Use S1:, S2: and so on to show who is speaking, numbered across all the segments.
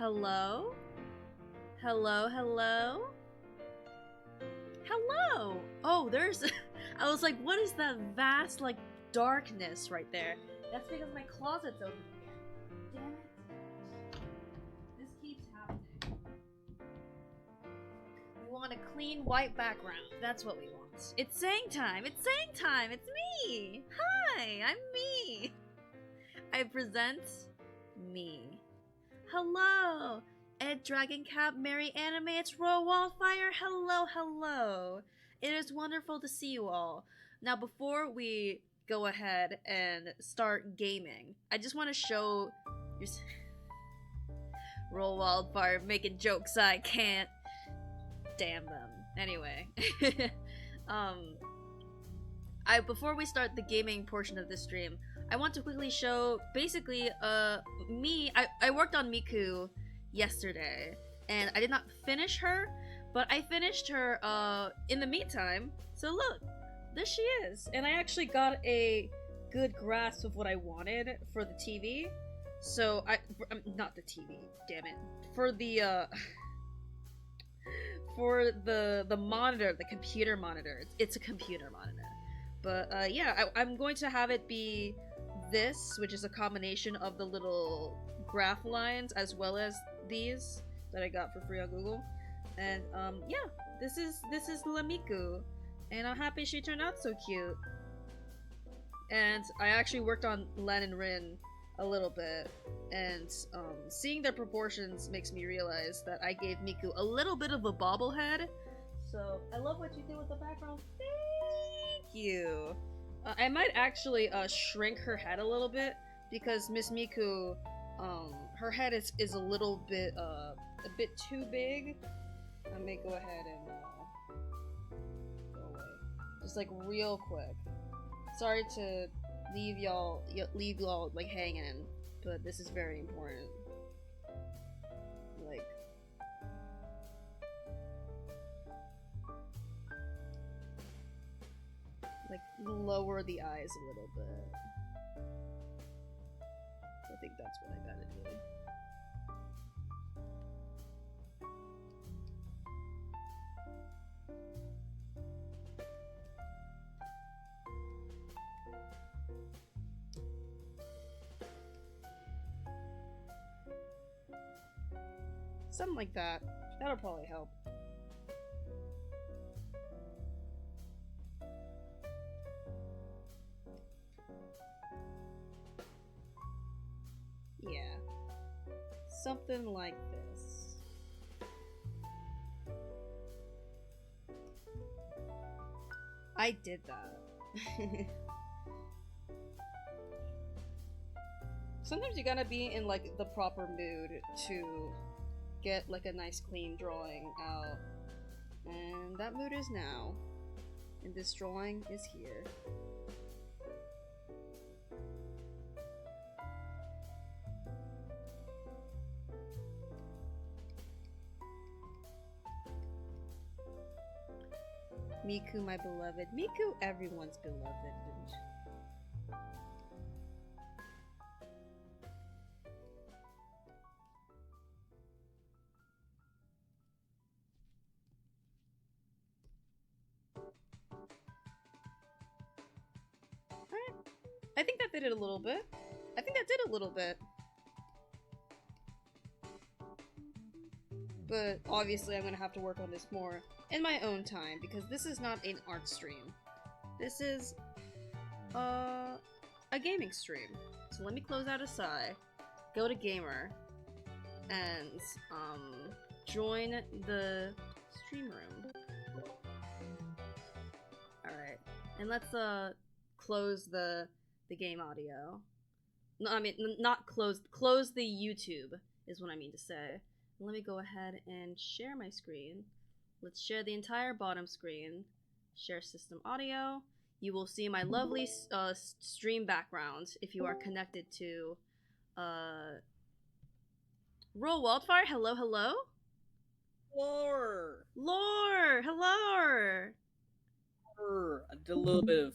S1: Hello? Hello, hello? Hello! Oh, there's... I was like, what is that vast, like, darkness right there? That's because my closet's open again. Damn it. This keeps happening. We want a clean white background. That's what we want. It's saying time! It's saying time! It's me! Hi! I'm me! I present... me. Hello! Ed Dragon Cap, Mary Anime, it's Royal Wildfire. Hello, hello. It is wonderful to see you all. Now, before we go ahead and start gaming, I just want to show your Royal Wildfire making jokes I can't. Damn them. Anyway, before we start the gaming portion of this stream, I want to quickly show basically I worked on Miku yesterday, and I did not finish her, but I finished her in the meantime. So look, there she is, and I actually got a good grasp of what I wanted for the TV. So not the TV, damn it, for the for the monitor, the computer monitor. It's a computer monitor, but yeah, I'm going to have it be this, which is a combination of the little graph lines as well as these that I got for free on Google. And yeah, this is Lamiku, and I'm happy she turned out so cute. And I actually worked on Len and Rin a little bit, and seeing their proportions makes me realize that I gave Miku a little bit of a bobblehead. So I love what you did with the background. Thank you. I might actually shrink her head a little bit, because Miss Miku, her head is a little bit a bit too big. I may go ahead and go away, just like real quick. Sorry to leave y'all like hanging, but this is very important. Like lower the eyes a little bit. I think that's what I gotta do. Something like that. That'll probably help. Yeah. Something like this. I did that. Sometimes you gotta be in like the proper mood to get like a nice clean drawing out. And that mood is now. And this drawing is here. Miku, my beloved. Miku, everyone's beloved. Alright. I think that did it a little bit. But obviously I'm gonna have to work on this more in my own time, because this is not an art stream. This is a gaming stream. So let me close out Asai, go to Gamer, and join the stream room. Alright, and let's close the game audio. No, I mean not close the YouTube is what I mean to say. Let me go ahead and share my screen. Let's share the entire bottom screen. Share system audio. You will see my lovely stream background if you are connected to Roll Wildfire. Hello, hello.
S2: Lore.
S1: Hello.
S2: I did a little bit of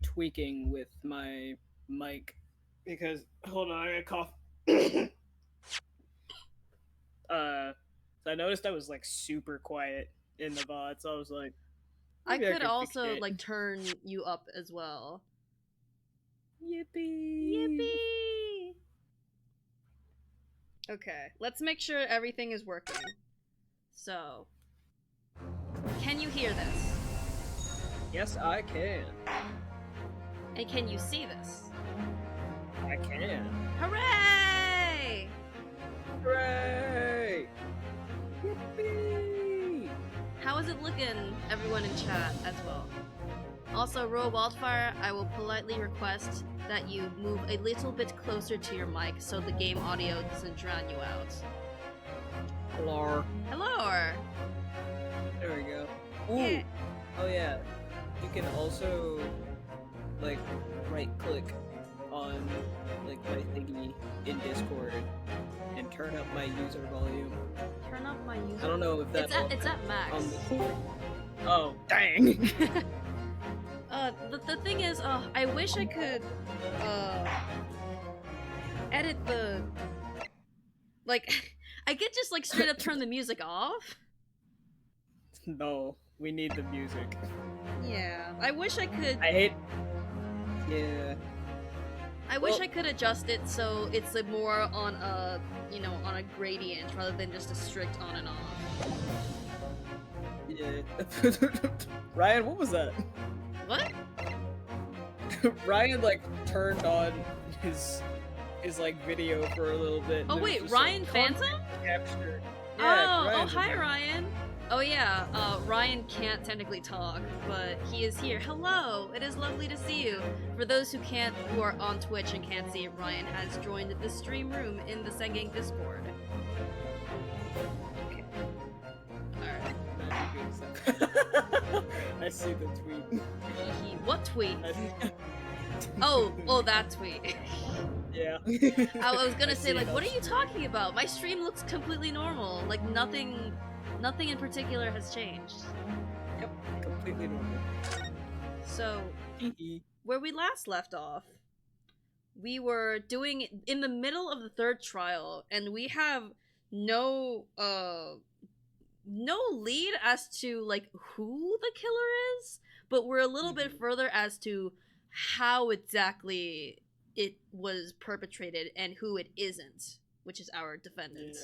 S2: tweaking with my mic because hold on, I gotta cough. So I noticed I was like super quiet in the VOD, so I was like,
S1: I
S2: maybe I
S1: could
S2: could fix
S1: also
S2: it.
S1: like turn you up as well.
S2: Yippee!
S1: Yippee! Okay, let's make sure everything is working. So, can you hear this?
S2: Yes, I can.
S1: And can you see this?
S2: I can.
S1: Hooray!
S2: Hooray! Yippee!
S1: How is it looking, everyone in chat as well? Also, Royal Wildfire, I will politely request that you move a little bit closer to your mic so the game audio doesn't drown you out.
S2: Hello.
S1: Hello!
S2: There we go. Ooh.
S1: Yeah.
S2: Oh yeah. You can also like right click on like my thingy in Discord and turn up my user volume.
S1: Turn up my user.
S2: I don't know if that's
S1: it's at max.
S2: Oh dang.
S1: The thing is, I wish I could, edit the, like, I could just, like, straight up turn the music off.
S2: No, we need the music.
S1: Yeah, I wish I could,
S2: I hate. Yeah.
S1: I wish I could adjust it so it's more on a, you know, on a gradient rather than just a strict on and off.
S2: Yeah. Ryan, what was that?
S1: What?
S2: Ryan like turned on his like video for a little bit.
S1: Oh
S2: and it was
S1: wait,
S2: just,
S1: Ryan
S2: like,
S1: Phantom?
S2: captured.
S1: Oh,
S2: Ryan's in
S1: hi
S2: there.
S1: Ryan. Oh yeah, Ryan can't technically talk, but he is here. Hello, it is lovely to see you. For those who are on Twitch and can't see it, Ryan has joined the stream room in the Sengeng Discord. Okay. Alright.
S2: I see the tweet.
S1: What tweet?
S2: I see-
S1: Oh, that tweet.
S2: Yeah.
S1: I was gonna say,
S2: see
S1: like,
S2: it
S1: what are
S2: on
S1: you
S2: stream.
S1: talking about? My stream looks completely normal. Like, nothing in particular has changed.
S2: Yep, completely normal.
S1: So, where we last left off, we were doing in the middle of the third trial, and we have no lead as to like who the killer is, but we're a little bit further as to how exactly it was perpetrated and who it isn't, which is our defendant.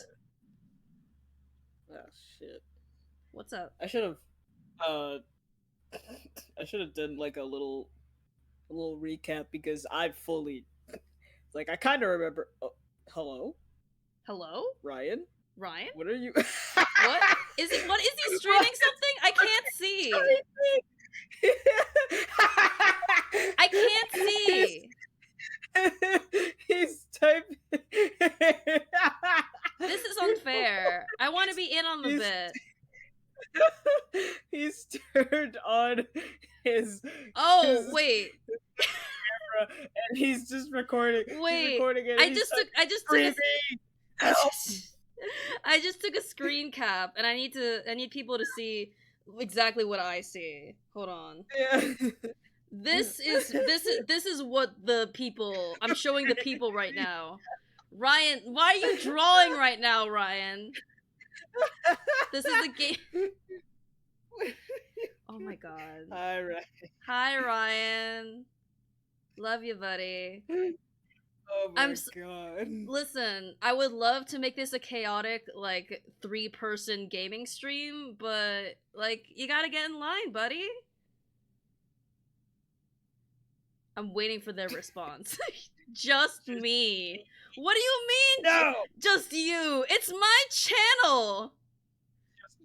S2: Oh shit.
S1: What's up?
S2: I should have done like a little recap because I fully like I kind of remember. Oh, hello, Ryan.
S1: Ryan?
S2: What are you?
S1: What is it? What is he streaming something? I can't see. I can't see.
S2: He's typing.
S1: This is unfair. I want to be in on the
S2: He's-
S1: bit.
S2: He's turned on his.
S1: Oh
S2: his
S1: wait,
S2: camera and he's just recording.
S1: wait.
S2: He's recording it.
S1: I just took a screen cap, and I need people to see exactly what I see. Hold on.
S2: Yeah.
S1: This is what the people. I'm showing the people right now. Ryan, why are you drawing right now, Ryan? This is a game. Oh my god.
S2: All right.
S1: Hi, Ryan. Love you, buddy.
S2: Oh my
S1: I'm
S2: god.
S1: Listen, I would love to make this a chaotic, like, 3-person gaming stream, but, like, you gotta get in line, buddy. I'm waiting for their response. Just me. What do you mean?
S2: No.
S1: Just you. It's my channel.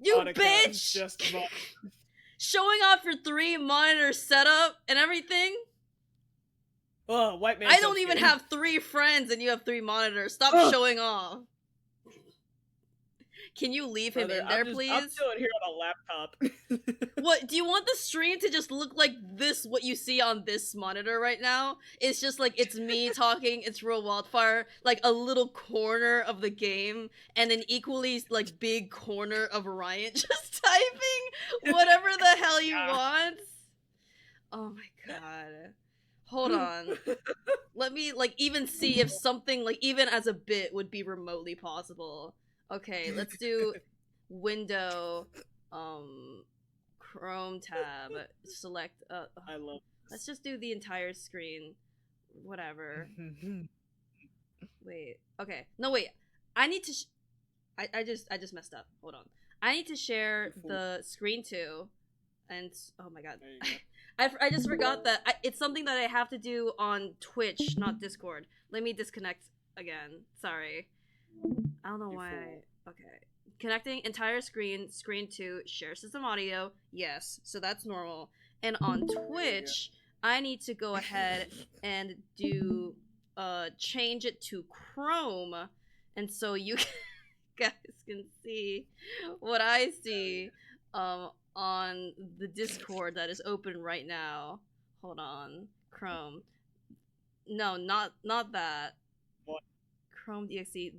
S1: You
S2: Monica,
S1: bitch.
S2: Just
S1: Showing off your 3-monitor setup and everything.
S2: Oh, white man.
S1: I don't even have 3 friends and you have 3 monitors. Stop showing off. Can you leave him in there, please?
S2: I'm still in here on a laptop.
S1: What, do you want the stream to just look like this, what you see on this monitor right now? It's just like, it's me talking, it's Real Wildfire, like a little corner of the game, and an equally, like, big corner of Ryan just typing whatever the hell you want. Oh my god. Hold on. Let me, like, even see if something, like, even as a bit would be remotely possible. Okay, let's do window, Chrome tab, select,
S2: I love
S1: let's just do the entire screen. Whatever. Wait. Okay. No, wait. I need to. I just messed up. Hold on. I need to share the screen too, and oh my god, I just forgot that it's something that I have to do on Twitch, not Discord. Let me disconnect again. Sorry. I don't know why. Okay. Connecting entire screen, screen 2, share system audio. Yes, so that's normal. And on Twitch, I need to go ahead and do change it to Chrome, and so you guys can see what I see on the Discord that is open right now. Hold on. Chrome. No, not that.
S2: What?
S1: Chrome DXC.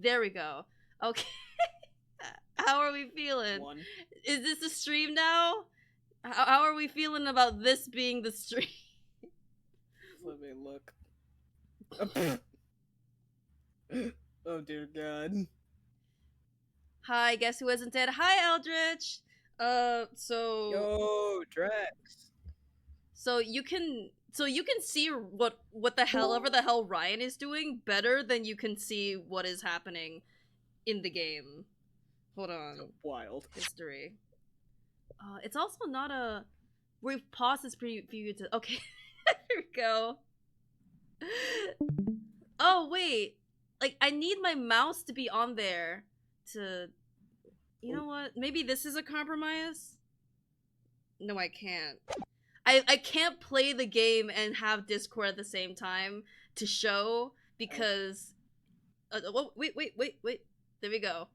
S1: There we go. Okay. How are we feeling? Is this the stream now? How are we feeling about this being the stream?
S2: Let me look. Oh dear God.
S1: Hi, guess who isn't dead? Hi, Eldritch. So.
S2: Yo, Drax.
S1: So you can see what the hell ever the hell Ryan is doing better than you can see what is happening in the game. Hold on.
S2: So wild.
S1: History. It's also not a. We've paused this preview to. Okay, here we go. Oh wait, like I need my mouse to be on there to. You know what? Maybe this is a compromise. No, I can't. I can't play the game and have Discord at the same time to show because. Wait. There we go.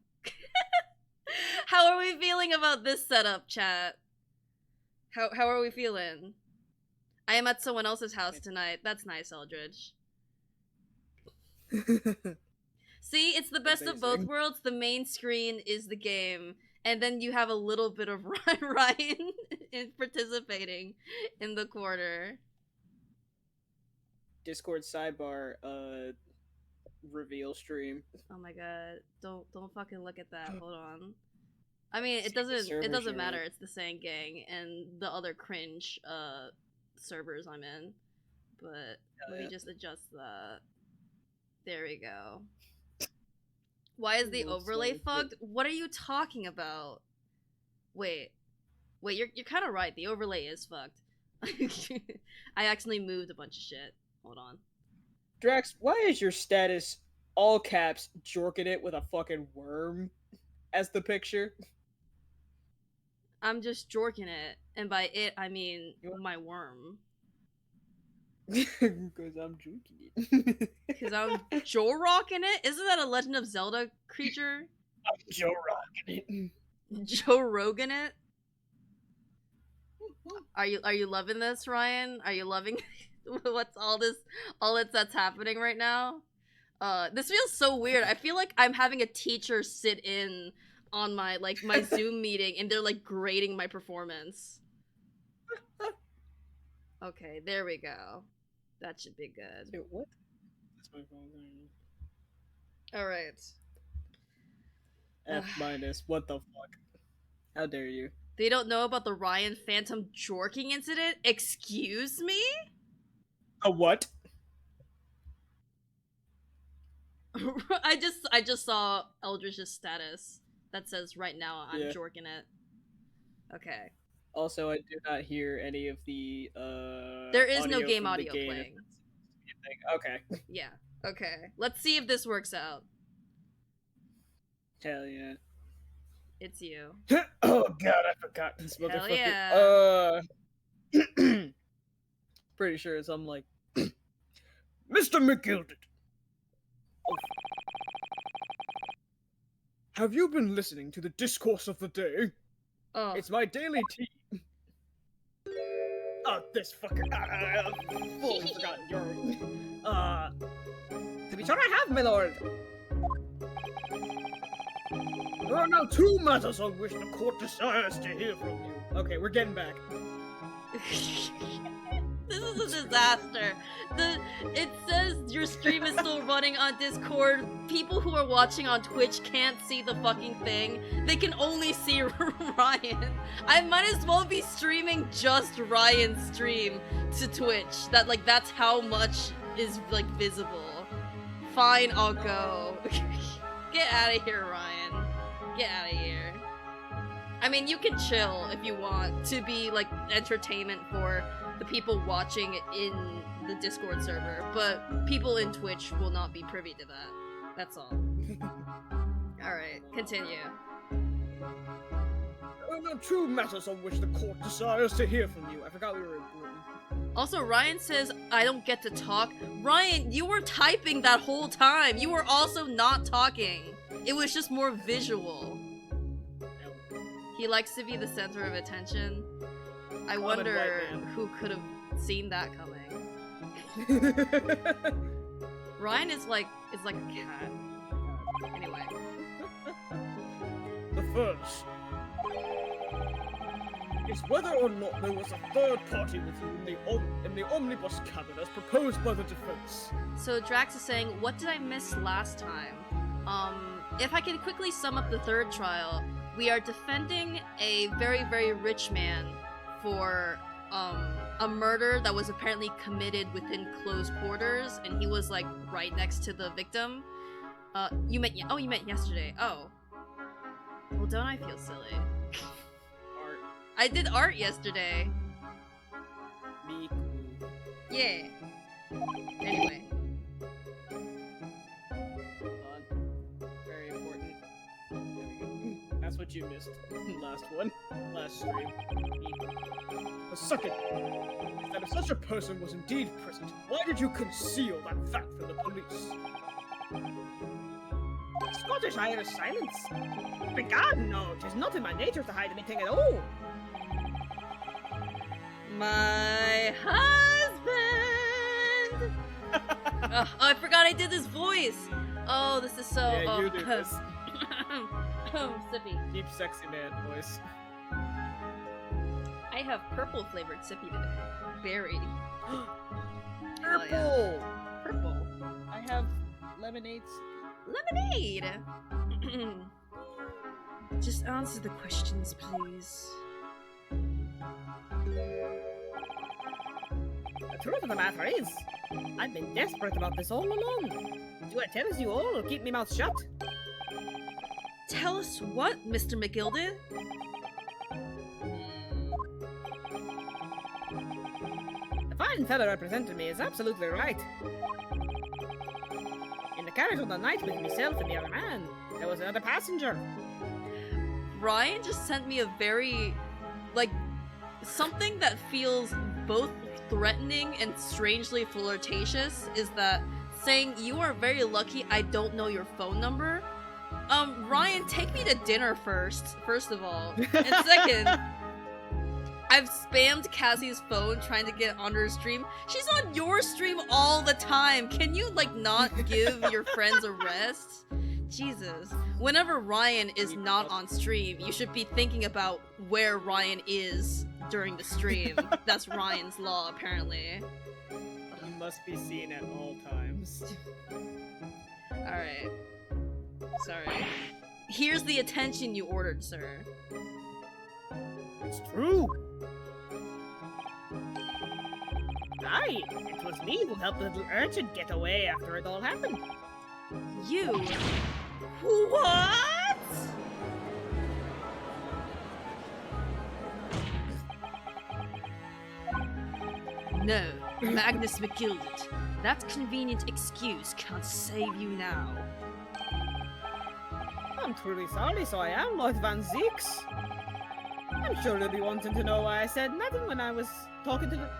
S1: How are we feeling about this setup, chat? How are we feeling? I am at someone else's house tonight. That's nice, Eldridge. See, it's the best of both worlds. The main screen is the game, and then you have a little bit of Ryan in participating in the corner.
S2: Discord sidebar, reveal stream.
S1: Oh my god! Don't fucking look at that. Hold on. I mean, it doesn't matter. It's the same gang and the other cringe servers I'm in. But let me just adjust that. There we go. Why is the overlay fucked? What are you talking about? Wait, you're kind of right. The overlay is fucked. I accidentally moved a bunch of shit. Hold on.
S2: Drax, why is your status all caps jorking it with a fucking worm as the picture?
S1: I'm just jorking it, and by it I mean my worm.
S2: Because I'm jorking it.
S1: Because I'm Joe rocking it? Isn't that a Legend of Zelda creature?
S2: I'm Joe rocking
S1: it. Joe Rogan it? Are you loving this, Ryan? Are you loving what's all that's happening right now? This feels so weird. I feel like I'm having a teacher sit in on my Zoom meeting and they're like grading my performance. Okay, there we go. That should be good.
S2: Wait, what? That's my phone.
S1: Alright.
S2: F-. What the fuck? How dare you?
S1: They don't know about the Ryan Phantom jorking incident? Excuse me?
S2: A what?
S1: I just saw Eldridge's status that says right now I'm jorking it. Okay.
S2: Also, I do not hear any of the
S1: there is no game audio playing.
S2: Okay.
S1: Yeah. Okay. Let's see if this works out.
S2: Hell yeah.
S1: It's you.
S2: Oh god, I forgot this motherfucker.
S1: Hell yeah.
S2: Pretty sure it's I'm like Mr. McGilded. Oh. Have you been listening to the discourse of the day?
S1: Oh.
S2: It's my daily tea. Oh, this fucker. Fully forgotten your. To be sure I have, my lord. There are now 2 matters on which the court desires to hear from you. Okay, we're getting back.
S1: This is a disaster. It says your stream is still running on Discord. People who are watching on Twitch can't see the fucking thing. They can only see Ryan. I might as well be streaming just Ryan's stream to Twitch. That's how much is, like, visible. Fine, I'll go. Get out of here, Ryan. Get out of here. I mean, you can chill if you want to be, like, entertainment for the people watching in the Discord server, but people in Twitch will not be privy to that. That's all. Alright, continue.
S2: The true matters on which the court desires to hear from you. I forgot we were important.
S1: Also, Ryan says, I don't get to talk. Ryan, you were typing that whole time. You were also not talking. It was just more visual. He likes to be the center of attention. I wonder who could have seen that coming. Ryan is like a cat. Anyway.
S2: The first is whether or not there was a third party with you in the omnibus cabin as proposed by the defense.
S1: So Drax is saying, what did I miss last time? If I can quickly sum up the third trial, we are defending a very, very rich man for a murder that was apparently committed within close quarters, and he was like right next to the victim. You met yesterday. Oh. Well, don't I feel silly?
S2: Art.
S1: I did art yesterday.
S2: Me.
S1: Yeah. Anyway.
S2: Very important. There we go. That's what you missed. Last stream. The second is that if such a person was indeed present, why did you conceal that fact from the police? Scottish Irish silence. Begad, no, 'tis not in my nature to hide anything at all.
S1: My husband! Oh, I forgot I did this voice! Oh, this is so...
S2: Yeah, you do this.
S1: Sippy.
S2: Deep sexy man voice.
S1: I have purple flavored sippy today. Berry.
S2: Purple!
S1: Yeah. Purple.
S2: I have lemonade.
S1: Lemonade! Just answer the questions, please.
S2: The truth of the matter is, I've been desperate about this all along. Do I tell you all or keep me mouth shut?
S1: Tell us what, Mr. McGilded?
S2: The fine fellow representing me is absolutely right. In the carriage on the night with myself and the other man, there was another passenger.
S1: Ryan just sent me a very, like, something that feels both threatening and strangely flirtatious is that saying, you are very lucky I don't know your phone number. Ryan, take me to dinner first of all. And second, I've spammed Cassie's phone trying to get on her stream. She's on your stream all the time. Can you, like, not give your friends a rest? Jesus. Whenever Ryan is not on stream, you should be thinking about where Ryan is during the stream. That's Ryan's law, apparently.
S2: He must be seen at all times.
S1: Alright. Sorry. Here's the attention you ordered, sir.
S2: It's true. Aye, it was me who helped the little urchin get away after it all happened.
S1: You? What? No, Magnus McGilded. That convenient excuse can't save you now.
S2: I'm truly sorry, so I am, Lord Van Zeeks. I'm sure you'll be wanting to know why I said nothing when I was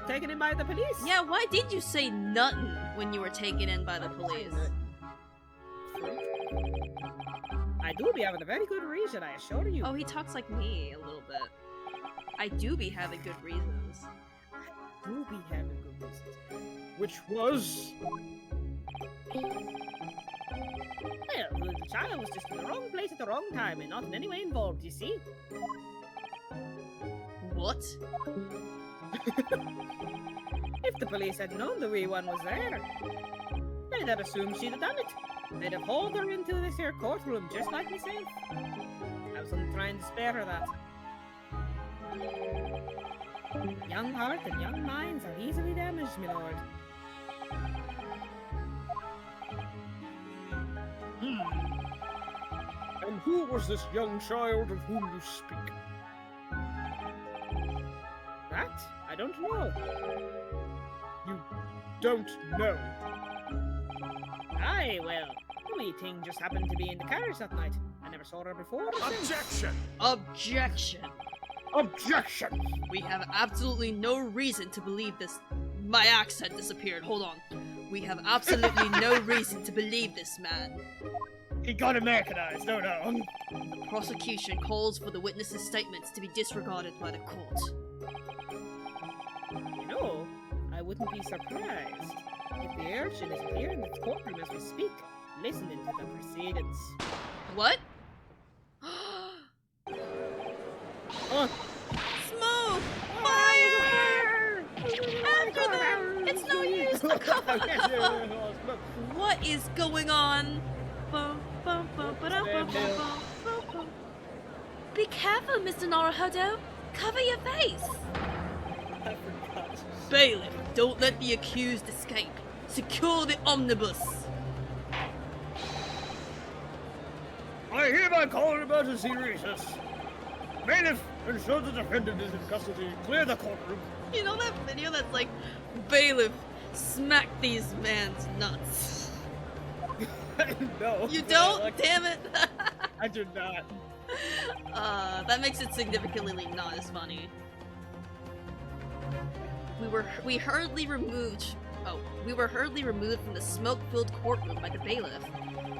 S2: taken in by the police.
S1: Yeah, why did you say nothing when you were taken in by the police?
S2: I do be having a very good reason, I assure you.
S1: Oh, he talks like me a little bit. I do be having good reasons.
S2: I do be having good reasons. Which was... Well, the child was just in the wrong place at the wrong time and not in any way involved, you see?
S1: What?
S2: If the police had known the wee one was there, they'd have assumed she'd have done it. They'd have hauled her into this here courtroom just like myself. I wasn't trying to spare her that. Young heart and young minds are easily damaged, my lord.
S3: And who was this young child of whom you speak?
S2: That? I don't know.
S3: You don't know.
S2: Aye, well, the wee thing just happened to be in the carriage that night. I never saw her before.
S3: Objection!
S1: Objection!
S3: Objection!
S1: We have absolutely no reason to believe this. My accent disappeared. Hold on. We have absolutely no reason to believe this man.
S3: He got Americanized, no.
S1: The prosecution calls for the witness's statements to be disregarded by the court.
S2: You know, I wouldn't be surprised if the urchin is here in the courtroom as we speak, listening to the proceedings.
S1: What?
S3: Oh,
S1: Smoke! Fire! After them! It's no use! What is going on? Bum, bum, bum, ba-dum, bum, bum, bum, bum, bum. Be careful, Mr. Naruhodo! Cover your face!
S2: I forgot.
S1: Bailiff, don't let the accused escape. Secure the omnibus.
S3: I hereby call emergency recess. Bailiff, ensure the defendant is in custody. Clear the courtroom.
S1: You know that video that's like, bailiff, smack these man's nuts.
S3: No.
S1: You don't?
S3: Like,
S1: Damn it.
S3: I did not.
S1: That makes it significantly not as funny. We were hurriedly removed from the smoke-filled courtroom by the bailiff,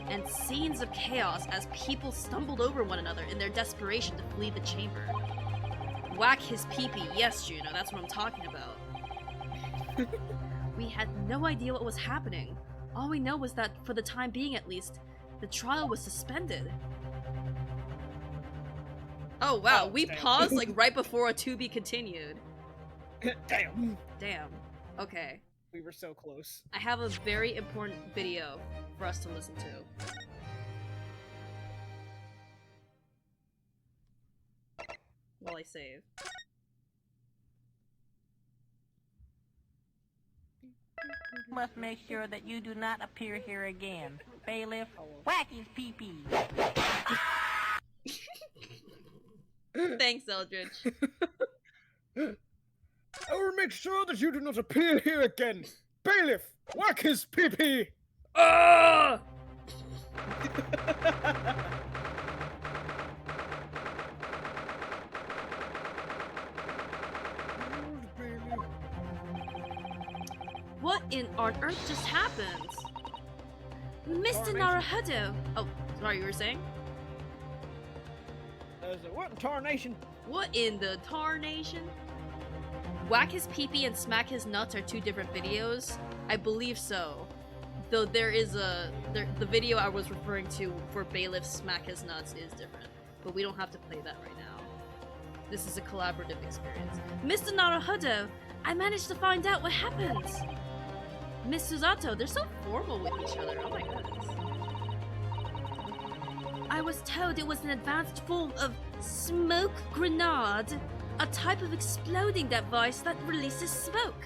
S1: and scenes of chaos as people stumbled over one another in their desperation to flee the chamber. Whack his pee-pee, yes, Juno, that's what I'm talking about. We had no idea what was happening. All we know was that, for the time being at least, the trial was suspended. Oh wow, we
S3: damn.
S1: paused like right before a to be continued.
S3: Damn.
S1: Damn. Okay.
S3: We were so close.
S1: I have a very important video for us to listen to. While I save.
S4: Must make sure that you do not appear here again. Bailiff, whack his pee-pee.
S1: Thanks, Eldridge.
S3: I will make sure that you do not appear here again. Bailiff, whack his pee-pee.
S1: Ah! What on earth just happened? Mr. Naruhodo! Oh, sorry, you were saying?
S3: What in tarnation?
S1: What in the tarnation? Whack his pee-pee and smack his nuts are two different videos? I believe so. Though there is the video I was referring to for Bailiff smack his nuts is different. But we don't have to play that right now. This is a collaborative experience. Mr. Naruhodo, I managed to find out what happened! Miss Susato, they're so formal with each other, oh my goodness. I was told it was an advanced form of smoke grenade, a type of exploding device that releases smoke.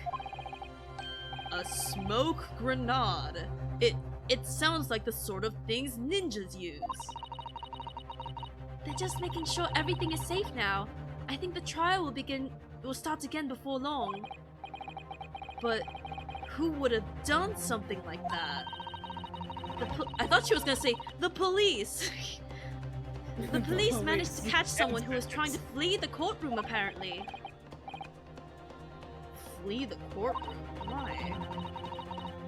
S1: A smoke grenade. It sounds like the sort of things ninjas use. They're just making sure everything is safe now. I think the trial will start again before long. But who would have done something like that? I thought she was gonna say the police. The police managed to catch someone who was trying to flee the courtroom, apparently. Flee the courtroom? Why?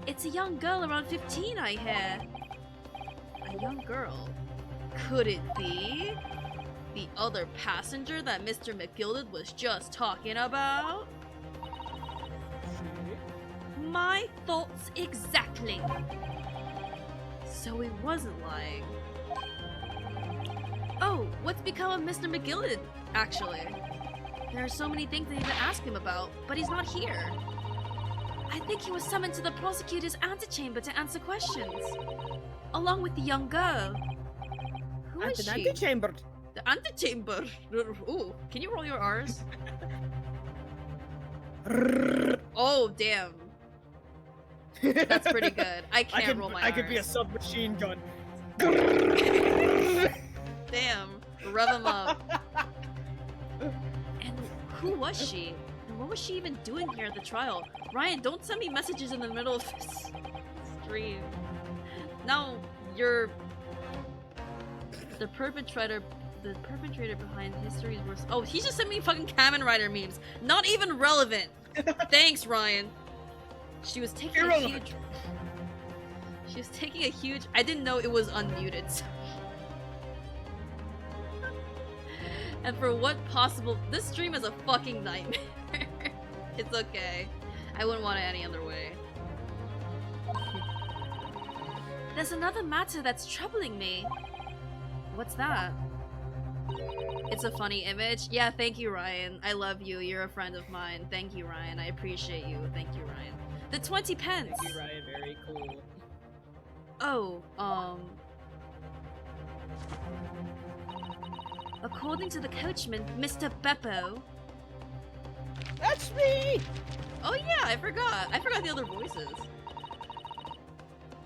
S1: It's a young girl around 15, I hear. A young girl? Could it be the other passenger that Mr. McGilded was just talking about? My thoughts exactly. So he wasn't lying. Oh, what's become of Mr. McGilded, actually? There are so many things I need to ask him about, but he's not here. I think he was summoned to the prosecutor's antechamber to answer questions, along with the young girl. Who is she?
S2: Antechamber.
S1: The antechamber. Ooh, can you roll your R's? Oh, damn. That's pretty good. I can't roll my R's.
S2: I could be a submachine gun.
S1: Damn. Rev him up. And who was she? And what was she even doing here at the trial? Ryan, don't send me messages in the middle of this stream. Now, you're... The perpetrator behind history's worst... Oh, he just sent me fucking Kamen Rider memes. Not even relevant. Thanks, Ryan. She was taking a huge... She was taking a huge... I didn't know it was unmuted, so... And for what possible... This stream is a fucking nightmare. It's okay. I wouldn't want it any other way. There's another matter that's troubling me. What's that? It's a funny image. Yeah, thank you, Ryan. I love you. You're a friend of mine. Thank you, Ryan. I appreciate you. Thank you, Ryan. The 20 pence!
S2: Thank you, Ryan. Very cool.
S1: Oh, according to the coachman, Mr. Beppo.
S2: That's me!
S1: Oh yeah, I forgot. I forgot the other voices.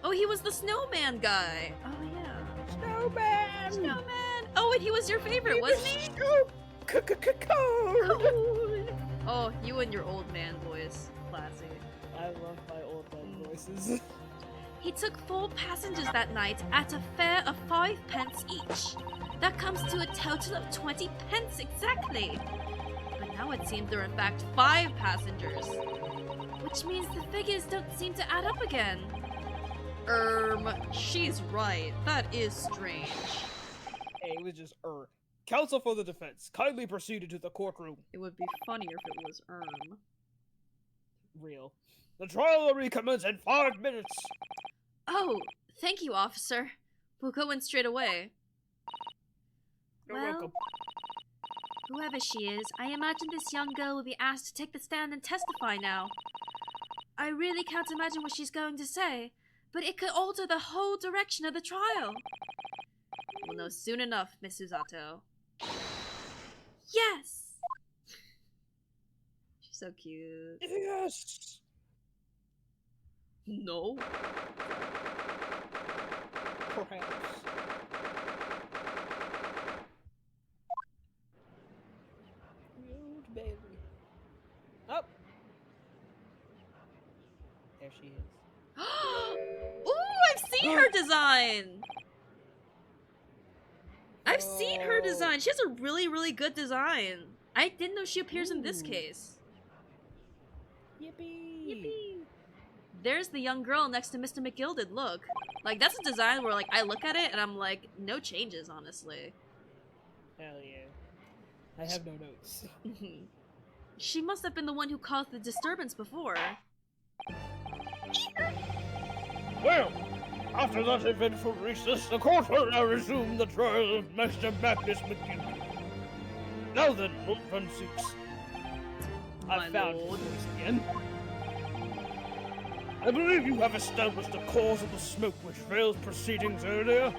S1: Oh, he was the snowman guy. Oh yeah.
S2: Snowman!
S1: Snowman! Oh, and he was your favorite, wasn't he? Oh, you and your old man voice. Classy.
S2: I love my old man voices.
S1: He took 4 passengers that night at a fare of 5 pence each. That comes to a total of 20 pence exactly. But now it seems there are in fact 5 passengers. Which means the figures don't seem to add up again. She's right. That is strange.
S3: Hey, it was just Counsel for the defense, kindly proceed to the courtroom.
S1: It would be funnier if it was
S3: Real. The trial will recommence in 5 minutes.
S1: Oh, thank you, officer. We'll go in straight away.
S3: You're
S1: Well,
S3: welcome.
S1: whoever she is, I imagine this young girl will be asked to take the stand and testify now. I really can't imagine what she's going to say, but it could alter the whole direction of the trial. We'll know soon enough, Miss Usato. Yes! She's so cute.
S3: Yes!
S1: No.
S3: Perhaps. Old baby. Up. There she is.
S1: Ooh, I've seen her design! I've seen her design. She has a really, really good design. I didn't know she appears in this case.
S2: Yippee!
S1: Yippee! There's the young girl next to Mr. McGilded, look. Like, that's a design where, like, I look at it and I'm like, no changes, honestly.
S3: Hell yeah. I have no notes.
S1: She must have been the one who caused the disturbance before.
S3: Well, after that eventful recess, the court will now resume the trial of Master Magnus McGill. Now then, Lord Van Six. I found
S1: lord.
S3: yours again. I believe you have established the cause of the smoke which failed proceedings earlier.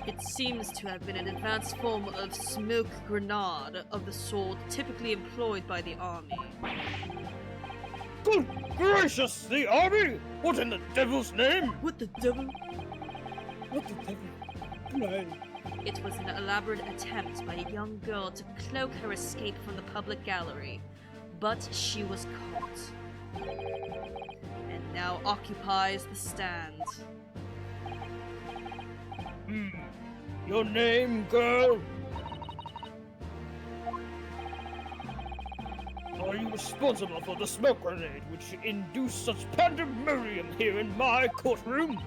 S1: It seems to have been an advanced form of smoke grenade of the sort typically employed by the army.
S3: Good gracious, the army! What in the devil's name?
S1: What the devil?
S3: What the devil? Bloody.
S1: It was an elaborate attempt by a young girl to cloak her escape from the public gallery, but she was caught. And now occupies the stand.
S3: Your name, girl? Are you responsible for the smoke grenade which induced such pandemonium here in my courtroom?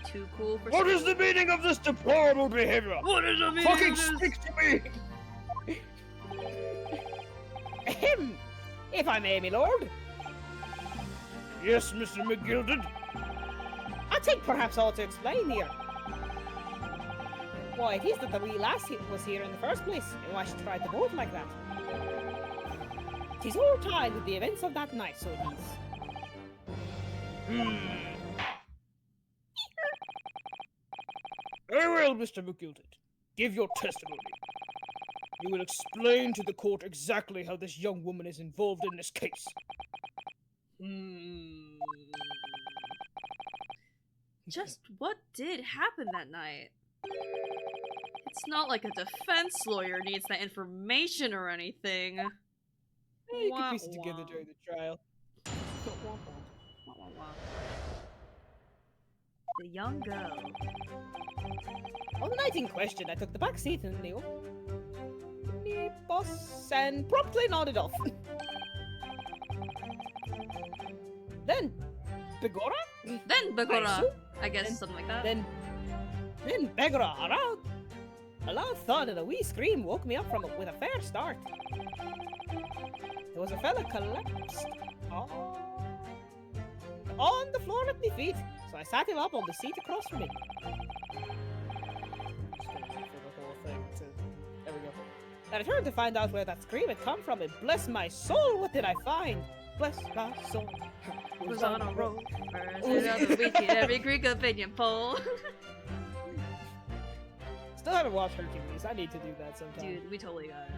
S1: Too cool for
S3: What is the meaning of this deplorable behavior?
S1: What is the meaning
S3: Fucking
S1: of this?
S3: speak to me!
S2: Ahem! If I may, my lord.
S3: Yes, Mr. McGilded?
S2: I think perhaps I ought to explain here. Why, it is that the wee lass was here in the first place, and why she tried to bolt like that. 'Tis all tied with the events of that night, so it is.
S3: Very well, Mr. McGilded. Give your testimony. You will explain to the court exactly how this young woman is involved in this case.
S1: Just what did happen that night? It's not like a defense lawyer needs that information or anything.
S2: You can piece it together during the trial.
S1: The young girl.
S2: On the night in question, I took the back seat in the bus and promptly nodded off. Then, Begora?
S1: Then Begora. I guess
S2: Then-
S1: something like that.
S2: Then Begora, a loud thud and a wee scream woke me up from it with a fair start. There was a fella collapsed on the floor at my feet, so I sat him up on the seat across from me. There we go. And I turned to find out where that scream had come from, and bless my soul, what did I find? Bless my soul.
S1: Was on a roll. First of the week in every Greek opinion poll.
S2: Still haven't watched Hercules. I need to do that sometime.
S1: Dude, we totally got it.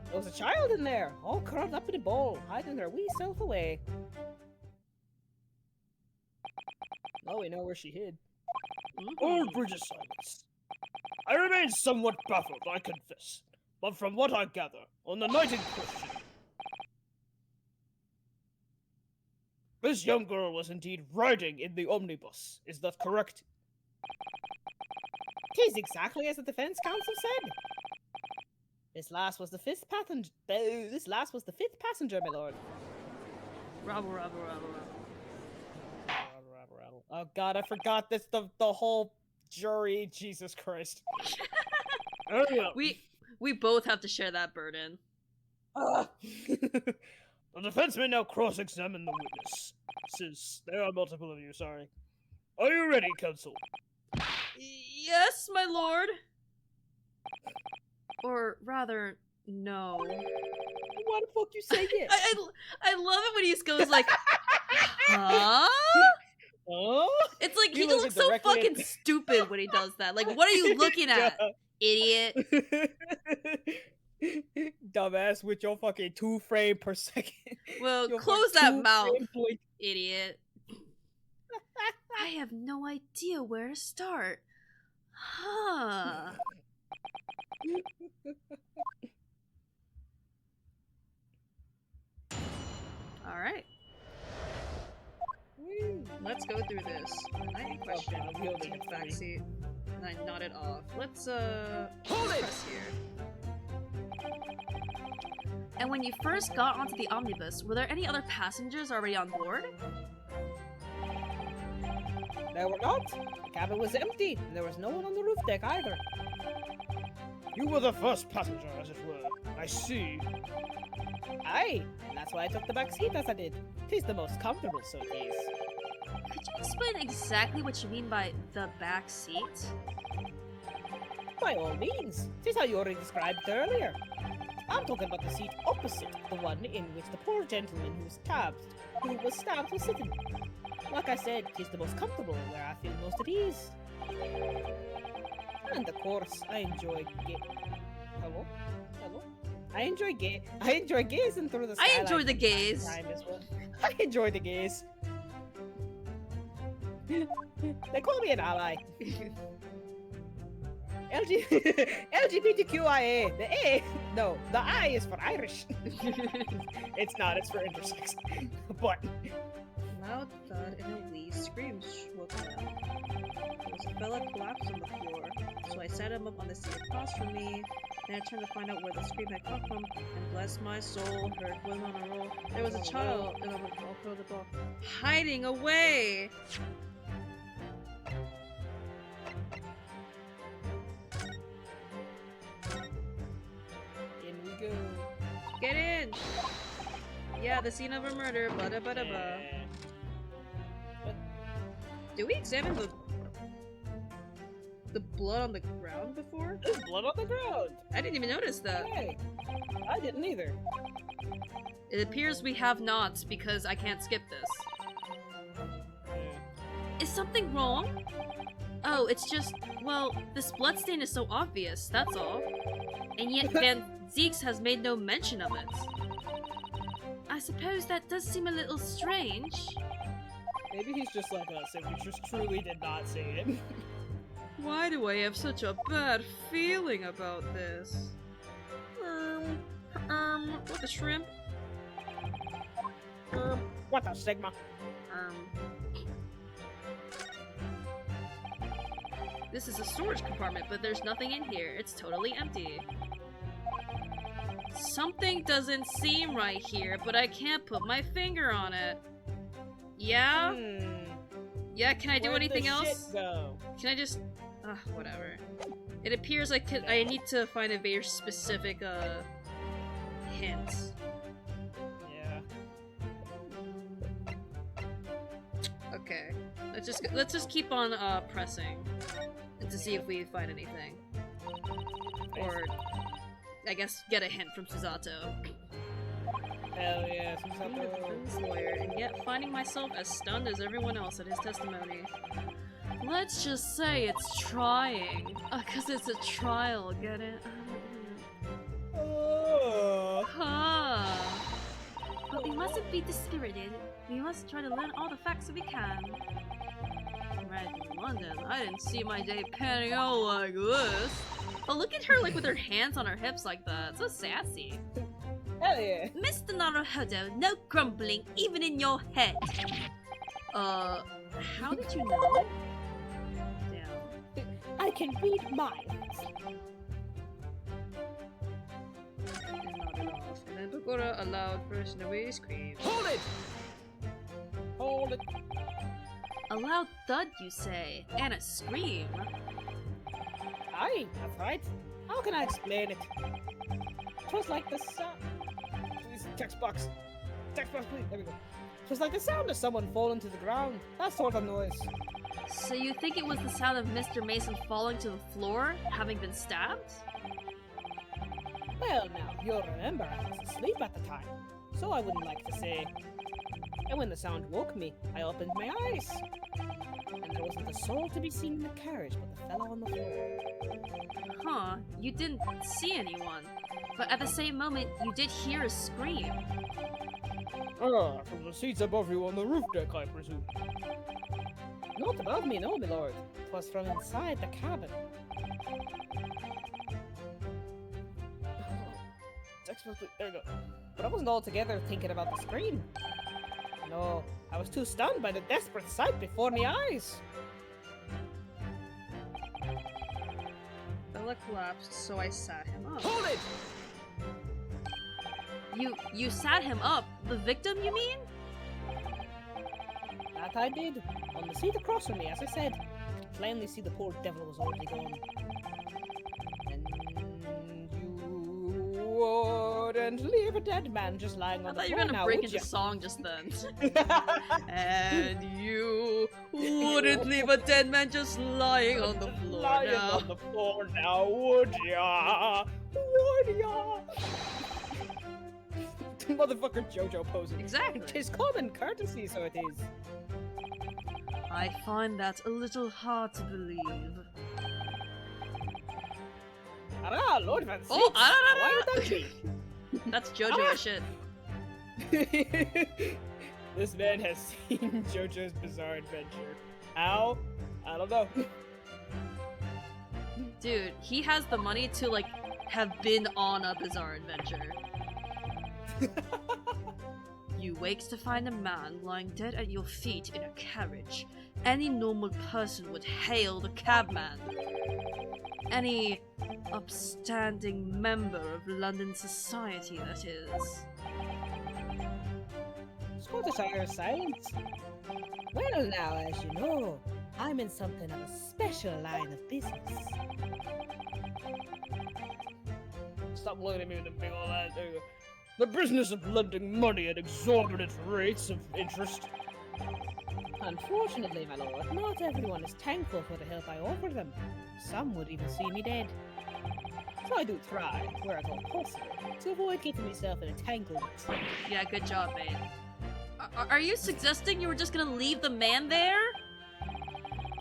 S2: There was a child in there, all curled up in a ball, hiding their wee self away. Now we know where she hid.
S3: All bridge of silence. I remain somewhat baffled, I confess. But from what I gather, on the night in question, this young girl was indeed riding in the omnibus. Is that correct?
S2: 'Tis exactly as the defense counsel said. This last was the fifth passenger, my lord.
S1: Rabble, rabble, rabble, rabble.
S2: Oh god, I forgot this. The whole jury. Jesus Christ.
S3: Hurry up.
S1: We both have to share that burden.
S3: The defense may now cross-examine the witness. Since there are multiple of you, sorry. Are you ready, counsel?
S1: Yes, my lord. Or rather, no.
S2: Why the fuck you say yes?
S1: I love it when he just goes like, huh?
S2: Oh?
S1: It's like he
S2: He
S1: just
S2: looks
S1: looks so
S2: directly at-
S1: fucking stupid when he does that. Like, what are you looking at, idiot?
S2: Dumbass with your fucking 2 frames per second.
S1: Well,
S2: Your
S1: close
S2: fucking
S1: that mouth,
S2: 2 frame point.
S1: idiot. I have no idea where to start. Huh. Alright. Let's go through this. Night in question.
S2: Okay,
S1: We'll
S2: I'll
S1: take
S2: go
S1: a back
S2: to
S1: seat. And I nodded off. Let's
S2: Hold it!
S1: press here. And when you first got onto the omnibus, were there any other passengers already on board?
S2: There were not. The cabin was empty, and there was no one on the roof deck either.
S3: You were the first passenger, as it were. I see.
S2: Aye, and that's why I took the back seat as I did. 'Tis the most comfortable, so it is.
S1: Could you explain exactly what you mean by the back seat?
S2: By all means. 'Tis how you already described it earlier. I'm talking about the seat opposite the one in which the poor gentleman who was stabbed was sitting. Like I said, 'tis the most comfortable, where I feel most at ease. And of course, I enjoy Hello? I enjoy gazing through the
S1: I
S2: skyline
S1: enjoy the
S2: from time to
S1: gaze.
S2: time as well. I enjoy the gaze. They call me an ally. LGBTQIA. The I is for Irish. It's not, it's for intersex. But
S1: Loud thud and a wee scream woke me up. There was a fella collapsed on the floor, so I sat him up on the seat across from me. Then I turned to find out where the scream had come from, and bless my soul, Herc was on a roll. There was a child, and I'm all throw the ball, hiding away.
S2: in we go.
S1: Get in! Yeah, the scene of a murder, blah blah blah blah. Do we examine the... the blood on the ground before?
S2: There's blood on the ground!
S1: I didn't even notice that.
S2: Hey, I didn't either.
S1: It appears we have not, because I can't skip this.
S2: Yeah.
S1: Is something wrong? Oh, it's just, well, this bloodstain is so obvious, that's all. And yet Van Zeeks has made no mention of it. I suppose that does seem a little strange.
S2: Maybe he's just like us, and we just truly did not see it.
S1: Why do I have such a bad feeling about this? What the shrimp?
S2: What the Sigma?
S1: This is a storage compartment, but there's nothing in here. It's totally empty. Something doesn't seem right here, but I can't put my finger on it. Yeah? Yeah, can I do
S2: Where'd
S1: anything
S2: the
S1: else?
S2: shit go?
S1: Can I just... whatever. It appears I need to find a very specific, hint.
S2: Yeah.
S1: Okay. Let's just keep on, pressing. To see if we find anything. Or... I guess get a hint from Susato.
S2: Hell yeah,
S1: Being a defense lawyer, and yet finding myself as stunned as everyone else at his testimony. Let's just say it's trying. Cause it's a trial, get it? But we mustn't be dispirited. We must try to learn all the facts that we can. Right in London, I didn't see my day panning out like this. Oh, look at her, like, with her hands on her hips like that. So sassy.
S2: Hell yeah.
S1: Mr. Naruhodo, no grumbling, even in your head. How did you know? Damn.
S2: I can read minds.
S1: And nodded off. And then Bogora allowed first and away scream.
S2: Hold it! Hold it.
S1: A loud thud, you say, and a scream.
S2: Aye, that's right. How can I explain it? It was like the sound. Please, text box. Text box, please. There we go. It was like the sound of someone falling to the ground. That sort of noise.
S1: So you think it was the sound of Mr. Mason falling to the floor, having been stabbed?
S2: Well, now, you'll remember I was asleep at the time, so I wouldn't like to say. And when the sound woke me, I opened my eyes. And there wasn't a soul to be seen in the carriage but the fellow on the floor.
S1: Huh, you didn't see anyone. But at the same moment, you did hear a scream.
S3: From the seats above you on the roof deck, I presume.
S2: Not above me, no, my lord. It was from inside the cabin. There we go. But I wasn't altogether thinking about the scream. No, I was too stunned by the desperate sight before my eyes.
S1: Bella collapsed, so I sat him up.
S2: Hold it!
S1: You sat him up? The victim, you mean?
S2: That I did. On the seat across from me, as I said. I could plainly see the poor devil was already gone. And you wouldn't leave a dead man just lying on the floor.
S1: I thought you were gonna
S2: now,
S1: break
S2: would
S1: into
S2: you?
S1: song just then. And you wouldn't leave a dead man just lying on the floor
S2: Lying
S1: now.
S2: on the floor now, would ya? Would ya? Motherfucker JoJo posing.
S1: Exactly.
S2: Tis common courtesy, so it is.
S1: I find that a little hard to believe.
S2: Ah, Lord Van Zeeks.
S1: Oh,
S2: Why would that be?
S1: That's JoJo shit.
S2: This man has seen JoJo's Bizarre Adventure. How? I don't know.
S1: Dude, he has the money to, like, have been on a bizarre adventure. You wakes to find a man lying dead at your feet in a carriage. Any normal person would hail the cabman. Any upstanding member of London society, that is.
S2: Scottish Irish silence. Well now, as you know, I'm in something of a special line of business. Stop looking at me with the big old eyes. There you go.
S3: The business of lending money at exorbitant rates of interest.
S5: Unfortunately, my lord, not everyone is thankful for the help I offer them. Some would even see me dead. So I do try, where at all possible, to avoid getting myself in a tangle with trouble.
S1: Yeah, good job, mate. Are you suggesting you were just gonna leave the man there?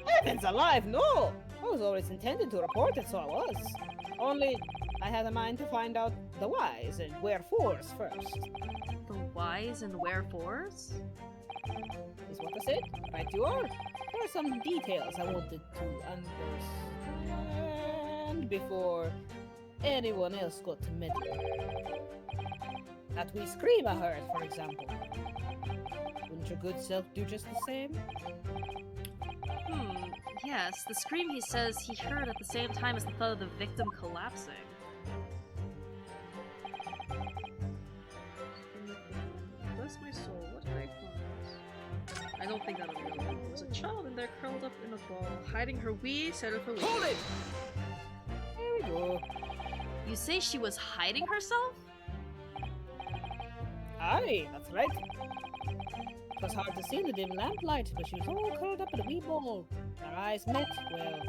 S5: Heavens alive, no! I was always intended to report it, so I was. Only, I had a mind to find out the whys and wherefores first.
S1: The whys and wherefores?
S5: Is what I said. Right you are. There are some details I wanted to understand before anyone else got to meddle. That wee scream I heard, for example. Wouldn't your good self do just the same?
S1: Yes, the scream he says he heard at the same time as the thought of the victim collapsing. Bless my soul, what did I find? I don't think that'll be good. There was a child in there curled up in a ball, hiding her wee set of her wee.
S5: Hold it! There we go.
S1: You say she was hiding herself?
S5: Aye, that's right. It was hard to see in the dim lamplight, but she was all curled up in a wee ball. Our eyes met, well,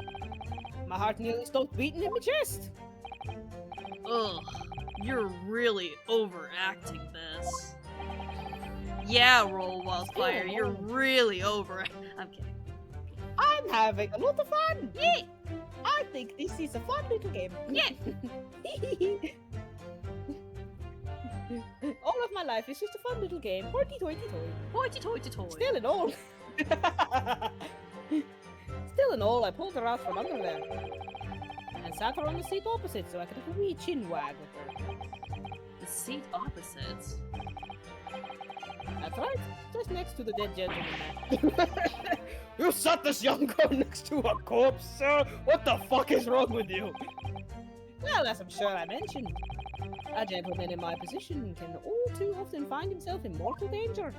S5: my heart nearly stopped beating in my chest.
S1: Ugh, you're really overacting this. Yeah, Roll Wildfire, you're really over. I'm kidding.
S5: I'm having a lot of fun!
S1: Yeah!
S5: I think this is a fun little game.
S1: Yeah!
S5: All of my life is just a fun little game. Hoity-toity-toy.
S1: Hoity-toity-toy.
S5: Still in all. Still in all, I pulled her out from under there. And sat her on the seat opposite so I could have a wee chin wag with her.
S1: The seat opposite?
S5: That's right. Just next to the dead gentleman there.
S3: You sat this young girl next to a corpse, sir? What the fuck is wrong with you?
S5: Well, as I'm sure I mentioned, a gentleman in my position can all too often find himself in mortal danger.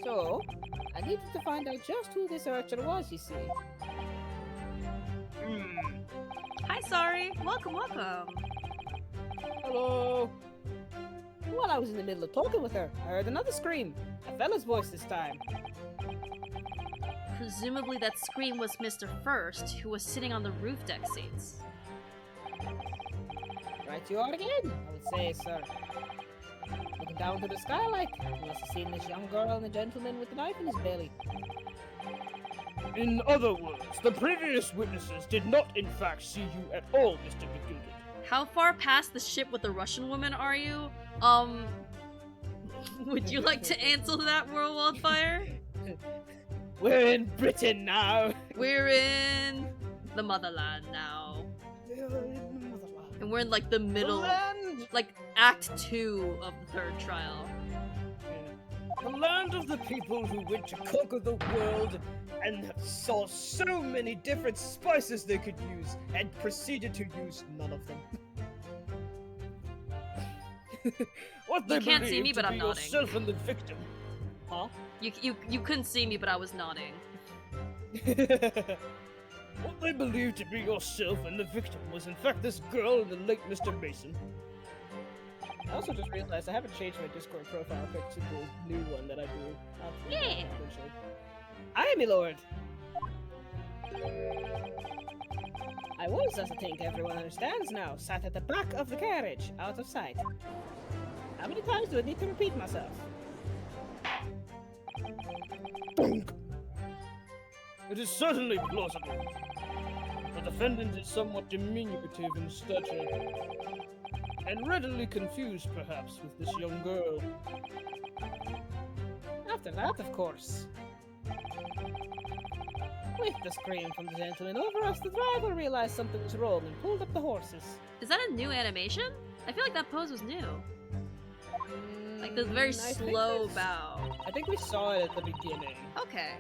S5: So, I needed to find out just who this urchin was, you see.
S1: Hi, sorry. Welcome, welcome.
S5: Hello. While I was in the middle of talking with her, I heard another scream. A fella's voice this time.
S1: Presumably that scream was Mr. First, who was sitting on the roof deck seats.
S5: Right you are again, I would say, sir. Looking down to the skylight, you must have seen this young girl and the gentleman with the knife in his belly.
S3: In other words, the previous witnesses did not in fact see you at all, Mr. McGilden.
S1: How far past the ship with the Russian woman are you? Would you like to answer that, World Wildfire?
S5: We're in Britain now!
S1: We're in the motherland now. And we're in like the middle, like Act 2 of the third trial.
S3: The land of the people who went to conquer the world and saw so many different spices they could use and proceeded to use none of them. What they
S1: You can't see me,
S3: believed
S1: but
S3: to
S1: I'm
S3: be
S1: nodding.
S3: yourself and the victim.
S5: Huh?
S1: You couldn't see me, but I was nodding.
S3: What they believed to be yourself and the victim was in fact this girl and the late Mr. Mason.
S5: I also just realized I haven't changed my Discord profile pic to the new one that I do.
S1: Yeah.
S5: Aye, my lord! I was, as I think everyone understands now, sat at the back of the carriage, out of sight. How many times do I need to repeat myself?
S3: It is certainly plausible. The defendant is somewhat diminutive in stature, and readily confused, perhaps, with this young girl.
S5: After that, of course. With the scream from the gentleman over us, the driver realized something was wrong and pulled up the horses.
S1: Is that a new animation? I feel like that pose was new. Like the very slow bow.
S5: I think we saw it at the beginning.
S1: Okay.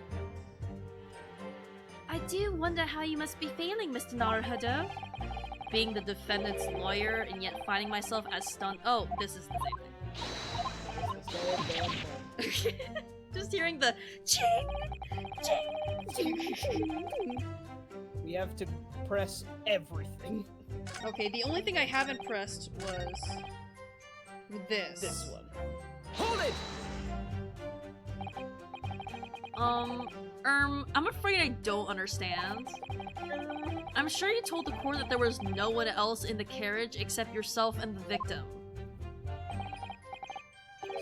S1: I do wonder how you must be feeling, Mr. Naruhodo. Being the defendant's lawyer and yet finding myself as stunned. Oh, this is the same thing. Just hearing the ching, ching, ching.
S5: We have to press everything.
S1: Okay, the only thing I haven't pressed was this.
S5: This one.
S3: Hold it!
S1: I'm afraid I don't understand. I'm sure you told the court that there was no one else in the carriage except yourself and the victim.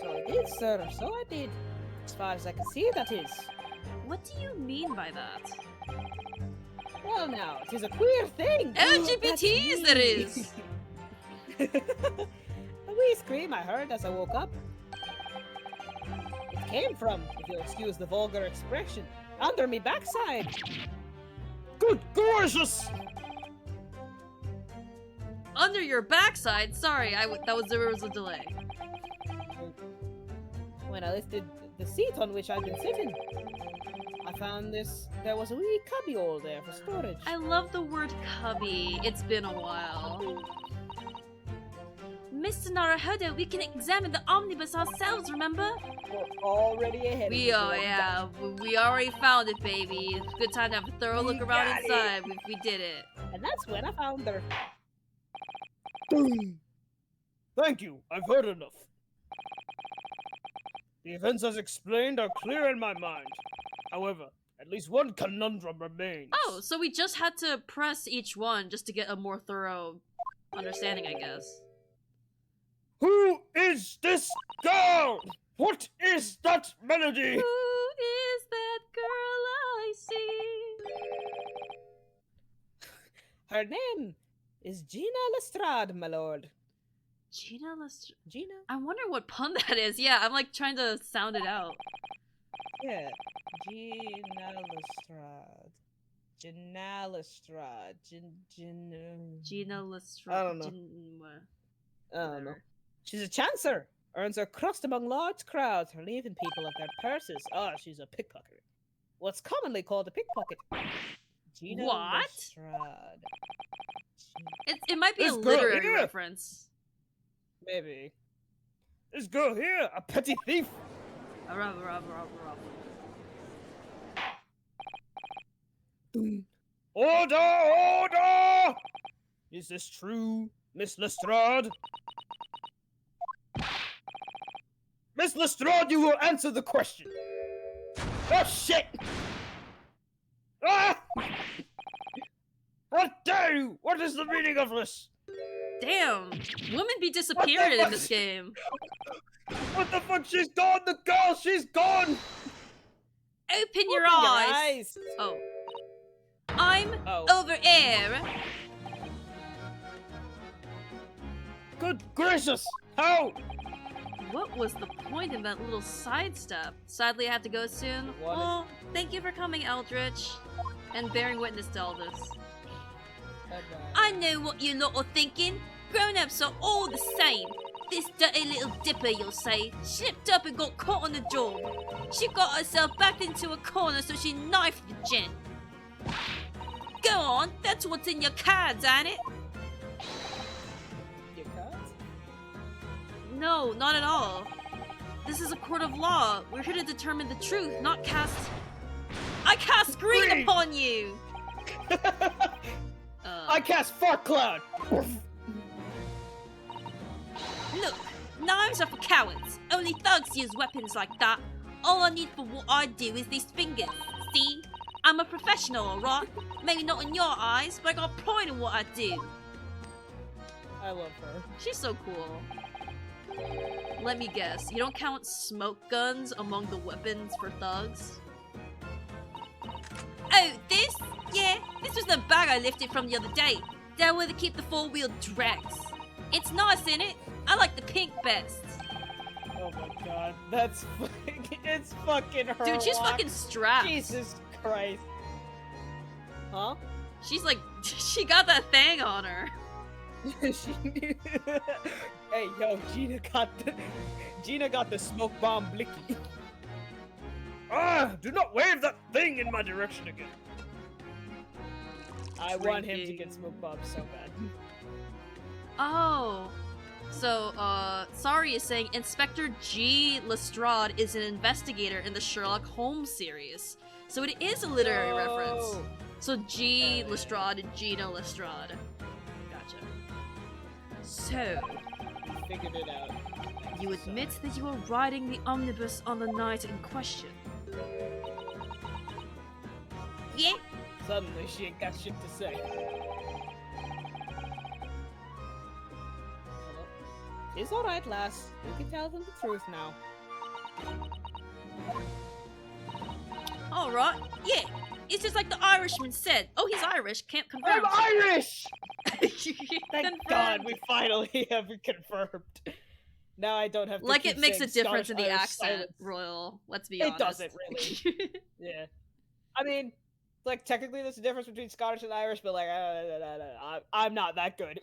S5: So I did, sir. So I did. As far as I can see, that is.
S1: What do you mean by that?
S5: Well, now, it is a queer thing.
S1: LGBTs, there is!
S5: A wee scream I heard as I woke up. It came from, if you'll excuse the vulgar expression, under me backside.
S3: Good gracious!
S1: Under your backside? Sorry, there was a delay.
S5: When I lifted the seat on which I'd been sitting, I found there was a wee cubbyhole there for storage.
S1: I love the word cubby. It's been a while. Mr. Naruhodo, we can examine the omnibus ourselves, remember?
S5: We're already ahead
S1: We
S5: of
S1: are,
S5: the
S1: yeah. We already found it, baby. It's a good time to have a thorough look around
S5: got it.
S1: inside. We did it.
S5: And that's when I found her.
S3: Thank you, I've heard enough. The events as explained are clear in my mind. However, at least one conundrum remains.
S1: Oh, so we just had to press each one just to get a more thorough understanding, I guess.
S3: Who is this girl? What is that melody?
S1: Who is that girl I see?
S5: Her name is Gina Lestrade, my lord.
S1: Gina Lestrade.
S5: Gina?
S1: I wonder what pun that is. Yeah, I'm like trying to sound it out.
S5: Yeah. Gina Lestrade. Gina Lestrade.
S1: Gina Lestrade.
S5: I don't know. I don't know. She's a chancer. Earns her crust among large crowds, relieving people of their purses. Oh, she's a pickpocket. What's commonly called a pickpocket. Gina
S1: What?
S5: Lestrade.
S1: It might be
S3: This
S1: a
S3: girl
S1: literary
S3: here.
S1: reference.
S5: Maybe.
S3: This girl here, a petty thief. Order! Order! Is this true, Miss Lestrade? Miss Lestrade, you will answer the question. Oh, shit! Ah! What dare you? What is the meaning of this?
S1: Damn, women be disappearing in this game.
S3: What the fuck? She's gone! The girl! She's gone!
S1: Open your eyes. Oh. I'm over here.
S3: Good gracious! How?
S1: What was the point in that little sidestep? Sadly, I have to go soon.
S5: What?
S1: Well, thank you for coming, Eldritch, and bearing witness to all this. I know what you lot are thinking. Grown-ups are all the same. This dirty little dipper, you'll say, slipped up and got caught on the job. She got herself backed into a corner, so she knifed the gent. Go on, that's what's in your cards, ain't it?
S5: Your cards?
S1: No, not at all. This is a court of law. We're here to determine the truth, not cast... I cast green
S3: Green!
S1: upon you!
S3: I cast Fart Cloud!
S1: Look, knives are for cowards. Only thugs use weapons like that. All I need for what I do is these fingers. See? I'm a professional, alright? Maybe not in your eyes, but I got pride in what I do.
S5: I love her.
S1: She's so cool. Let me guess, you don't count smoke guns among the weapons for thugs? Oh, this? Yeah, this was the bag I lifted from the other day. Down where they keep the four-wheel drags. It's nice, innit? I like the pink best.
S5: Oh my god, that's it's fucking her.
S1: Dude, she's
S5: lock.
S1: fucking strapped.
S5: Jesus Christ. Huh?
S1: She's like, she got that thing on her.
S5: Hey, yo, Gina got the smoke bomb blicky.
S3: Ah! Do not wave that thing in my direction again.
S5: I want him to get smoke bombs so bad.
S1: Oh. So, Sari is saying Inspector G. Lestrade is an investigator in the Sherlock Holmes series. So it is a literary reference. So G. Lestrade and Gina Lestrade. Gotcha. So,
S5: You figured it out.
S1: you admit that you were riding the omnibus on the night in question.
S5: Suddenly, she ain't got shit to say. Hello? It's alright, lass. You can tell them the truth now.
S1: Alright, yeah. It's just like the Irishman said. Oh, he's Irish. Can't confirm.
S5: I'm Irish! Thank
S1: Confirmed.
S5: God we finally have it confirmed. Now I don't have to
S1: Like
S5: keep
S1: it makes a
S5: saying
S1: difference in the
S5: Scottish-Irish
S1: accent,
S5: silence.
S1: Royal. Let's be
S5: It
S1: honest.
S5: doesn't really. Yeah. I mean, like, technically there's a difference between Scottish and Irish, but, like, I'm not that good.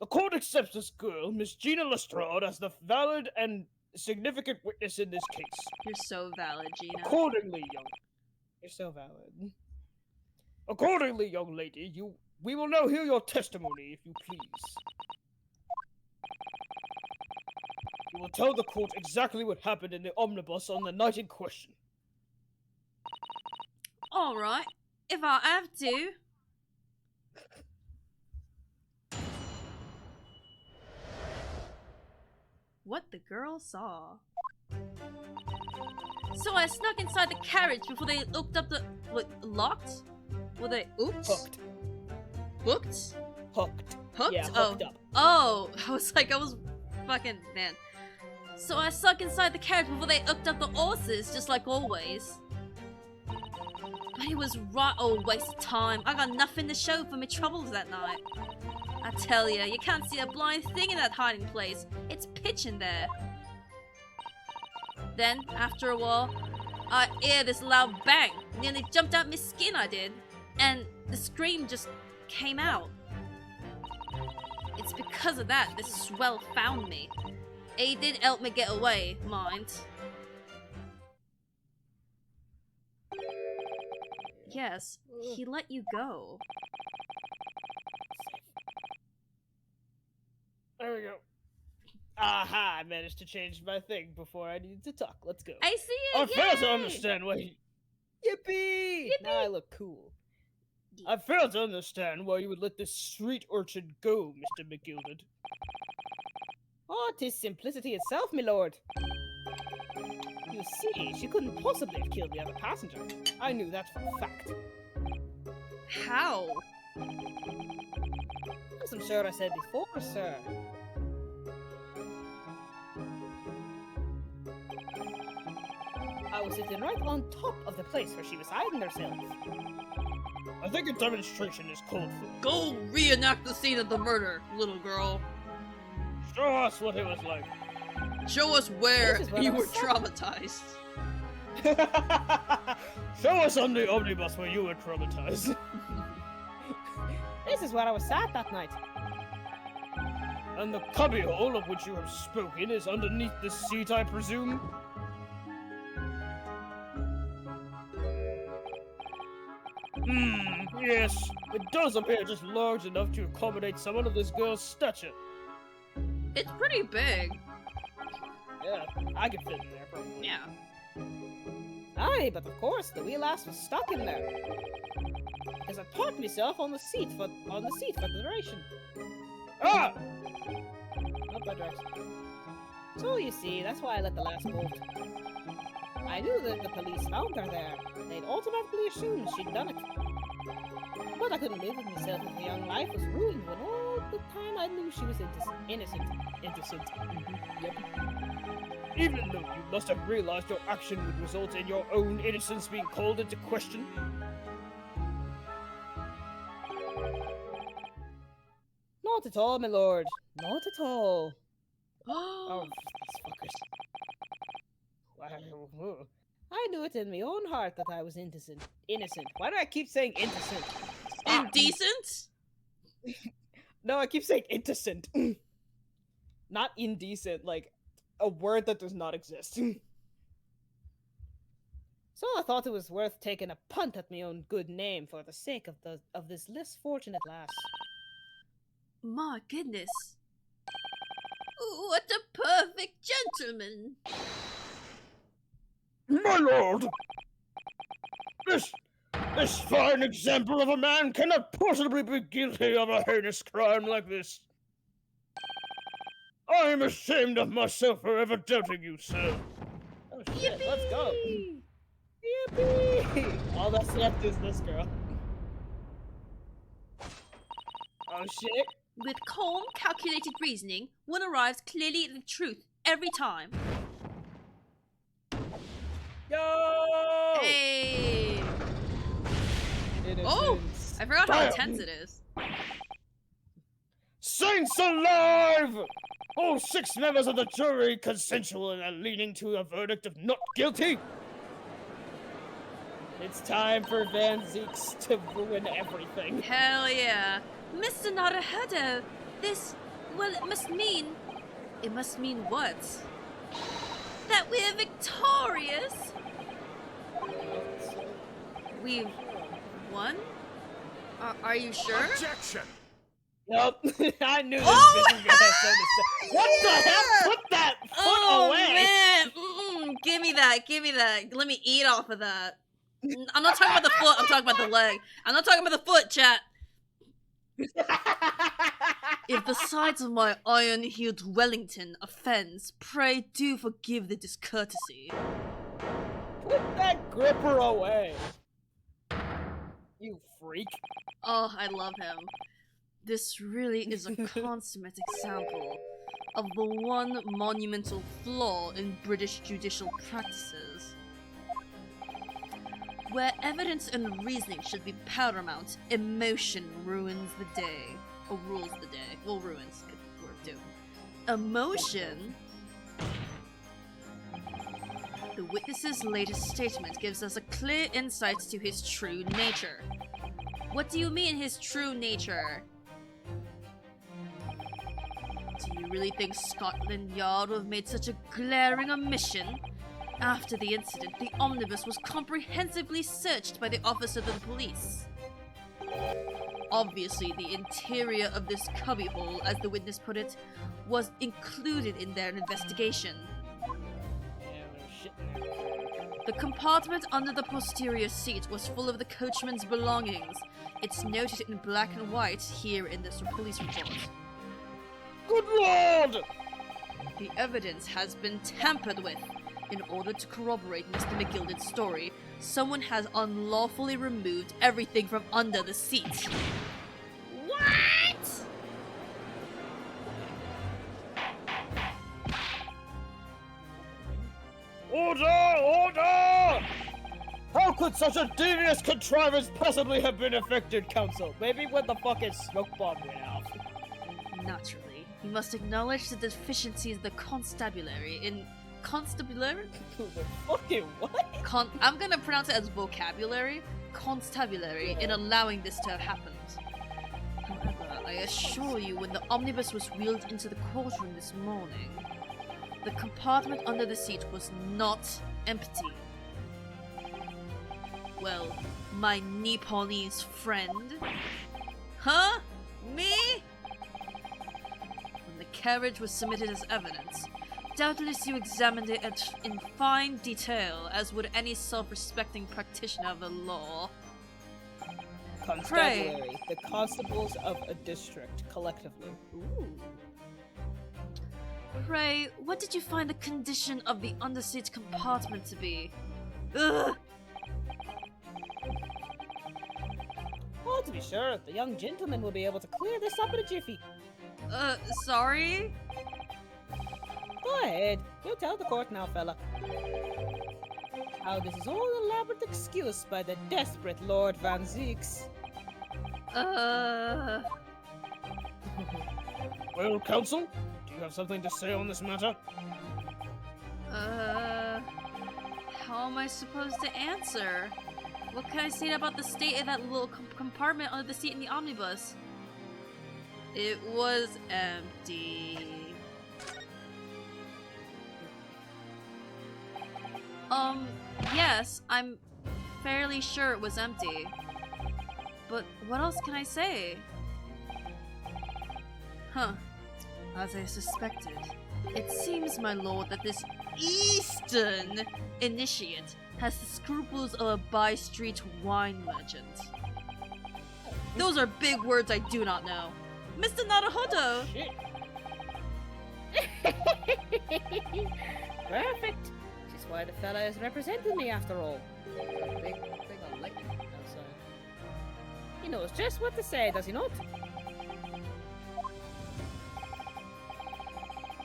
S3: The court accepts this girl, Miss Gina Lestrade, as the valid and significant witness in this case.
S1: You're so valid, Gina.
S3: Accordingly,
S5: You're so valid.
S3: young lady, we will now hear your testimony, if you please. You will tell the court exactly what happened in the omnibus on the night in question.
S1: Alright, if I have to. What the girl saw. So I snuck inside the carriage before they hooked up the... What, locked? Were they... Oops?
S5: Hooked.
S1: Hooked?
S5: Hooked.
S1: Hooked?
S5: Yeah,
S1: oh.
S5: hooked up.
S1: Oh, I was fucking, man. So I snuck inside the carriage before they hooked up the horses, just like always. But it was right, oh, waste of time. I got nothing to show for my troubles that night. I tell ya, you can't see a blind thing in that hiding place. It's pitch in there. Then, after a while, I hear this loud bang. Nearly jumped out my skin, I did. And the scream just came out. It's because of that this swell found me. He did help me get away, mind. Yes, he let you go.
S3: There we go.
S5: Aha! I managed to change my thing before I needed to talk. Let's go.
S1: I see
S3: I
S1: it!
S3: fail to
S1: Yay!
S3: understand why
S5: Yippee! Now I look cool.
S3: I fail to understand why you would let this street urchin go, Mr. McGilded.
S5: Oh, 'tis simplicity itself, my lord. You see, she couldn't possibly have killed the other passenger. I knew that for a fact.
S1: How?
S5: As I'm sure I said before, sir. I was sitting right on top of the place where she was hiding herself.
S3: I think a demonstration is called for.
S1: Go reenact the scene of the murder, little girl.
S3: Show us what it was like.
S1: Show us where
S5: This is what
S1: you
S5: I
S1: were
S5: was saying.
S1: traumatized.
S3: Show us on the omnibus where you were traumatized.
S5: This is where I was sat that night.
S3: And the cubbyhole of which you have spoken is underneath this seat, I presume? Yes. It does appear just large enough to accommodate someone of this girl's stature.
S1: It's pretty big.
S5: Yeah, I could fit in there, probably.
S1: Yeah.
S5: Aye, but of course, the wheel ass was stuck in there. Because I parked myself on the seat for the duration.
S3: Ah!
S5: Not bad direction. So you see, that's why I let the last bolt. I knew that the police found her there. They'd automatically assumed she'd done it. But I couldn't live with myself if the young life was ruined when all the time I knew she was innocent.
S3: Yep. Even though you must have realized your action would result in your own innocence being called into question.
S5: Not at all, my lord. Not at all. Oh, these fuckers. Wow. I knew it in my own heart that I was innocent. Why do I keep saying innocent?
S1: Indecent?
S5: No, I keep saying innocent. Not indecent, like a word that does not exist. So I thought it was worth taking a punt at my own good name for the sake of this less fortunate lass.
S1: My goodness. What a perfect gentleman.
S3: My lord! This fine example of a man cannot possibly be guilty of a heinous crime like this. I am ashamed of myself for ever doubting you, sir.
S5: Oh shit, let's go. Yippee! All that's left is this girl. Oh shit.
S1: With calm, calculated reasoning, one arrives clearly at the truth every time.
S5: Yo!
S1: Hey!
S5: Innocence.
S1: Oh! I forgot how
S3: Damn.
S1: intense it is.
S3: Saints alive! All 6 members of the jury consensual and are leaning to a verdict of not guilty.
S5: It's time for Van Zeeks to ruin everything.
S1: Hell yeah. Mr. Naruhodo, this, well, it must mean what? That we're victorious? We've won? Are you sure?
S6: Objection!
S5: Nope. I knew this
S1: Oh!
S5: bitch was gonna have something to say. What the hell? Put that foot
S1: Oh
S5: away!
S1: man! Give me that. Let me eat off of that. I'm not talking about the foot, I'm talking about the leg. I'm not talking about the foot, chat. If the sides of my iron-heeled Wellington offends, pray do forgive the discourtesy.
S5: Put that gripper away. You freak.
S1: Oh, I love him. This really is a consummate example of the one monumental flaw in British judicial practices. Where evidence and reasoning should be paramount, emotion ruins the day. Or rules the day. Well, ruins. Good word too. Emotion? The witness's latest statement gives us a clear insight to his true nature. What do you mean, his true nature? Do you really think Scotland Yard would have made such a glaring omission? After the incident, the omnibus was comprehensively searched by the officer of the police. Obviously, the interior of this cubbyhole, as the witness put it, was included in their investigation.
S5: Yeah, there's shit in there.
S1: The compartment under the posterior seat was full of the coachman's belongings. It's noted in black and white here in this police report.
S3: Good lord!
S1: The evidence has been tampered with. In order to corroborate Mr. McGilden's story, someone has unlawfully removed everything from under the seat. What?
S3: Order! Order! How could such a devious contrivance possibly have been effected, counsel?
S5: Maybe when the fucking smoke bomb went off.
S1: Naturally, we must acknowledge the deficiencies of the constabulary in... Constabulary?
S5: The fucking what?
S1: I'm gonna pronounce it as vocabulary. Constabulary in allowing this to have happened. However, I assure you, when the omnibus was wheeled into the courtroom this morning, the compartment under the seat was not empty. Well, my Nepalese friend? Huh? Me? When the carriage was submitted as evidence, doubtless you examined it in fine detail, as would any self-respecting practitioner of the law.
S5: Constabulary, the constables of a district, collectively.
S1: Ooh. Pray, what did you find the condition of the underseat compartment to be? Ugh!
S5: Well, to be sure, the young gentleman will be able to clear this up in a jiffy.
S1: Sorry?
S5: Go ahead. You tell the court now, fella. How this is all an elaborate excuse by the desperate Lord Van Zeeks.
S3: Well, counsel, do you have something to say on this matter?
S1: How am I supposed to answer? What can I say about the state of that little compartment under the seat in the omnibus? It was empty. Yes, I'm fairly sure it was empty. But what else can I say? Huh. As I suspected. It seems, my lord, that this Eastern initiate has the scruples of a by-street wine merchant. Those are big words I do not know. Mr. Naruhodo!
S5: Shit. Perfect. Which is why the fella has represented me after all. Big on lightning outside. He knows just what to say, does he not?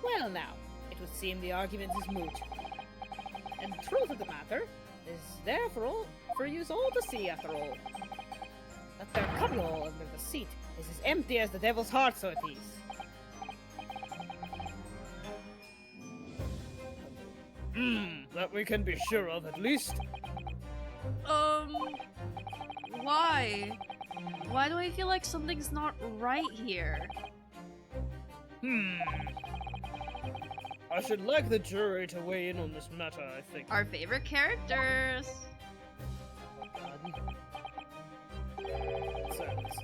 S5: Well now, it would seem the argument is moot. And the truth of the matter is there for you all to see after all. That there cubbyhole under the seat is as empty as the devil's heart, so it is.
S3: That we can be sure of at least.
S1: Why? Why do I feel like something's not right here?
S3: I should like the jury to weigh in on this matter, I think.
S1: Our favorite characters.
S3: Silence.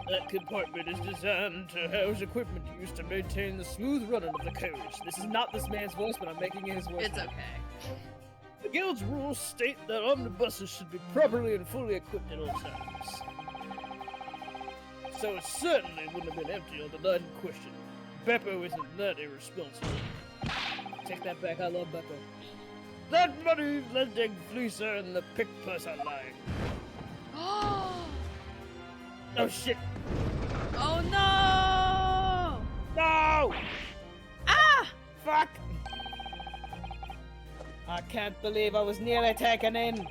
S3: That compartment is designed to house equipment used to maintain the smooth running of the carriage. This is not this man's voice, but I'm making his voice.
S1: It's okay.
S3: The guild's rules state that omnibuses should be properly and fully equipped at all times. So it certainly wouldn't have been empty on the night in question. Beppo isn't that irresponsible.
S5: Take that back, I love Beppo.
S3: That money lending fleecer and the pick purse are lying. Oh shit!
S1: Oh no!
S3: No!
S1: Ah!
S3: Fuck!
S5: I can't believe I was nearly taken in.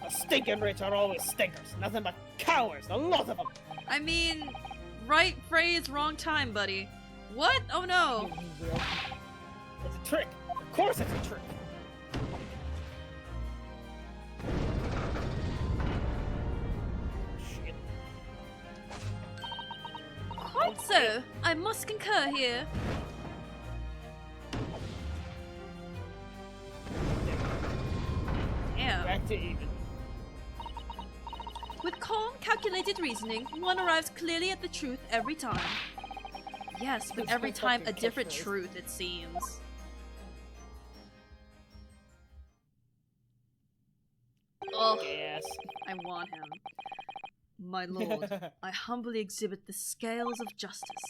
S5: The stinking rich are always stinkers. Nothing but cowards, a lot of them.
S1: I mean, right phrase, wrong time, buddy. What? Oh no!
S5: It's a trick. Of course it's a trick. Shit.
S1: Quite so. I must concur here. Damn.
S5: Back to even.
S1: With calm, calculated reasoning, one arrives clearly at the truth every time. Yes, but
S5: That's
S1: every
S5: my
S1: time a
S5: fucking
S1: different
S5: catchphrase.
S1: truth, it seems. Oh,
S5: Yes.
S1: I want him. My lord, I humbly exhibit the scales of justice.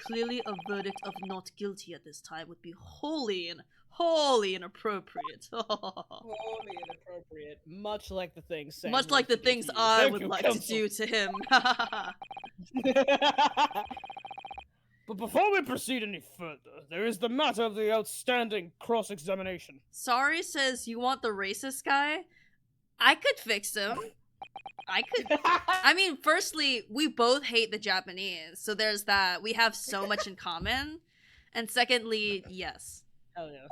S1: Clearly a verdict of not guilty at this time would be wholly inappropriate.
S5: Wholly inappropriate. Much like the things Sam
S1: Much like the
S5: wants to do
S1: things
S5: to you.
S1: I
S3: Thank
S1: would
S3: you,
S1: like
S3: counsel.
S1: to do to him.
S3: But before we proceed any further, there is the matter of the outstanding cross-examination.
S1: Sorry says you want the racist guy? I could fix him. I mean, firstly, we both hate the Japanese, so there's that. We have so much in common. And secondly, yes.
S5: Hell yeah.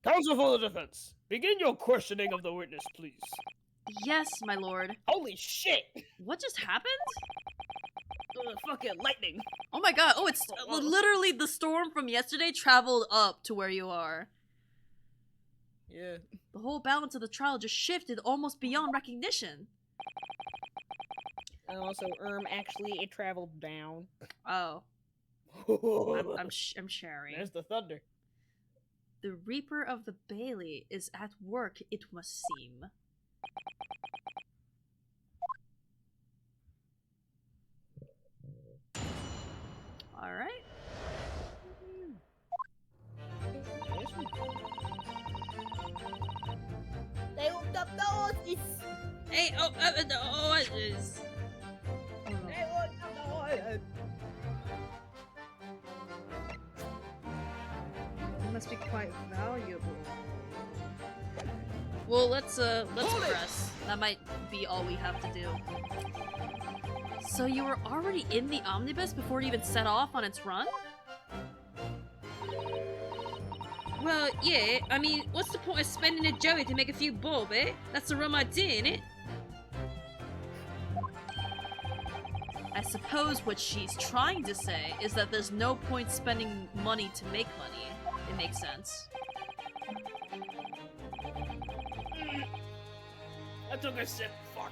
S3: Counsel for the defense, begin your questioning of the witness, please.
S1: Yes, my lord.
S5: Holy shit!
S1: What just happened?
S5: Fucking lightning.
S1: Oh my god. Oh, it's literally the storm from yesterday traveled up to where you are.
S5: Yeah.
S1: The whole balance of the trial just shifted almost beyond recognition.
S5: And also, actually, it traveled down.
S1: Oh. I'm sharing.
S5: There's the thunder.
S1: The Reaper of the Bailey is at work, it must seem. Alright.
S5: They opened up the horses!
S1: Hey, what is?
S5: They opened up the horses!
S1: It must be quite valuable. Well, let's press. That might be all we have to do. So you were already in the omnibus before it even set off on its run? Well, yeah, I mean, what's the point of spending a joey to make a few bob, eh? That's the rum idea, innit? I suppose what she's trying to say is that there's no point spending money to make money. It makes sense.
S3: I took a sip, fuck.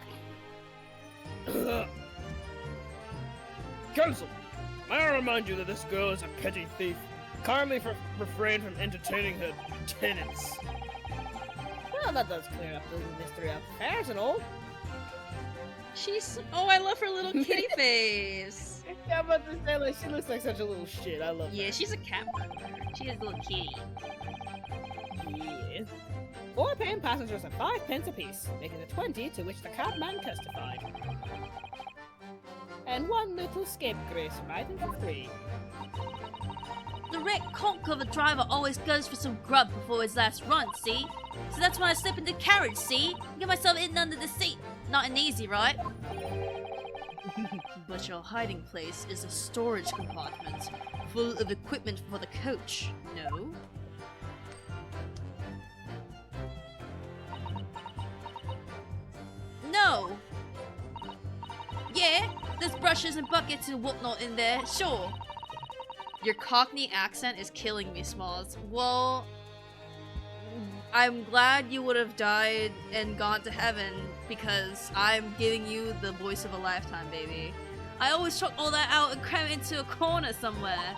S3: Counsel, may I remind you that this girl is a petty thief. Kindly refrain from entertaining her tenants.
S5: Well, that does clear up the mystery of affairs and all.
S1: She's... Oh, I love her little kitty face.
S5: Yeah, I'm about to say, like, she looks like such a little shit. I love
S1: Yeah,
S5: that.
S1: she's a cat burglar. She is a little kitty.
S5: Yes. 4 paying passengers are 5 pence apiece, making it 20 to which the cabman testified. And 1 little scapegrace riding for free.
S1: The wreck conch cover driver always goes for some grub before his last run, see? So that's when I slip into the carriage, see? Get myself in under the seat. Not an easy, right? But your hiding place is a storage compartment, full of equipment for the coach, no? No! Yeah, there's brushes and buckets and whatnot in there, sure. Your Cockney accent is killing me, Smalls. Well, I'm glad you would have died and gone to heaven because I'm giving you the voice of a lifetime, baby. I always chuck all that out and cram it into a corner somewhere.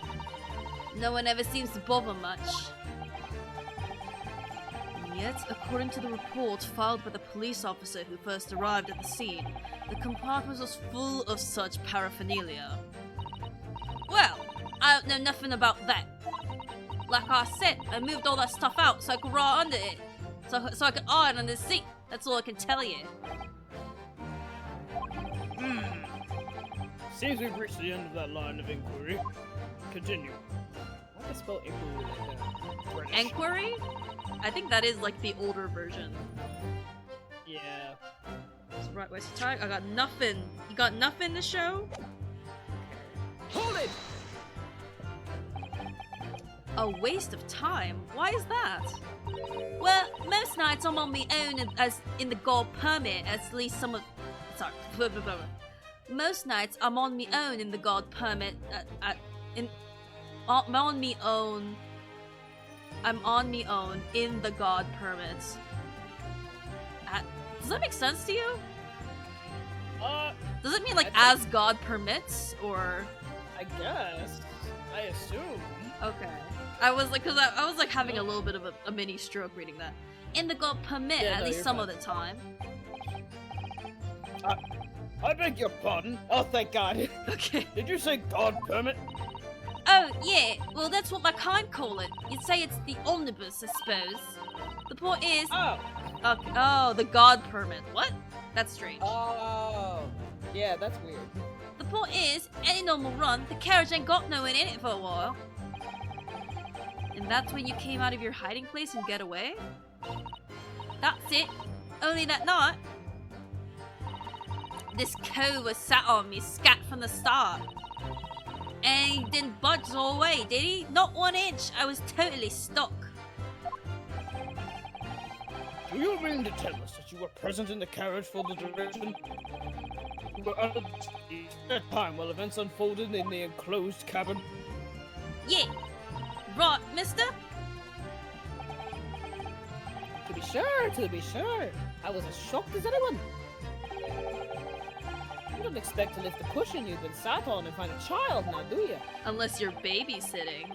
S1: No one ever seems to bother much. Yet, according to the report filed by the police officer who first arrived at the scene, the compartment was full of such paraphernalia. Well, I don't know nothing about that. Like I said, I moved all that stuff out so I could ride under it. So I could iron under the seat. That's all I can tell you.
S3: Seems we've reached the end of that line of inquiry. Continue.
S5: How do I spell inquiry like that? British.
S1: Enquiry? I think that is like the older version.
S5: Yeah.
S1: So right, where's your tag? I got nothing. You got nothing to show?
S3: Hold it!
S1: A waste of time? Why is that? Well, most nights I'm on my own as in the gold permit, at least some of... Sorry. Most nights I'm on my own in the gold permit, I'm on me own in the god permits. Does that make sense to you? Does it mean like as god permits, or?
S5: I guess. I assume.
S1: Okay. I was like, cause I was like having a little bit of a mini stroke reading that. In the god permit, at least some of the time.
S3: I beg your pardon. Oh, thank God.
S1: Okay.
S3: Did you say God permit?
S1: Oh, yeah. Well, that's what my kind call it. You'd say it's the omnibus, I suppose. The point is... Oh, the god permit. What? That's strange.
S5: Oh. Yeah, that's weird.
S1: The point is, any normal run, the carriage ain't got no one in it for a while. And that's when you came out of your hiding place and get away? That's it. Only that night. This cove was sat on me, scat from the start. And he didn't budge all the way, did he? Not 1 inch. I was totally stuck.
S3: Do you mean to tell us that you were present in the carriage for the duration? You were at that time while events unfolded in the enclosed cabin?
S1: Yeah. Right, mister?
S5: To be sure. I was as shocked as anyone. You don't expect to lift the cushion you've been sat on and find a child now, do you?
S1: Unless you're babysitting.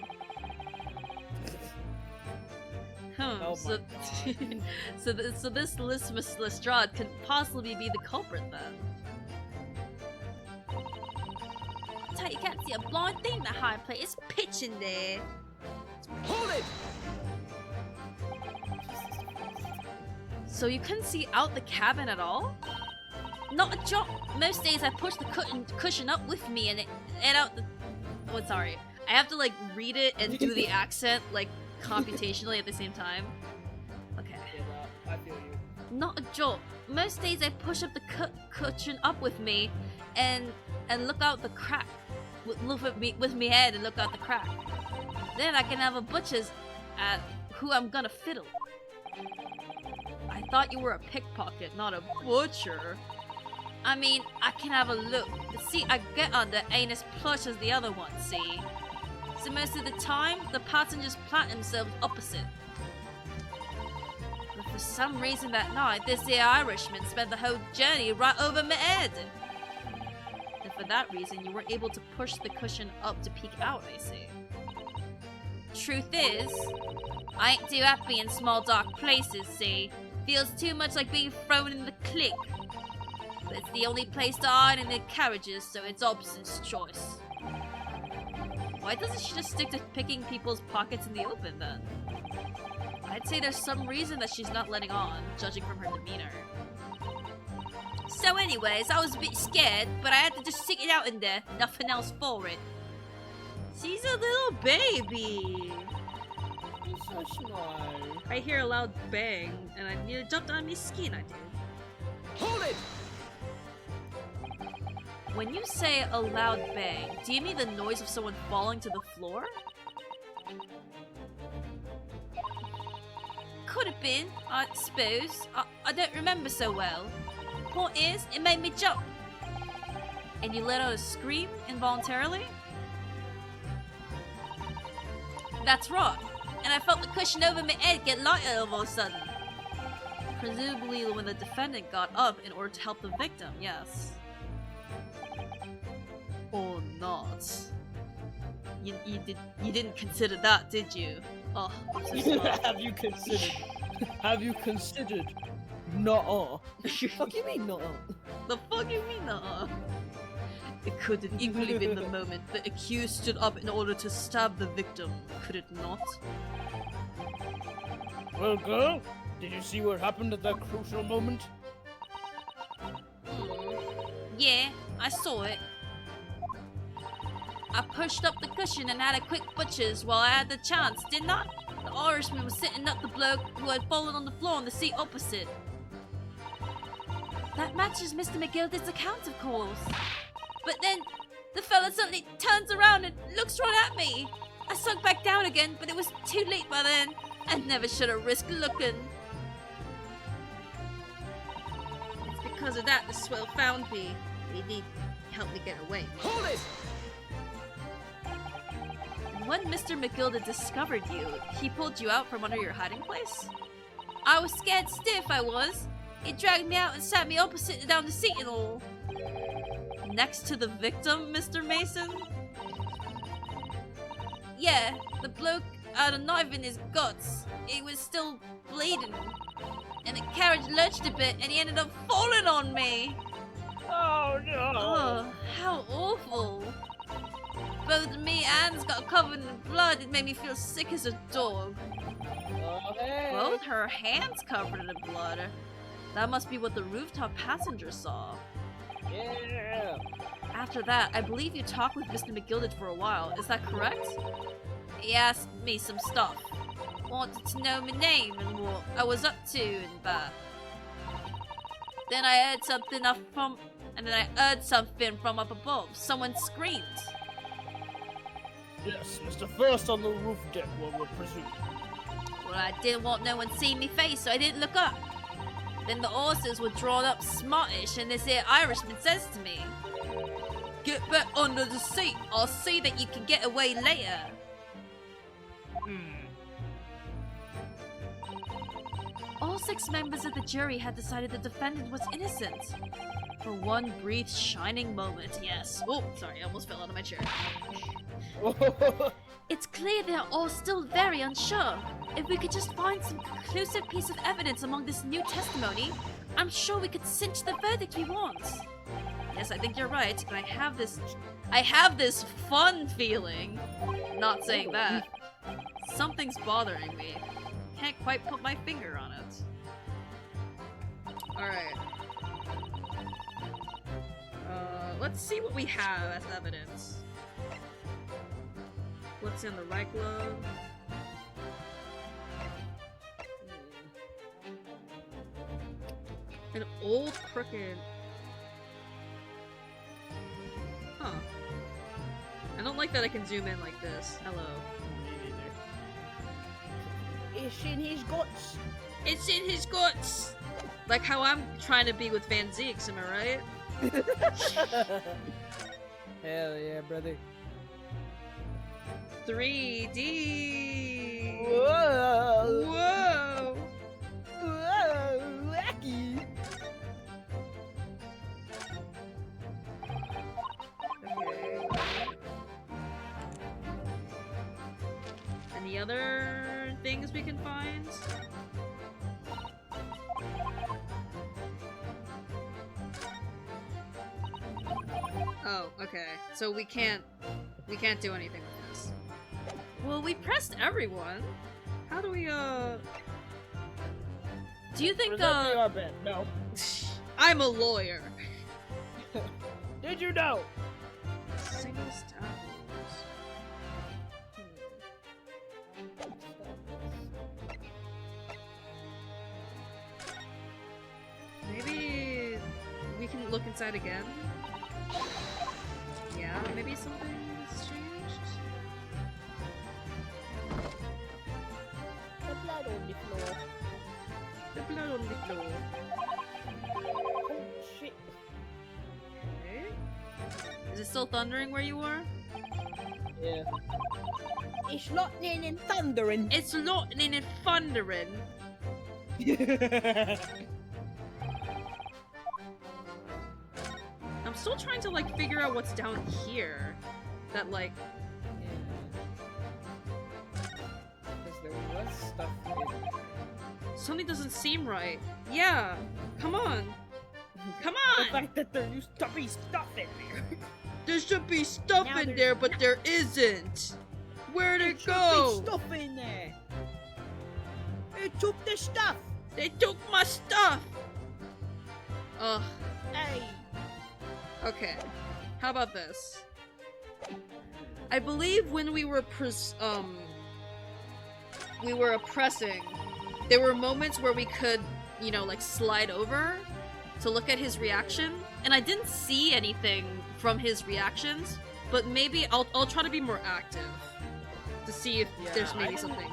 S5: Oh
S1: So this Lismus Lestrade could possibly be the culprit then. Tell you can't see a blind thing in the high plate. It's pitch in there.
S3: Hold it!
S1: So you couldn't see out the cabin at all? Not a joke. Most days I push the cushion up with me and out the... Oh, sorry. I have to like read it and do the accent like computationally at the same time. Okay.
S5: Yeah, I feel you.
S1: Not a joke. Most days I push up the cushion up with me and look out the crack. Look at me with me head and look out the crack. Then I can have a butcher's at who I'm gonna fiddle. I thought you were a pickpocket, not a butcher. I mean, I can have a look. The seat I get under ain't as plush as the other one, see? So most of the time, the passengers plant themselves opposite. But for some reason that night, this here Irishman spent the whole journey right over my head. And for that reason, you weren't able to push the cushion up to peek out, I see. Truth is, I ain't too happy in small dark places, see? Feels too much like being thrown in the click. But it's the only place to hide in the carriages, so it's Obson's choice. Why doesn't she just stick to picking people's pockets in the open then? I I'd say there's some reason that she's not letting on, judging from her demeanor. So anyways, I was a bit scared, but I had to just stick it out in there. Nothing else for it. She's a little baby.
S5: He's so small.
S1: I hear a loud bang, and I nearly jumped on my skin, I did.
S5: Hold it!
S1: When you say a loud bang, do you mean the noise of someone falling to the floor? Could have been, I suppose. I don't remember so well. Point is, it made me jump. And you let out a scream involuntarily? That's right. And I felt the cushion over my head get lighter all of a sudden. Presumably when the defendant got up in order to help the victim, yes. Or not. You didn't consider that, did you? Oh, I'm so sorry.
S5: Have you considered? Nuh-uh. Fuck you mean nuh-uh?
S1: The fuck you mean nuh-uh? It could have equally been the moment the accused stood up in order to stab the victim, could it not?
S3: Well, girl, did you see what happened at that crucial moment?
S1: Yeah, I saw it. I pushed up the cushion and had a quick butchers while I had the chance, didn't I? The Irishman was sitting up the bloke who had fallen on the floor on the seat opposite. That matches Mr. McGildy's account, of course. But then, the fella suddenly turns around and looks right at me. I sunk back down again, but it was too late by then. I never should have risked looking. It's because of that the swell found me. He did help me get away.
S5: Hold it!
S1: When Mr. McGilda discovered you, he pulled you out from under your hiding place? I was scared stiff, I was. He dragged me out and sat me opposite down the seat and all. Next to the victim, Mr. Mason? Yeah, the bloke had a knife in his guts. He was still bleeding. And the carriage lurched a bit and he ended up falling on me.
S3: Oh no!
S1: Oh, how awful. Both me and hands got covered in blood. It made me feel sick as a dog.
S5: Oh, hey.
S1: Both her hands covered in blood. That must be what the rooftop passenger saw.
S5: Yeah.
S1: After that, I believe you talked with Mr. McGilded for a while. Is that correct? He asked me some stuff. Wanted to know my name and what I was up to and that. Then I heard something from up above. Someone screamed.
S3: Yes, Mr. First on the roof deck, one would presume.
S1: Well, I didn't want no one seeing me face, so I didn't look up. Then the horses were drawn up smartish, and this here Irishman says to me, "Get back under the seat. I'll see that you can get away later." All 6 members of the jury had decided the defendant was innocent. For one brief, shining moment, yes. Oh, sorry, I almost fell out of my chair. It's clear they're all still very unsure. If we could just find some conclusive piece of evidence among this new testimony, I'm sure we could cinch the verdict we want. Yes, I think you're right, but I have this fun feeling. Not saying that. Something's bothering me. Can't quite put my finger on it. Alright. Let's see what we have as evidence. What's in the right glove? An old crooked... Huh. I don't like that I can zoom in like this. Hello.
S5: It's in his guts.
S1: It's in his guts! Like how I'm trying to be with Van Zeeks, am I right?
S5: Hell yeah, brother.
S1: 3D!
S5: Whoa!
S1: Whoa!
S5: Whoa! Wacky!
S1: Okay. Any other things we can find? Oh, okay. So we can't do anything with this. Well, we pressed everyone. How do we, do you think,
S3: Present me our bid. No.
S1: I'm a lawyer.
S3: Did you know?
S1: Single staff Maybe we can look inside again? Yeah, maybe something has changed?
S5: The blood on the floor.
S1: The blood on the floor.
S5: Oh shit.
S1: Okay. Is it still thundering where you are?
S5: Yeah. It's lightning and thundering.
S1: It's lightning and thundering. I'm still trying to like figure out what's down here. That like
S5: Because there was stuff in there.
S1: something doesn't seem right. Yeah. Come on. Come
S5: The
S1: on.
S5: fact that there used to be stuff in there.
S1: There should be stuff
S5: Now
S1: in
S5: there's
S1: there, but there isn't. Where'd
S5: There
S1: it
S5: should
S1: go?
S5: be stuff in there. It took the stuff.
S1: They took my stuff. Ugh.
S5: Hey.
S1: Okay. How about this? I believe when we were oppressing, there were moments where we could, you know, like slide over to look at his reaction, and I didn't see anything from his reactions, but maybe I'll try to be more active to see if
S2: Yeah,
S1: there's
S2: I
S1: maybe
S2: didn't-
S1: something.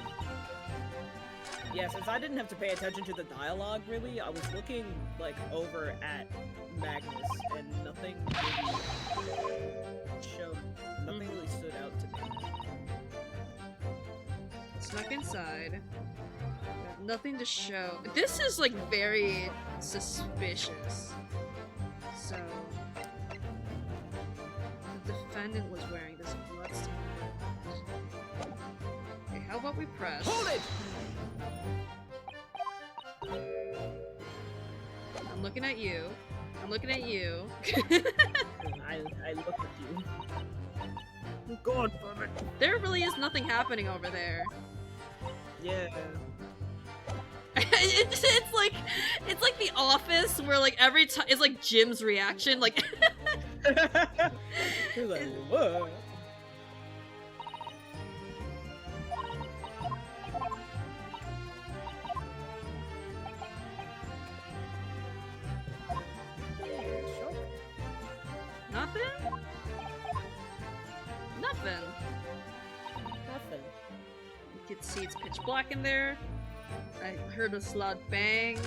S2: Yeah, since I didn't have to pay attention to the dialogue, really, I was looking, like, over at Magnus, and nothing really stood out to me.
S1: Snuck inside. Got nothing to show. This is like very suspicious. So the defendant was wearing this bloodstained. Okay, how about we press?
S2: Hold it!
S1: I'm looking at you. I'm looking at you.
S2: I look at you. Go on, Furman.
S1: There really is nothing happening over there.
S2: Yeah.
S1: it's like The Office where like every time it's like Jim's reaction like
S2: He's like, what?
S1: nothing. Nothing.
S5: Nothing.
S1: You can see it's pitch black in there. I heard a loud bang.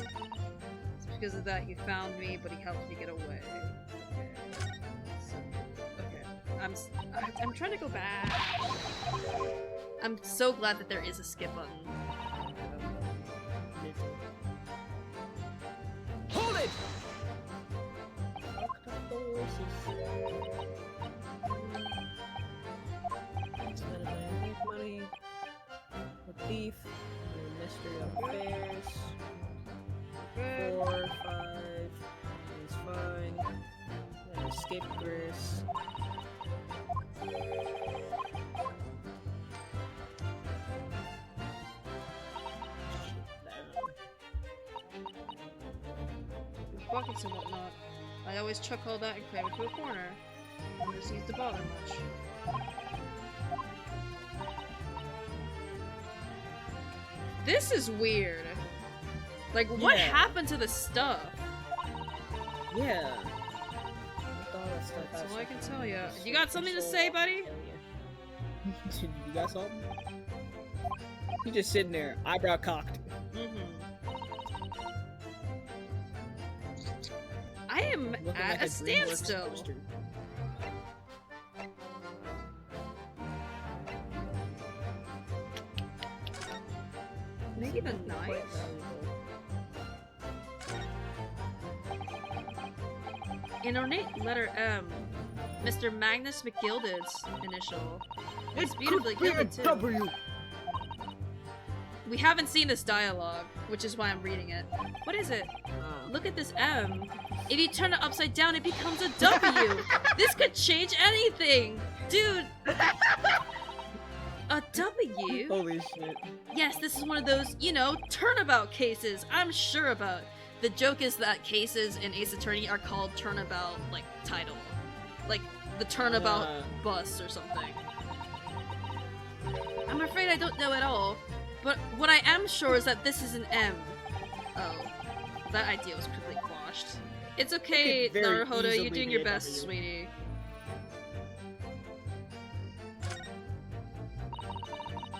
S1: It's because of that he found me, but he helped me get away. Okay. I'm trying to go back. I'm so glad that there is a skip button.
S2: Hold it!
S5: Make money. A thief. Mystery affairs. 4, 5. Is fine. And escape Grace.
S1: Buckets and whatnot. I always chuck all that and cram it to a corner. Never seems to bother much. This is weird. Like, what
S2: Yeah.
S1: happened to the stuff?
S2: Yeah.
S1: That's all I can tell you. You got something to say, buddy?
S2: You got something? He just sitting there, eyebrow cocked.
S1: I am
S2: Looking
S1: at
S2: like
S1: a
S2: DreamWorks
S1: standstill.
S2: poster.
S1: Maybe the knife? An ornate letter M. Mr. Magnus McGilded's initial. It's beautifully gilded too.
S3: W.
S1: We haven't seen this dialogue, which is why I'm reading it. What is it? Look at this M. If you turn it upside down, it becomes a W. This could change anything! Dude! A W?
S2: Holy shit.
S1: Yes, this is one of those, you know, turnabout cases I'm sure about. The joke is that cases in Ace Attorney are called turnabout, like, title. Like, the turnabout bus or something. I'm afraid I don't know at all, but what I am sure is that this is an M. Oh, that idea was quickly quashed. It's okay, Naruhodo, you're doing your best, sweetie.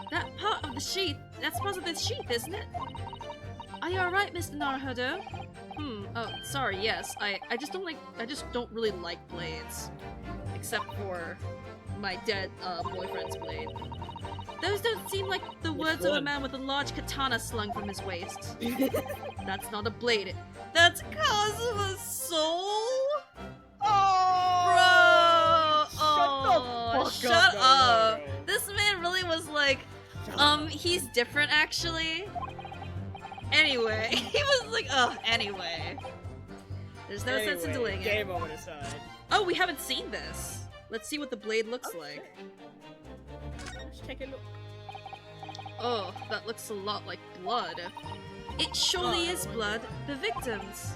S1: That part of the sheath, that's part of the sheath, isn't it? Are you alright, Mr. Naruhodo? Oh, sorry, yes. I just don't really like blades. Except for my dead, boyfriend's blade. Those don't seem like the words of a man with a large katana slung from his waist. That's not a blade. That's Kazuma's soul?
S2: Oh!
S1: Bro! Shut up! This man really was like, he's different actually. Anyway, he was like, anyway. There's no sense in delaying it.
S2: Game over aside.
S1: Oh, we haven't seen this. Let's see what the blade looks like.
S2: Let's take a look.
S1: Oh, that looks a lot like blood. It surely is blood. The victim's.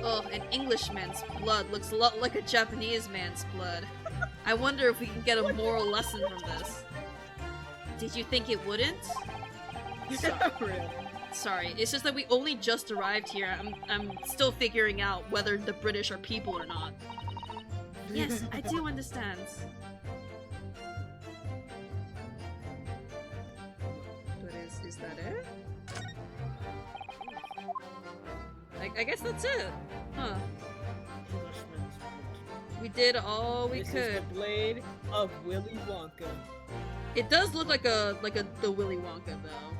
S1: Oh, an Englishman's blood looks a lot like a Japanese man's blood. I wonder if we can get a moral lesson from this. Did you think it wouldn't? Sorry, it's just that we only just arrived here. I'm still figuring out whether the British are people or not. Yes, I do understand. But is that it? I guess that's it. Huh. We did all we could.
S2: This is the blade of Willy Wonka.
S1: It does look like the Willy Wonka though.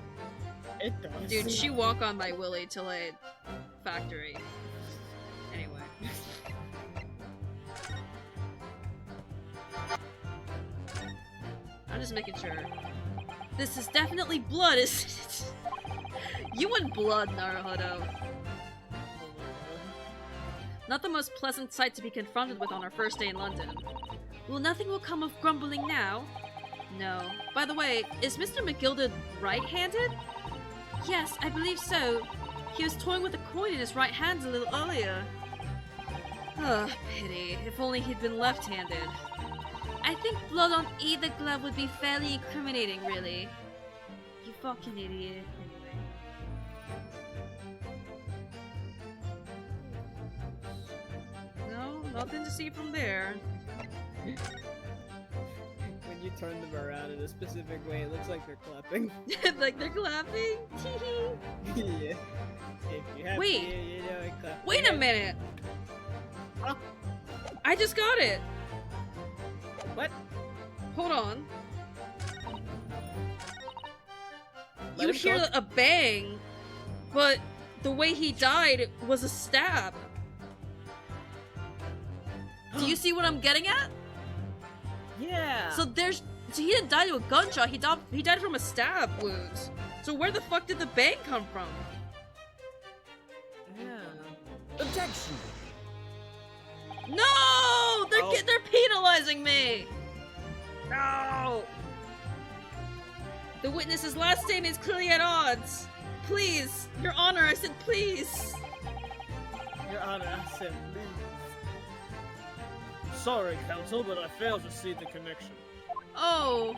S2: It does.
S1: Dude, she walk on my Willy till a factory. Anyway. I'm just making sure. This is definitely blood, isn't it? You and blood, Naruhodo. Not the most pleasant sight to be confronted with on our first day in London. Well, nothing will come of grumbling now. No. By the way, is Mr. McGilded right-handed? Yes, I believe so. He was toying with a coin in his right hand a little earlier. Oh, pity. If only he'd been left-handed. I think blood on either glove would be fairly incriminating, really. You fucking idiot. Anyway. No, nothing to see from there.
S2: When you turn them around in a specific way, it looks like they're clapping.
S1: Like they're clapping?
S2: Yeah. If you have
S1: Wait.
S2: you know, clap.
S1: Wait a minute!
S2: Huh?
S1: I just got it!
S2: What?
S1: Hold on.
S2: Let
S1: You
S2: him
S1: hear
S2: talk.
S1: a bang, but the way he died was a stab. Do you see what I'm getting at?
S2: Yeah.
S1: So he didn't die to a gunshot, he died from a stab wound. So where the fuck did the bang come from?
S2: Yeah. Objection.
S1: No! They're penalizing me!
S2: No.
S1: The witness's last statement is clearly at odds. Please, Your Honor, I said please.
S3: Your Honor, I said please. Sorry, counsel, but I failed to see the connection.
S1: Oh.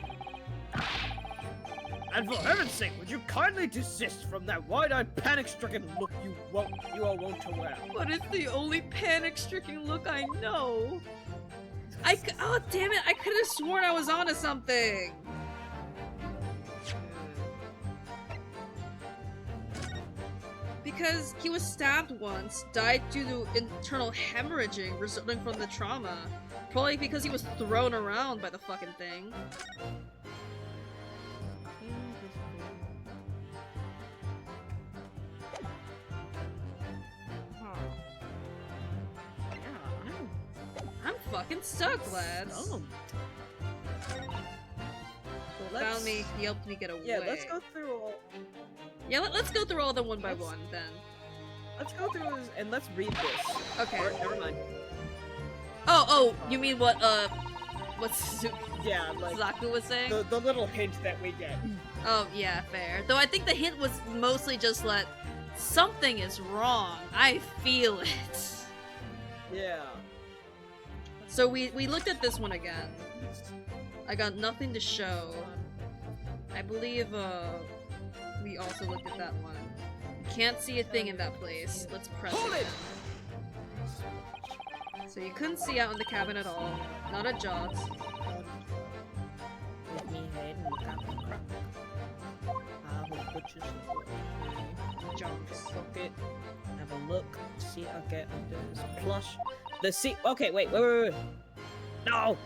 S3: And for heaven's sake, would you kindly desist from that wide-eyed, panic-stricken look you are wont to wear?
S1: But it's the only panic-stricken look I know. Oh damn it! I could have sworn I was onto something. Because he was stabbed once, died due to internal hemorrhaging resulting from the trauma. Probably because he was thrown around by the fucking thing. I'm fucking stuck, lads.
S2: So
S1: Found me, he helped me get away.
S2: Yeah, let's go through all.
S1: Yeah, let's go through all of them one by one, then.
S2: Let's go through this and let's read this.
S1: Okay.
S2: Or, never mind.
S1: Oh, you mean what, What's
S2: Yeah, like
S1: Zaku was saying?
S2: the little hint that we get.
S1: Oh, yeah, fair. Though I think the hint was mostly just like, something is wrong. I feel it.
S2: Yeah.
S1: So we looked at this one again. I got nothing to show. I believe we also looked at that one. Can't see a thing in that place. Let's press it again. So you couldn't see out in the cabin at all. Not a jot.
S5: Let me head and have a crack. I will butcher some
S1: Jumps.
S5: pocket. Have a look. See, I get under this plush. The seat. Okay, wait. No.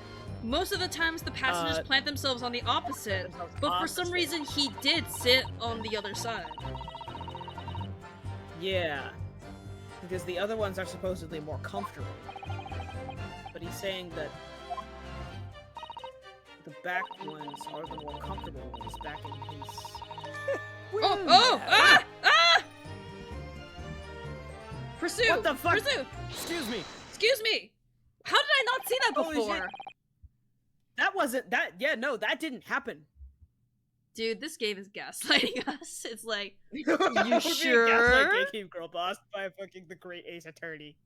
S1: Most of the times the passengers plant themselves on the opposite, but for some reason he did sit on the other side.
S5: Yeah. Because the other ones are supposedly more comfortable. But he's saying that the back ones are the more comfortable ones back in his...
S1: Pursue!
S5: What the fuck?
S1: Pursue!
S3: Excuse me.
S1: Excuse me! How did I not see that
S5: Holy
S1: before?
S5: shit. That wasn't... Yeah, no, that didn't happen.
S1: Dude, this game is gaslighting us. It's like,
S5: You
S1: sure?
S5: Gaslight Gatekeep Girl Boss by fucking the Great Ace Attorney.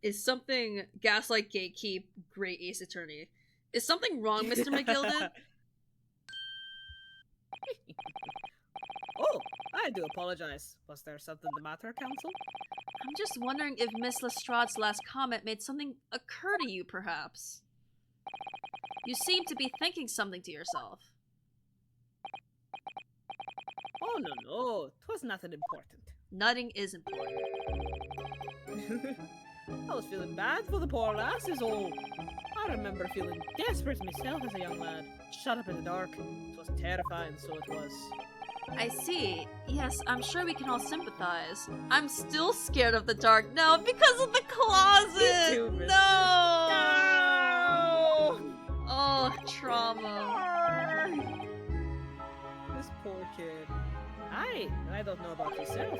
S1: is something gaslight gatekeep Great Ace Attorney? Is something wrong, Mr. McGilden?
S5: Oh, I do apologize. Was there something the matter, Counsel?
S1: I'm just wondering if Miss Lestrade's last comment made something occur to you, perhaps. You seem to be thinking something to yourself.
S5: Oh, no. 'Twas nothing important.
S1: Nothing is important.
S5: I was feeling bad for the poor lass is all. I remember feeling desperate myself as a young lad, shut up in the dark. It was terrifying, so it was.
S1: I see. Yes, I'm sure we can all sympathize. I'm still scared of the dark now because of the closet!
S5: Me too, mister.
S1: No! Oh, trauma.
S5: This poor kid. I don't know about yourself,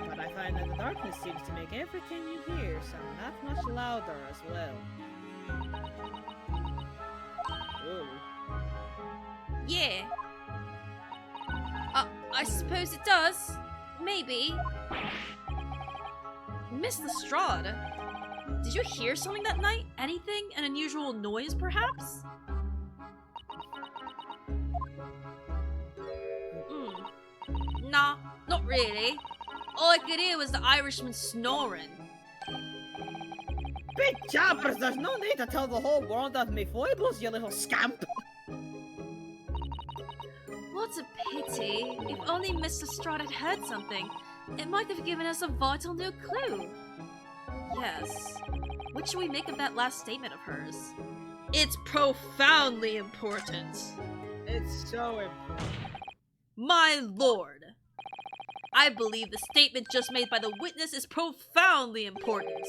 S5: but I find that the darkness seems to make everything you hear sound that much louder as well. Oh.
S1: Yeah. I suppose it does. Maybe. Miss Lestrade, did you hear something that night? Anything? An unusual noise, perhaps? Nah, not really. All I could hear was the Irishman snoring.
S5: Big jumpers, there's no need to tell the whole world of me foibles, you little scamp!
S1: What a pity. If only Mr. Strahd had heard something, it might have given us a vital new clue. Yes. What should we make of that last statement of hers? It's profoundly important.
S5: It's so important.
S1: My lord, I believe the statement just made by the witness is profoundly important.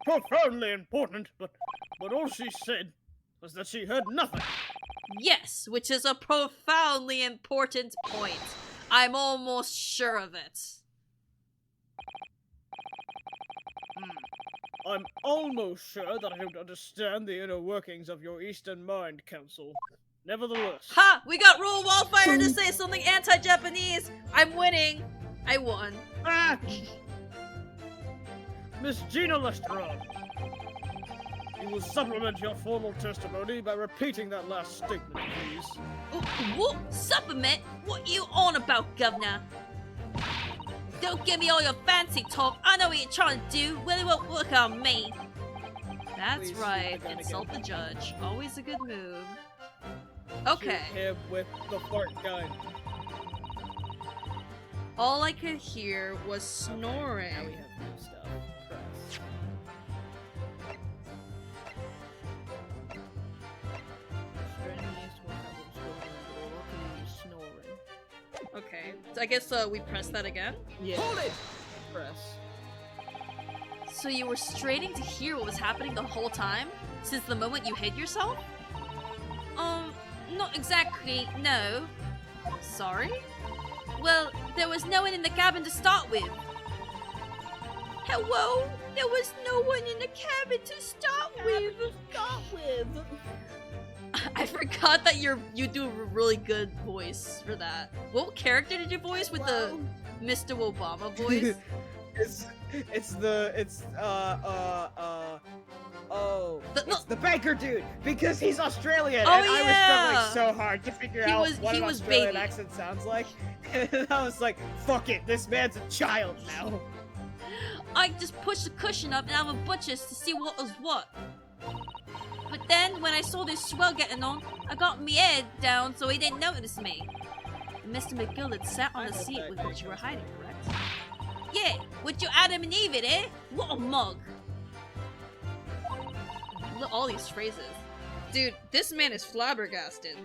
S3: Profoundly important, but all she said was that she heard nothing.
S1: Yes, which is a profoundly important point. I'm almost sure of it.
S3: I'm almost sure that I don't understand the inner workings of your Eastern Mind, Council. Nevertheless...
S1: Ha! We got Rule Wildfire to say something anti-Japanese! I'm winning! I won.
S3: Ah! Miss Gina Lestrade, you will supplement your formal testimony by repeating that last statement, please.
S1: What? Supplement? What you on about, governor? Don't give me all your fancy talk. I know what you're trying to do. Well, it won't work on me. That's
S3: Please
S1: right.
S3: shoot the gun
S1: Insult
S3: again.
S1: the judge. Always a good move. Okay.
S3: Shoot him with the fart gun.
S1: All I could hear was
S5: Now we
S1: snoring.
S5: have new stuff. Press. Strenuous snoring.
S1: Okay. So I guess we press that again.
S5: Yeah.
S3: Hold it!
S5: Press.
S1: So you were straining to hear what was happening the whole time? Since the moment you hid yourself? Not exactly, no. Sorry? Well, there was no one in the cabin to start with. Hello? There was no one in the cabin to start with. I forgot that you do a really good voice for that. What character did you voice with the Mr. Obama voice?
S2: it's the banker dude, because he's Australian,
S1: Oh,
S2: and I
S1: yeah.
S2: was struggling so hard to figure out what
S1: he
S2: an
S1: was
S2: Australian
S1: baby.
S2: accent sounds like. And I was like, fuck it, this man's a child now.
S1: I just pushed the cushion up and I'm a butcher's to see what was what. But then, when I saw this swell getting on, I got me head down so he didn't notice me. And Mr. McGillis sat on the seat with which you were hiding, correct? Yeah, with your Adam and Eve in it, What a mug! Look, all these phrases. Dude, this man is flabbergasted.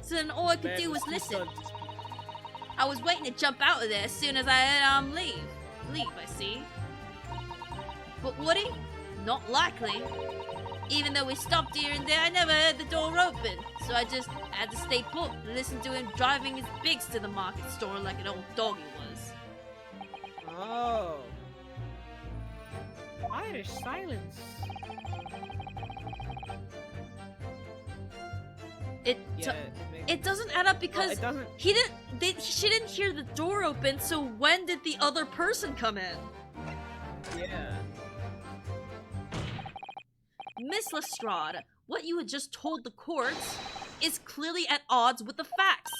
S1: So then all I could do was listen. I was waiting to jump out of there as soon as I heard leave. Leave, I see. But would he? Not likely. Even though we stopped here and there, I never heard the door open. So I just had to stay put and listen to him driving his bigs to the market store like an old dog he was.
S5: Oh. Irish silence.
S1: It doesn't add up because
S5: it doesn't.
S1: she didn't hear the door open, so when did the other person come in?
S5: Yeah.
S1: Miss Lestrade, what you had just told the courts is clearly at odds with the facts.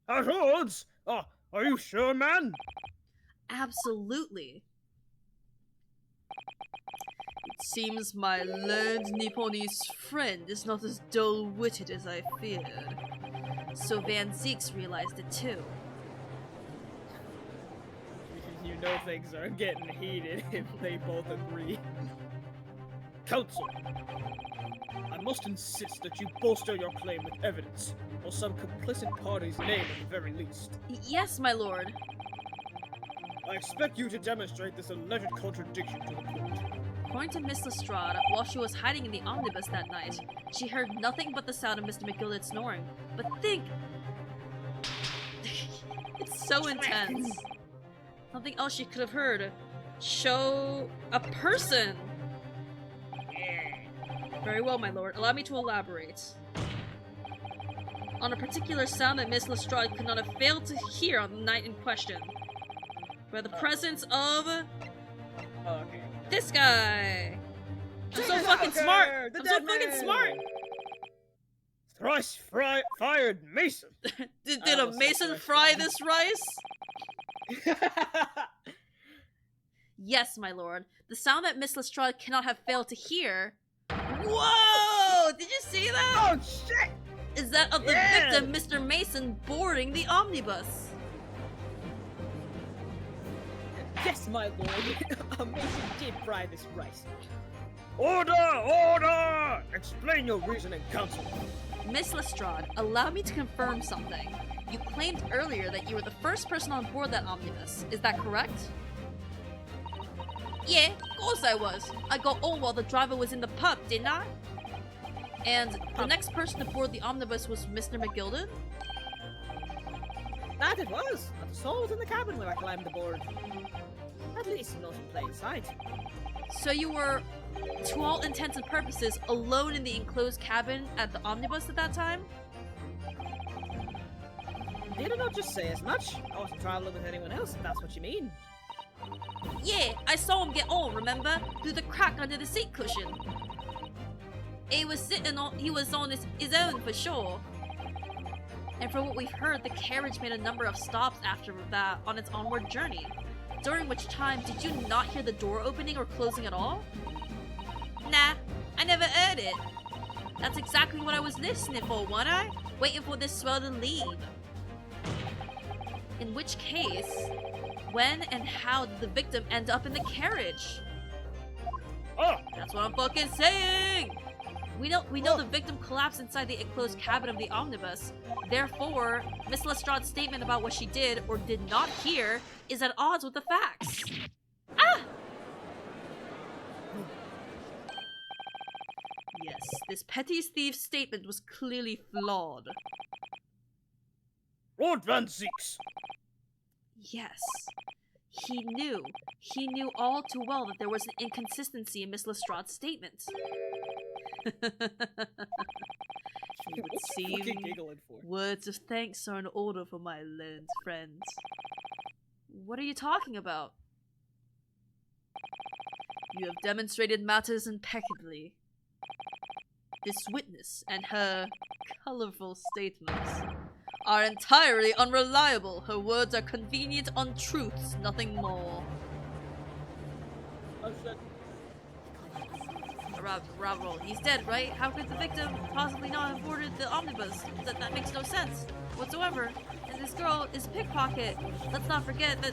S3: At odds? Oh, are you sure, man?
S1: Absolutely. It seems my learned Nipponese friend is not as dull-witted as I feared. So Van Zeeks realized it too.
S2: You know things are getting heated if they both agree.
S3: Counsel, I must insist that you bolster your claim with evidence, or some complicit party's name at the very least.
S1: Yes, my lord.
S3: I expect you to demonstrate this alleged contradiction to the court.
S1: According to Miss Lestrade, while she was hiding in the omnibus that night, she heard nothing but the sound of Mr. McGillis snoring. But think... It's so intense. Something else she could have heard. Show a person! Very well, my lord. Allow me to elaborate. On a particular sound that Miss Lestrade could not have failed to hear on the night in question. By the presence of...
S2: Okay.
S1: This guy! I'm so fucking smart! I'm so fucking smart!
S3: Thrice fired Mason!
S1: Did a Mason fry this rice? Yes, my lord. The sound that Miss Lestrade cannot have failed to hear... Whoa! Did you see that?
S2: Oh, shit!
S1: Is that of the victim, Mr. Mason, boarding the omnibus?
S2: Yes, my lord. Mason did fry this rice.
S3: Order! Order! Explain your reasoning, counsel.
S1: Miss Lestrade, allow me to confirm something. You claimed earlier that you were the first person on board that omnibus. Is that correct? Yeah, of course I was. I got on while the driver was in the pub, didn't I? And the next person to board the omnibus was Mr. McGilden?
S5: That it was. I saw it in the cabin when I climbed aboard. At least not in plain sight.
S1: So you were, to all intents and purposes, alone in the enclosed cabin at the omnibus at that time?
S5: Did I not just say as much? I wasn't traveling with anyone else, if that's what you mean.
S1: Yeah, I saw him get on, remember? Through the crack under the seat cushion. He was on his own for sure. And from what we've heard, the carriage made a number of stops after that on its onward journey. During which time, did you not hear the door opening or closing at all? Nah, I never heard it. That's exactly what I was listening for, wasn't I? Waiting for this swell to leave. In which case, when and how did the victim end up in the carriage?
S3: Oh!
S1: That's what I'm fucking saying! We know the victim collapsed inside the enclosed cabin of the omnibus. Therefore, Miss Lestrade's statement about what she did or did not hear is at odds with the facts. Ah! Yes, this petty thief's statement was clearly flawed.
S3: Lord Van Zeeks!
S1: Yes. He knew all too well that there was an inconsistency in Miss Lestrade's statement. It would
S2: What's she fucking
S1: seem
S2: giggling for?
S1: words of thanks are in order for my learned friends. What are you talking about? You have demonstrated matters impeccably. This witness and her colorful statements are entirely unreliable. Her words are convenient untruths, nothing more.
S2: Oh shit.
S1: Ravel, he's dead, right? How could the victim possibly not have boarded the omnibus? That makes no sense whatsoever. And this girl is pickpocket. Let's not forget that.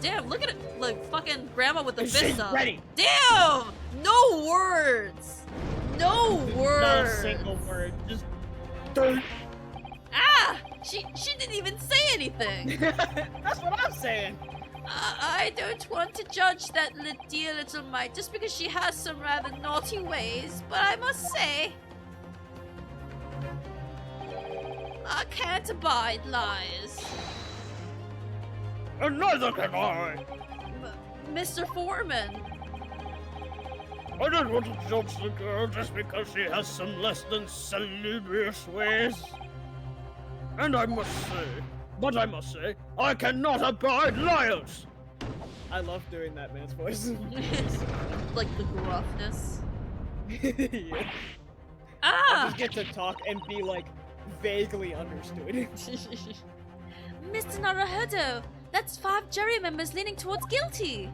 S1: Damn, look at it, like fucking grandma with the fist up.
S2: Ready.
S1: Damn! No words! No words!
S2: Not a single word. Just dirt.
S1: Ah! She didn't even say anything!
S2: That's what I'm saying.
S1: I don't want to judge that dear little mite just because she has some rather naughty ways, but I must say, I can't abide lies.
S3: And neither can I.
S1: Mr. Foreman,
S3: I don't want to judge the girl just because she has some less than salubrious ways. And I must say, I cannot abide liars!
S2: I love doing that man's voice.
S1: like the gruffness.
S2: Yeah. I
S1: Ah!
S2: just get to talk and be like vaguely understood.
S1: Mr. Naruhodo, that's 5 jury members leaning towards guilty.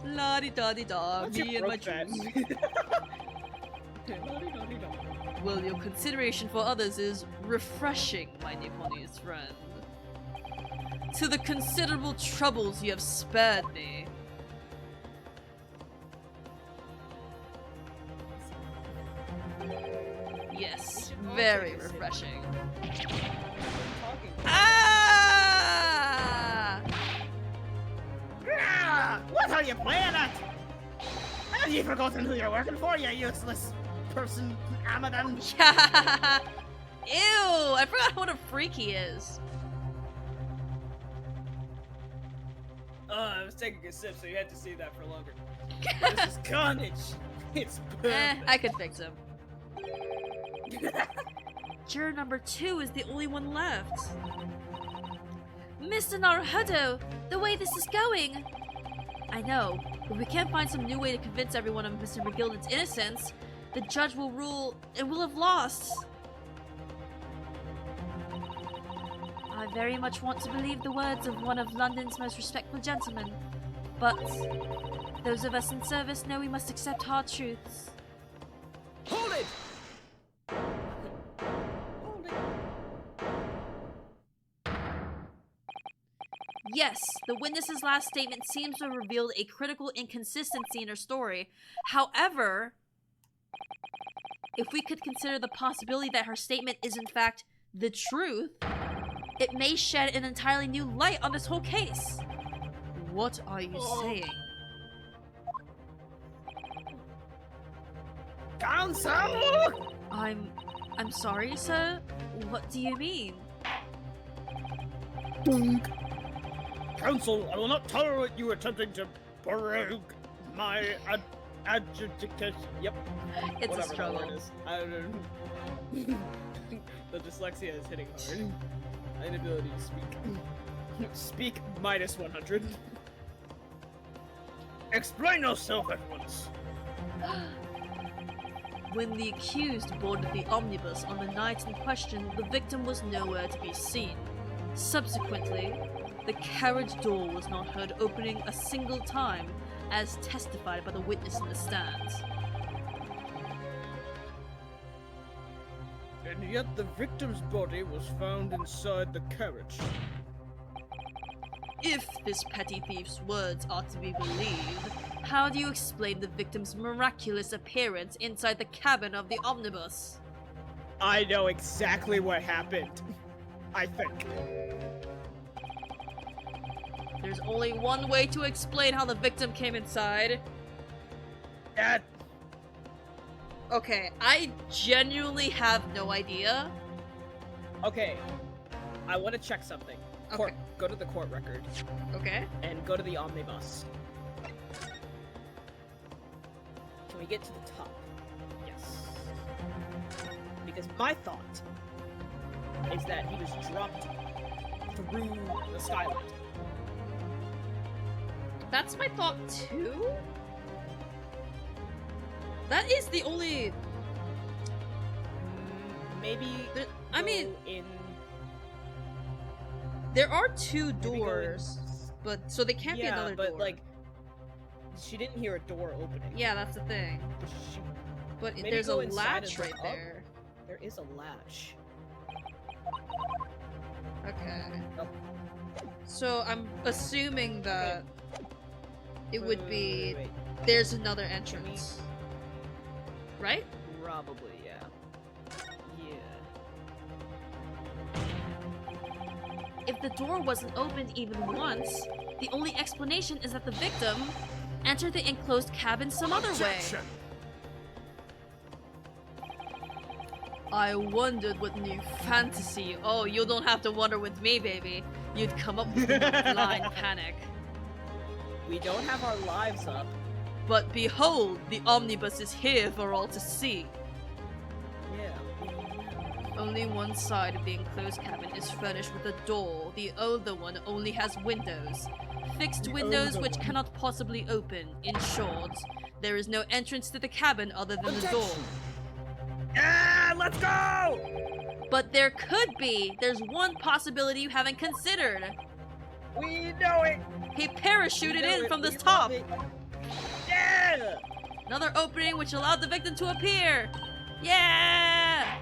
S1: La-di-da-di-da,
S2: Once you
S1: me and my
S2: broke that.
S1: juice. Well, your consideration for others is refreshing, my Nipponiese friend. To the considerable troubles you have spared me. Yes, very refreshing. Ah!
S5: What are you playing at? Have you forgotten who you're working for, you useless person, Amadan?
S1: Ew! I forgot what a freak he is.
S2: I was taking a sip, so you had to see that for longer. This is carnage. It's perfect.
S1: I could fix him. Juror number 2 is the only one left. Mr. Naruhodo, the way this is going... I know, but we can't find some new way to convince everyone of Mr. McGilden's innocence. The judge will rule and we'll have lost. I very much want to believe the words of one of London's most respectful gentlemen, but those of us in service know we must accept hard truths.
S2: Hold it! Hold it.
S1: Yes, the witness's last statement seems to have revealed a critical inconsistency in her story. However, if we could consider the possibility that her statement is in fact the truth, it may shed an entirely new light on this whole case. What are you saying?
S5: Counsel!
S1: I'm sorry, sir? What do you mean?
S3: Dunk. Counsel, I will not tolerate you attempting to prorogue my adjudication.
S2: Yep.
S1: It's
S2: Whatever
S1: a struggle.
S2: that word is. I don't know. The dyslexia is hitting hard. Inability to speak. Speak minus 100.
S3: Explain yourself at once.
S1: When the accused boarded the omnibus on the night in question, the victim was nowhere to be seen. Subsequently, the carriage door was not heard opening a single time, as testified by the witness in the stand.
S3: And yet the victim's body was found inside the carriage.
S1: If this petty thief's words are to be believed, how do you explain the victim's miraculous appearance inside the cabin of the omnibus?
S2: I know exactly what happened. I think.
S1: There's only one way to explain how the victim came inside.
S3: That
S1: Okay, I genuinely have no idea.
S2: Okay. I want to check something.
S1: Okay.
S2: Go
S5: go to the court record
S1: Okay.
S5: and go to the omnibus. Can we get to the top? Yes. Because my thought is that he was dropped through the skylight.
S1: That's my thought too. That is the only.
S5: Maybe.
S1: I mean,
S5: go in.
S1: there are two
S5: Maybe go in-
S1: doors, but so they can't be another
S5: but
S1: door.
S5: like, she didn't hear a door opening.
S1: yeah, that's the thing.
S5: She-
S1: But
S5: Maybe
S1: there's a
S5: go inside
S1: latch
S5: and
S1: right
S5: look up.
S1: there.
S5: There is a latch.
S1: Okay.
S5: Oh.
S1: So I'm assuming that it would
S5: Wait,
S1: be
S5: wait.
S1: there's another entrance, right?
S5: Probably, yeah. Yeah.
S1: If the door wasn't opened even once, the only explanation is that the victim entered the enclosed cabin some other way. I wondered what new fantasy. Oh, you don't have to wonder with me, baby. You'd come up with a blind panic.
S5: We don't have our lives up.
S1: But behold, the omnibus is here for all to see.
S5: Yeah.
S1: Only one side of the enclosed cabin is furnished with a door. The other one only has windows. Fixed windows which cannot possibly open. In short, there is no entrance to the cabin other than the door.
S5: Yeah, let's go!
S1: But there could be. There's one possibility you haven't considered.
S5: We know it!
S1: He parachuted
S5: We know
S1: in
S5: it,
S1: from the
S5: we
S1: top.
S5: love it. Yeah!
S1: Another opening which allowed the victim to appear. Yeah!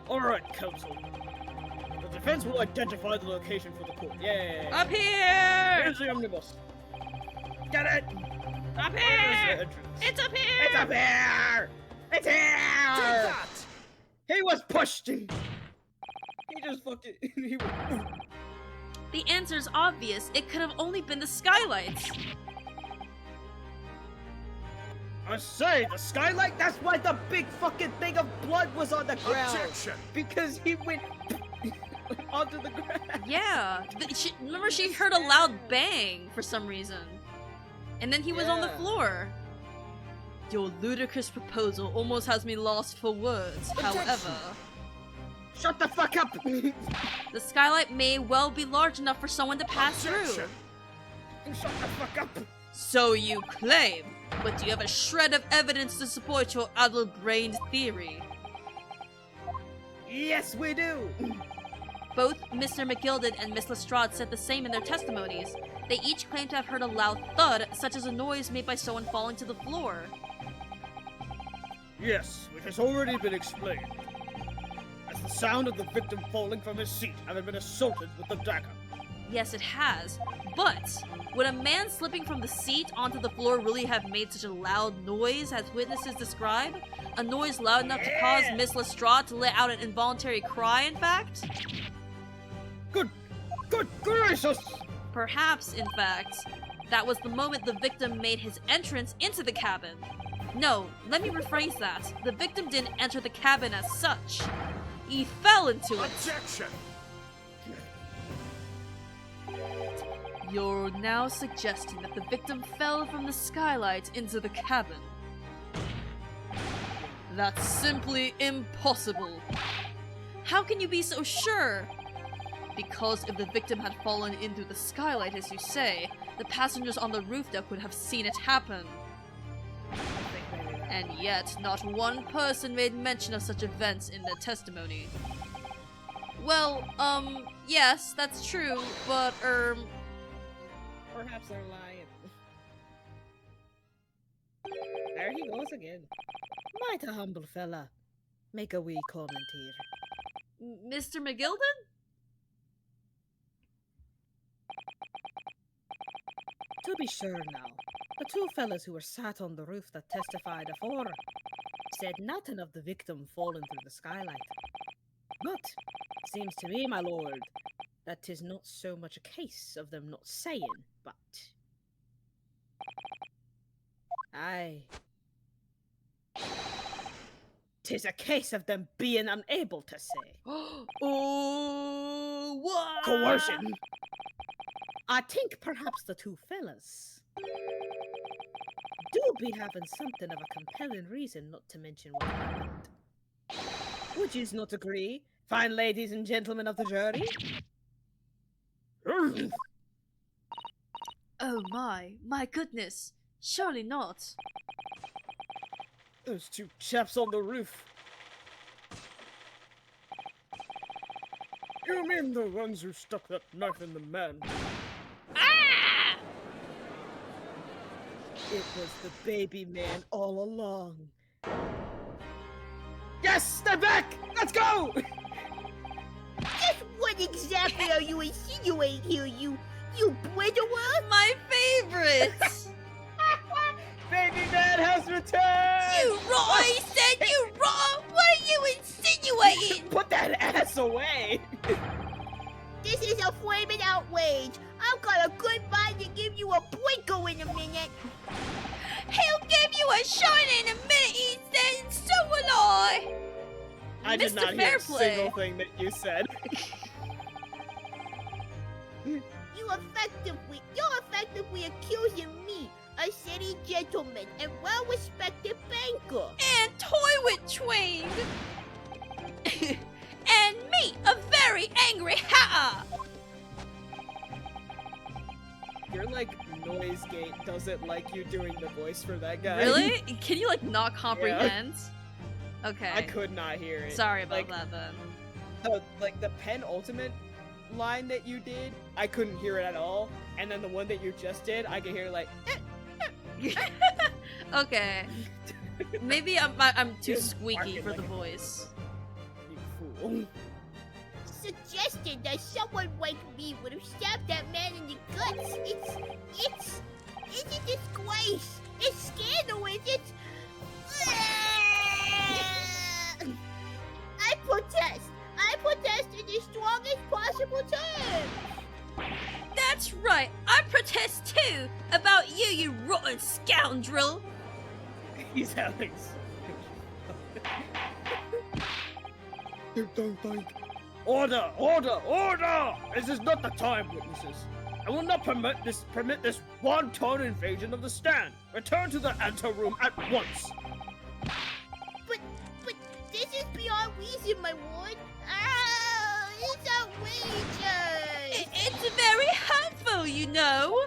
S3: Alright, counsel. The defense will identify the location for the court. Yeah.
S1: Up here!
S3: Here's the omnibus. Get it!
S1: Up
S3: Where's the
S1: here!
S3: entrance?
S1: It's up here!
S3: It's up here! It's here! He was pushed! He just fucking... He was...
S1: The answer's obvious. It could have only been the skylights.
S3: I say, the skylight, that's why the big fucking thing of blood was on the ground!
S6: Objection!
S3: Because he went onto the ground!
S1: Yeah. Remember she heard a loud bang for some reason. And then he was on the
S3: Yeah.
S1: floor. Your ludicrous proposal almost has me lost for words. However,
S3: Shut the fuck up!
S1: the skylight may well be large enough for someone to pass
S6: Objection!
S1: through.
S3: Shut the fuck up!
S1: So you claim, but do you have a shred of evidence to support your addle-brained theory?
S3: Yes, we do!
S1: Both Mr. McGilded and Miss Lestrade said the same in their testimonies. They each claimed to have heard a loud thud, such as a noise made by someone falling to the floor.
S3: Yes, which has already been explained. As the sound of the victim falling from his seat, having been assaulted with the dagger.
S1: Yes, it has. But would a man slipping from the seat onto the floor really have made such a loud noise as witnesses describe? A noise loud enough to cause Miss Lestrade to let out an involuntary cry, in fact?
S3: Good gracious!
S1: Perhaps, in fact, that was the moment the victim made his entrance into the cabin. No, let me rephrase that. The victim didn't enter the cabin as such. He fell into it.
S6: Objection!
S1: You're now suggesting that the victim fell from the skylight into the cabin. That's simply impossible. How can you be so sure? Because if the victim had fallen in through the skylight, as you say, the passengers on the roof deck would have seen it happen. And yet, not one person made mention of such events in their testimony. Well, yes, that's true, but,
S5: Perhaps they're lying. There he goes again. Mighty humble fella. Make a wee comment here.
S1: Mr. McGilded?
S5: To be sure now, the two fellas who were sat on the roof that testified afore said nothing of the victim falling through the skylight. But, seems to me, my lord, that 'tis not so much a case of them not saying, but... Aye. 'Tis a case of them being unable to say.
S1: Oh, what?
S3: Coercion.
S5: I think perhaps the two fellas do be having something of a compelling reason not to mention what happened. Would yous not agree, fine ladies and gentlemen of the jury?
S1: Oh my goodness. Surely not.
S3: Those two chaps on the roof. You mean the ones who stuck that knife in the man?
S1: Ah!
S5: It was the baby man all along.
S3: Yes, they're back. Let's go.
S6: Just what exactly are you insinuating here, you widower?
S1: My favorite!
S3: Baby man has returned.
S6: You raw! I said you raw! What are you insinuating?
S3: Put that ass away.
S6: This is a flaming outrage. I've got a good mind to give you a Brinko in a minute. He'll give you a shine in a minute, he said, and so will I.
S3: I did
S1: Mr.
S3: not hear a
S1: Fairplay.
S3: single thing that you said.
S6: You're effectively accusing me, a city gentleman and well-respected banker.
S1: And toilet trained!
S6: And me, a very angry hatter.
S3: Your like noise gate doesn't like you doing the voice for that guy.
S1: Really? Can you like not comprehend? Okay.
S3: I could not hear it.
S1: Sorry about
S3: Like,
S1: that then.
S3: the penultimate line that you did, I couldn't hear it at all. And then the one that you just did, I could hear like
S1: Okay. Maybe I'm too
S3: You're
S1: squeaky
S3: barking
S1: for
S3: like
S1: the
S3: a-
S1: voice.
S3: you fool.
S6: Suggested that someone like me would have stabbed that man in the guts. It's a disgrace. It's scandalous. It's. I protest. I protest in the strongest possible terms.
S1: That's right. I protest too about you, you rotten scoundrel.
S3: He's having. You don't think. Order! Order! Order! This is not the time, witnesses. I will not permit this wanton invasion of the stand. Return to the anteroom at once.
S6: But this is beyond reason, my lord. Ah, it's outrageous.
S1: It's very hurtful, you know.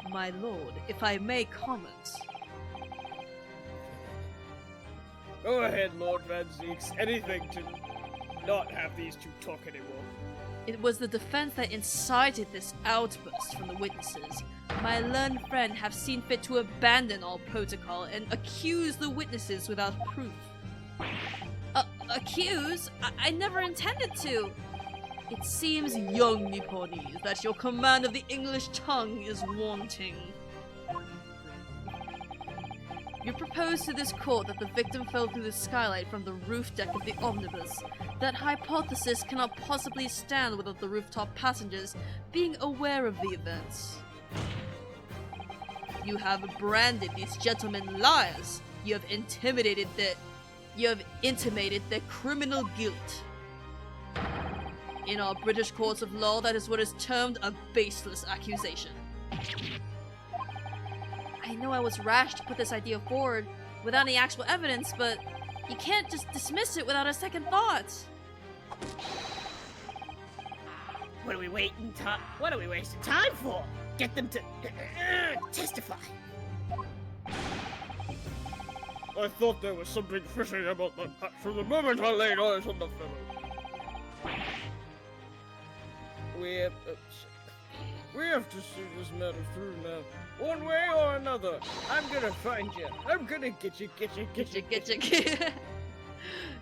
S1: My lord, if I may comment.
S3: Go ahead, Lord Van Zeeks. Anything to not have these two talk anymore.
S1: It was the defense that incited this outburst from the witnesses. My learned friend have seen fit to abandon all protocol and accuse the witnesses without proof. Accuse? I never intended to. It seems, young Nipponese, that your command of the English tongue is wanting. You propose to this court that the victim fell through the skylight from the roof deck of the omnibus. That hypothesis cannot possibly stand without the rooftop passengers being aware of the events. You have branded these gentlemen liars. You have intimated their criminal guilt. In our British courts of law, that is what is termed a baseless accusation. I know I was rash to put this idea forward without any actual evidence, but you can't just dismiss it without a second thought.
S5: What are we wasting time for? Get them to testify.
S3: I thought there was something fishy about the hat from the moment I laid eyes on the fellow. We have to see this matter through now. One way or another. I'm gonna find you. I'm gonna get you.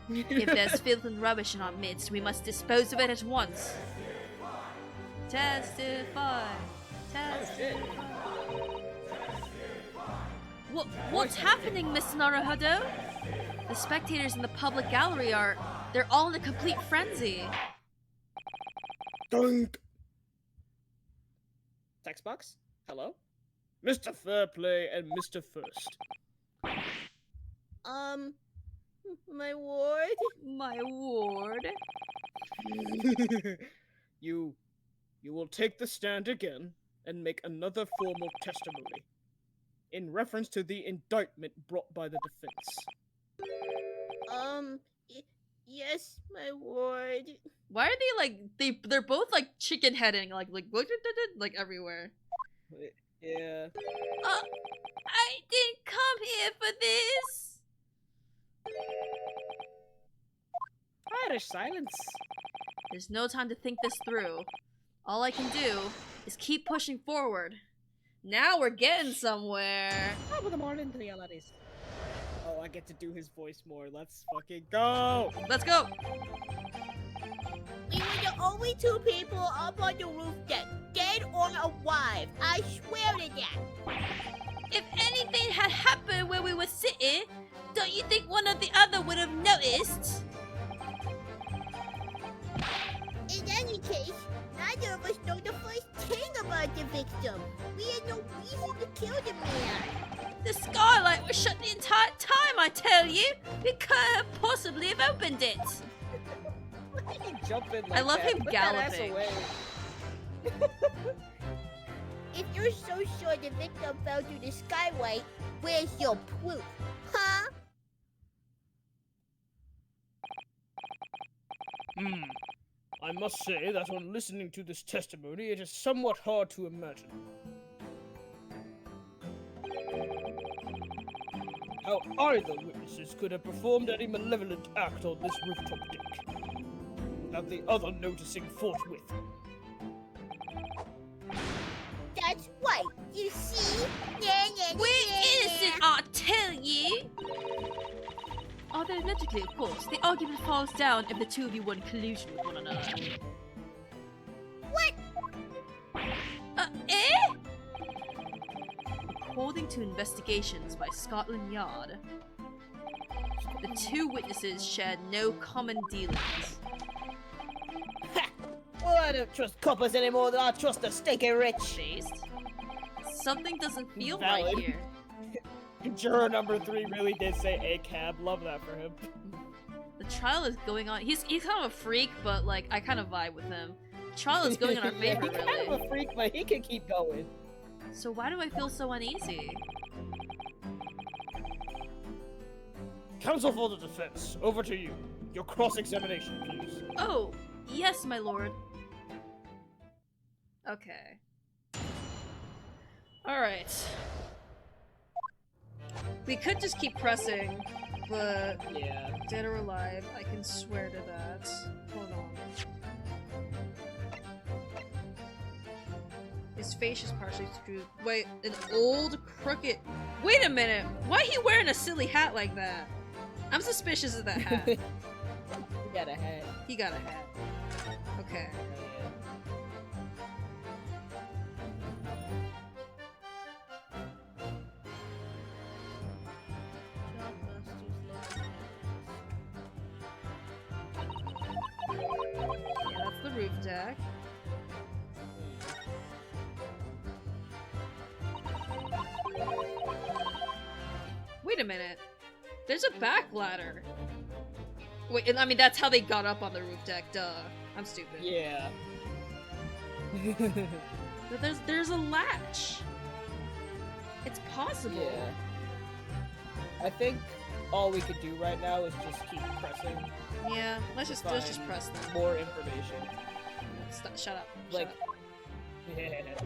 S1: If there's filth and rubbish in our midst, we must dispose of it at once. Testify. What's happening, Mr. Naruhodo? The spectators in the public gallery they're all in a complete frenzy.
S3: Dunk.
S5: Text box? Hello?
S3: Mr. Fairplay and Mr. First.
S6: My ward?
S1: My ward.
S3: You will take the stand again and make another formal testimony in reference to the indictment brought by the defense.
S6: Yes, my ward.
S1: Why are they like they're both like chicken heading like everywhere?
S3: Yeah.
S1: I didn't come here for this.
S5: Irish silence.
S1: There's no time to think this through. All I can do is keep pushing forward. Now we're getting somewhere.
S5: Top of the morning, realities.
S3: Oh, I get to do his voice more. Let's fucking go!
S1: Let's go.
S6: We were the only two people up on the roof deck, dead or alive. I swear to that.
S1: If anything had happened where we were sitting, don't you think one or the other would have noticed?
S6: In any case, neither of us know the first thing about the victim. We had no reason to kill the man.
S1: The skylight was shut the entire time, I tell you. We couldn't possibly have opened it.
S3: Why did he jump in like
S1: I love
S3: that?
S1: him
S3: Put that ass
S1: galloping.
S3: away.
S6: If you're so sure the victim fell through the skyway, where's your proof? Huh?
S3: I must say that on listening to this testimony, it is somewhat hard to imagine how either witnesses could have performed any malevolent act on this rooftop deck without the other noticing forthwith.
S6: That's right. You see?
S1: We're innocent, I tell you. Although logically, of course, the argument falls down if the two of you were in collusion with one another.
S6: What?
S1: Eh? According to investigations by Scotland Yard, the two witnesses shared no common dealings.
S5: Well, I don't trust coppers anymore than I trust the stinking rich.
S1: Based. Something doesn't feel
S3: Valid.
S1: right here.
S3: Juror number 3 really did say a cab. Love that for him.
S1: The trial is going on. He's kind of a freak, but like I kind of vibe with him. The trial is going in our favor,
S5: He's kind
S1: really.
S5: of a freak, but he can keep going.
S1: So why do I feel so uneasy?
S3: Counsel for the defense, over to you. Your cross-examination, please.
S1: Oh, yes, my lord. Okay. Alright. We could just keep pressing, but
S3: Yeah.
S1: dead or alive, I can swear to that. Hold on. His face is partially screwed. Wait, an old crooked. Wait a minute! Why he wearing a silly hat like that? I'm suspicious of that hat.
S5: He got a hat.
S1: He got a hat. Okay. Yeah, that's the roof deck. Wait a minute. There's a back ladder. Wait, and I mean that's how they got up on the roof deck. Duh. I'm stupid.
S3: Yeah.
S1: But there's a latch. It's possible.
S5: Yeah. I think all we could do right now is just keep pressing.
S1: Yeah. Let's just
S5: Fine.
S1: press them.
S5: More information.
S1: Stop, shut up.
S5: Like,
S1: Shut up.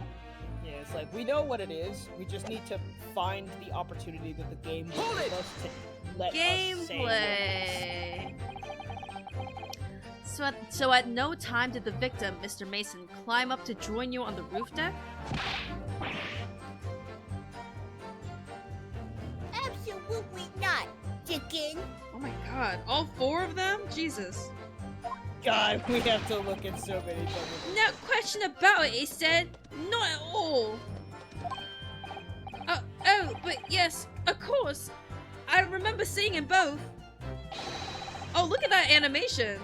S5: yeah, it's like we know what it is. We just need to find the opportunity that the game will give us to let us say what it is.
S1: Gameplay. So at no time did the victim, Mr. Mason, climb up to join you on the roof deck?
S6: Absolutely not, chicken.
S1: Oh my god, all 4 of them? Jesus.
S5: God, we have to look at so many different.
S1: No question about it, he said. Not at all. Oh, but yes, of course. I remember seeing them both. Oh, look at that animation.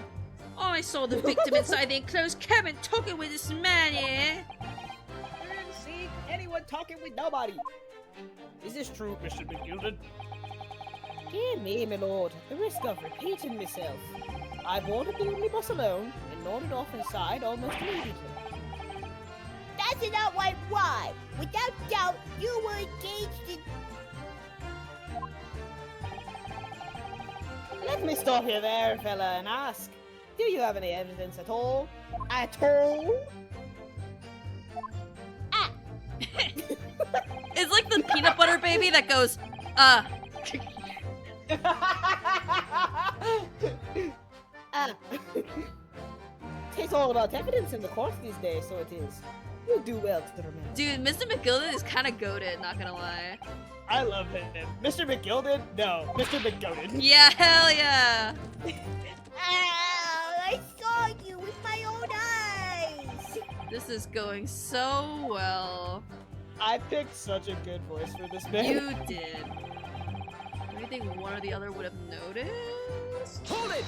S1: I saw the victim inside the enclosed cabin talking with this man here.
S5: I didn't see anyone talking with nobody.
S3: Is this true, Mr. McGilded?
S5: Dear me, my lord, the risk of repeating myself. I boarded the omnibus alone and nodded off inside almost immediately.
S6: That's an outright lie. Without doubt, you were engaged in...
S5: Let me stop you there, fella, and ask, do you have any evidence at all? At all?
S1: It's like the peanut butter baby that goes,
S5: It's all about evidence in the court these days, so it is. You do well to remember.
S1: Dude, Mr. McGilden is kind of goated, not gonna lie.
S2: I love him. Mr. McGilden? No, Mr. McGilden.
S1: Yeah, hell yeah.
S6: Ow, I saw you with my own eyes.
S1: This is going so well.
S2: I picked such a good voice for this man.
S1: You did. Do you think one or the other would have noticed?
S3: Hold it!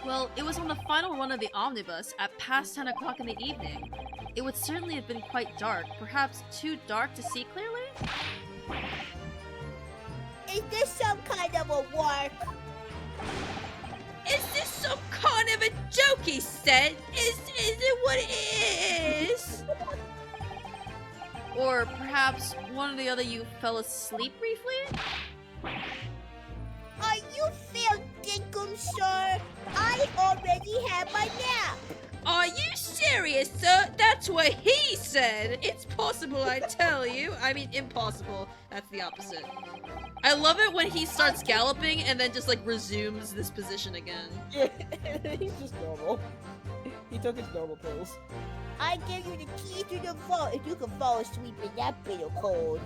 S1: Well, it was on the final run of the omnibus at past 10 o'clock in the evening. It would certainly have been quite dark, perhaps too dark to see clearly?
S6: Is this some kind of a work? Is this some kind of a joke, he said? Is it what it is?
S1: Or perhaps one or the other you fell asleep briefly?
S6: Are you fair dinkum, sir? I already had my nap. Are you serious, sir? That's what he said.
S1: It's possible, I tell you. I mean, impossible. That's the opposite. I love it when he starts galloping and then just like resumes this position again.
S5: Yeah, he's just normal. He took his normal pills.
S6: I give you the key to the vault if you can fall asleep in that bitter cold.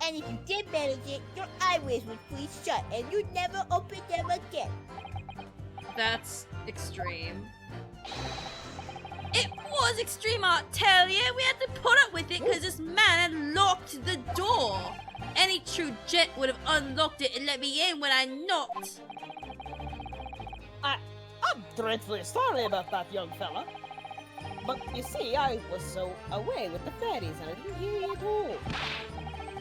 S6: And if you did manage it, your eyelids would freeze shut and you'd never open them again.
S1: That's extreme. It was extreme, I tell you. We had to put up with it because this man had locked the door. Any true jet would have unlocked it and let me in when I knocked.
S5: I'm dreadfully sorry about that, young fella. But you see, I was so away with the fairies and I didn't hear you at all.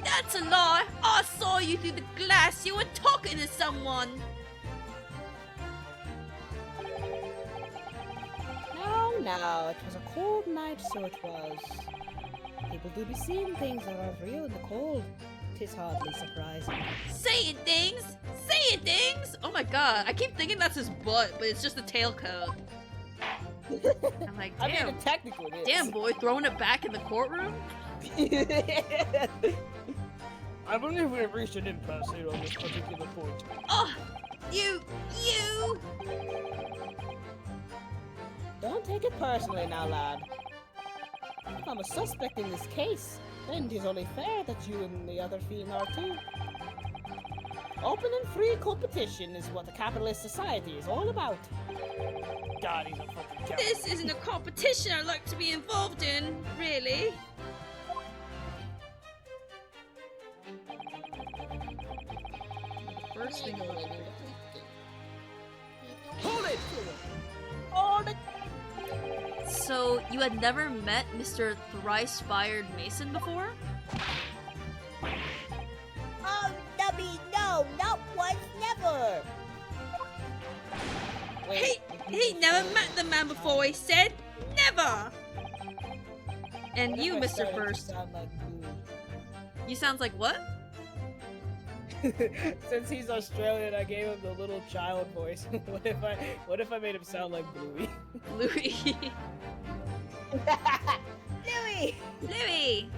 S1: That's a lie. I saw you through the glass. You were talking to someone.
S5: No, it was a cold night, so it was. People do be seeing things that aren't real in the cold. 'Tis hardly surprising.
S1: Saying things? Saying things? Oh my god, I keep thinking that's his butt, but it's just a tailcoat. I'm like,
S5: I mean,
S1: damn.
S5: it technically is.
S1: Damn, boy, throwing it back in the courtroom?
S3: I believe we have reached an impasse here on this particular point.
S1: Oh, you.
S5: Don't take it personally now, lad. If I'm a suspect in this case, then it is only fair that you and the other fiend are too. Open and free competition is what a capitalist society is all about.
S3: God, he's a fucking coward.
S1: This isn't a competition I'd like to be involved in, really. First thing I'm gonna do.
S3: Hold it!
S5: Oh, the...
S1: So, you had never met Mr. Thrice-Fired Mason before?
S6: Oh, Nubby, no, not once, never.
S5: Wait,
S1: He never met the man before, he said. Never! And
S5: what
S1: you,
S5: if I
S1: Mr.
S5: started to
S1: First.
S5: sound like Blue?
S1: You sounds like what?
S2: Since he's Australian, I gave him the little child voice. What if I made him sound like Bluey?
S1: Louis.
S6: Louis!
S1: Louis!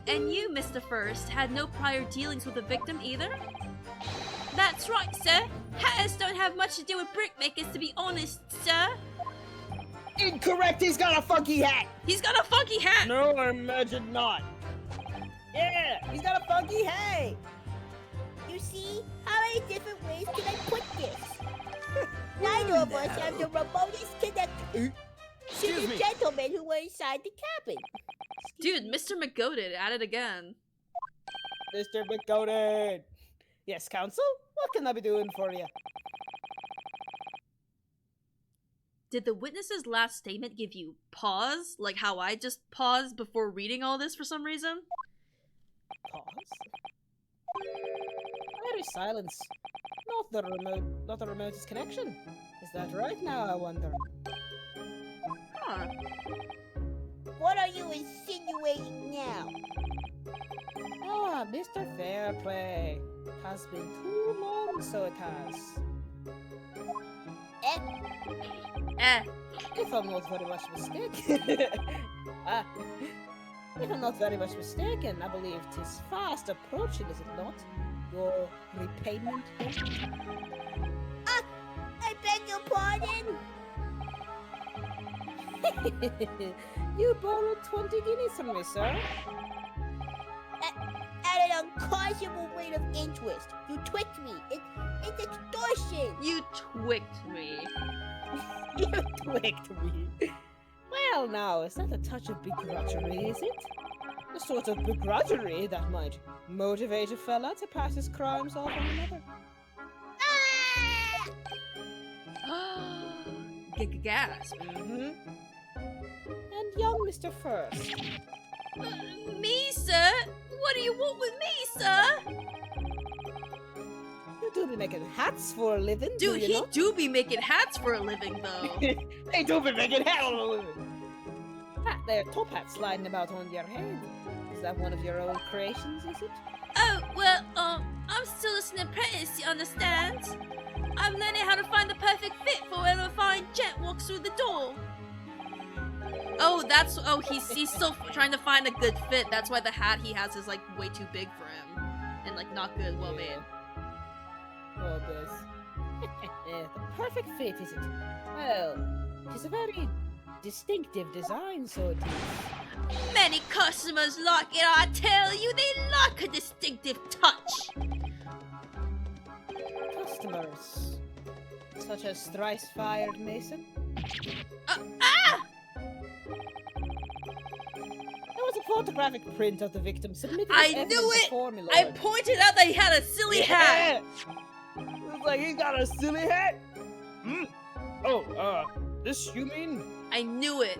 S1: And you, Mr. First, had no prior dealings with the victim either? That's right, sir. Hatters don't have much to do with brickmakers, to be honest, sir.
S2: Incorrect! He's got a funky hat!
S1: He's got a funky hat!
S3: No, I imagine not.
S5: Yeah, he's got a funky hat.
S6: You see, how many different ways can I put this? Neither of us have the remotest connection to
S3: Excuse
S6: the
S3: me.
S6: gentlemen who were inside the cabin.
S1: Dude, Mr. McGoated at it again.
S5: Mr. McGoated. Yes, counsel? What can I be doing for you?
S1: did the witness's last statement give you pause? Like how I just paused before reading all this for some reason?
S5: Pause? Very silence. Not the remotest connection. Is that right now, I wonder?
S1: Huh.
S6: What are you insinuating now?
S5: Ah, Mr. Fairplay. It has been too long, so it has. If I'm not very much mistaken. If I'm not very much mistaken, I believe 'tis fast approaching, is it not? Your repayment?
S6: I beg your pardon?
S5: You borrowed 20 guineas from me, sir.
S6: At an unconscionable rate of interest. You tricked me. It's extortion.
S1: You twicked me.
S5: You twicked me. Well, now, is that a touch of begrudgery, is it? The sort of begrudgery that might motivate a fella to pass his crimes off on another.
S1: Gasp.
S5: And young Mr. First.
S1: Me, sir? What do you want with me, sir?
S5: You do be making hats for a living,
S1: Dude,
S5: do you not?
S1: do be making hats for a living, though.
S5: They do be making hats for a living. That there top hat sliding about on your head. Is that one of your old creations, is it?
S1: Oh, well, I'm still an apprentice, you understand? I'm learning how to find the perfect fit for whenever a fine gent walks through the door. Oh, he's still trying to find a good fit. That's why the hat he has is, like, way too big for him. And, like, not good, well made.
S5: Oh, this. The perfect fit, is it? Well, it's a very distinctive design, so it is.
S1: Many customers like it, I tell you. They like a distinctive touch.
S5: Customers. Such as thrice-fired Mason? There was a photographic print of the victim submitted as
S1: I
S5: evidence
S1: knew it!
S5: before me,
S1: I
S5: Lord.
S1: pointed out that he had a silly hat.
S3: Looks like he got a silly hat. Hmm? Oh, this you mean?
S1: I knew it.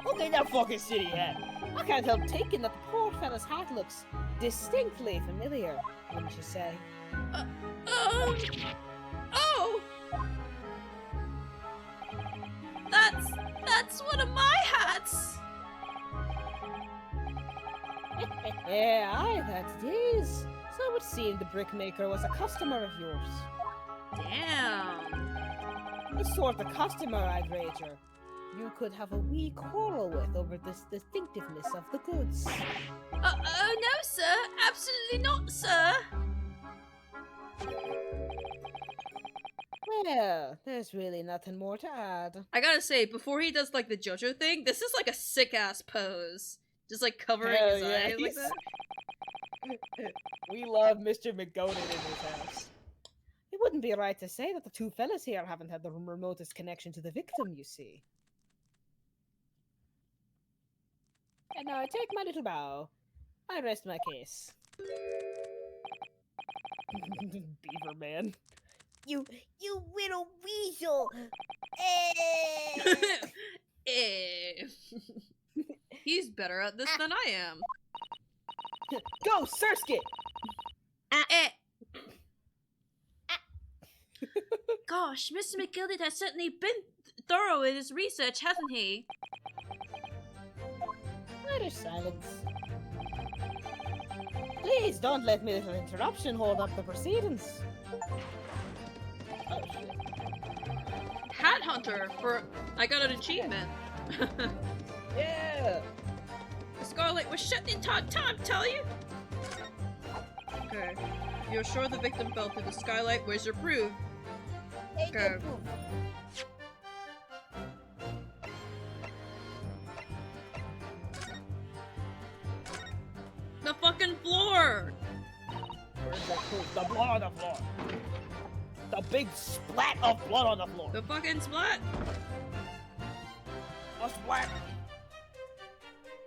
S5: Okay, that fucking silly hat. I can't help thinking that the poor fella's hat looks distinctly familiar, wouldn't you say?
S1: Oh. That's one of my hats.
S5: Aye, that it is. So it would seem the brickmaker was a customer of yours.
S1: Damn.
S5: The sort of customer, I'd wager, you could have a wee quarrel with over this distinctiveness of the goods.
S1: Oh no, sir. Absolutely not, sir.
S5: Well, there's really nothing more to add.
S1: I gotta say, before he does like the JoJo thing, this is like a sick ass pose. Just like covering
S5: Hell
S1: his
S5: yeah,
S1: eyes like
S5: he's-
S1: that.
S5: We love Mr. McGonagall in his house. It wouldn't be right to say that the two fellas here haven't had the remotest connection to the victim, you see. And now I take my little bow. I rest my case. Beaver man.
S6: You little weasel.
S1: Eh. He's better at this than I am.
S5: Go, Surskit!
S1: Eh. Gosh, Mr. McGilded has certainly been thorough in his research, hasn't he?
S5: Utter silence. Please don't let me little interruption hold up the proceedings. Oh, shit.
S1: Hat Hunter for I got an achievement.
S5: Yeah!
S1: The Scarlet was shut the entire time, tell you? Okay. You're sure the victim fell through the skylight? Where's your proof?
S6: Take
S1: Okay.
S6: the proof.
S1: The fucking floor!
S3: Where's the proof? The blood on the floor. The big splat of blood on the floor.
S1: The fucking splat!
S3: A splat.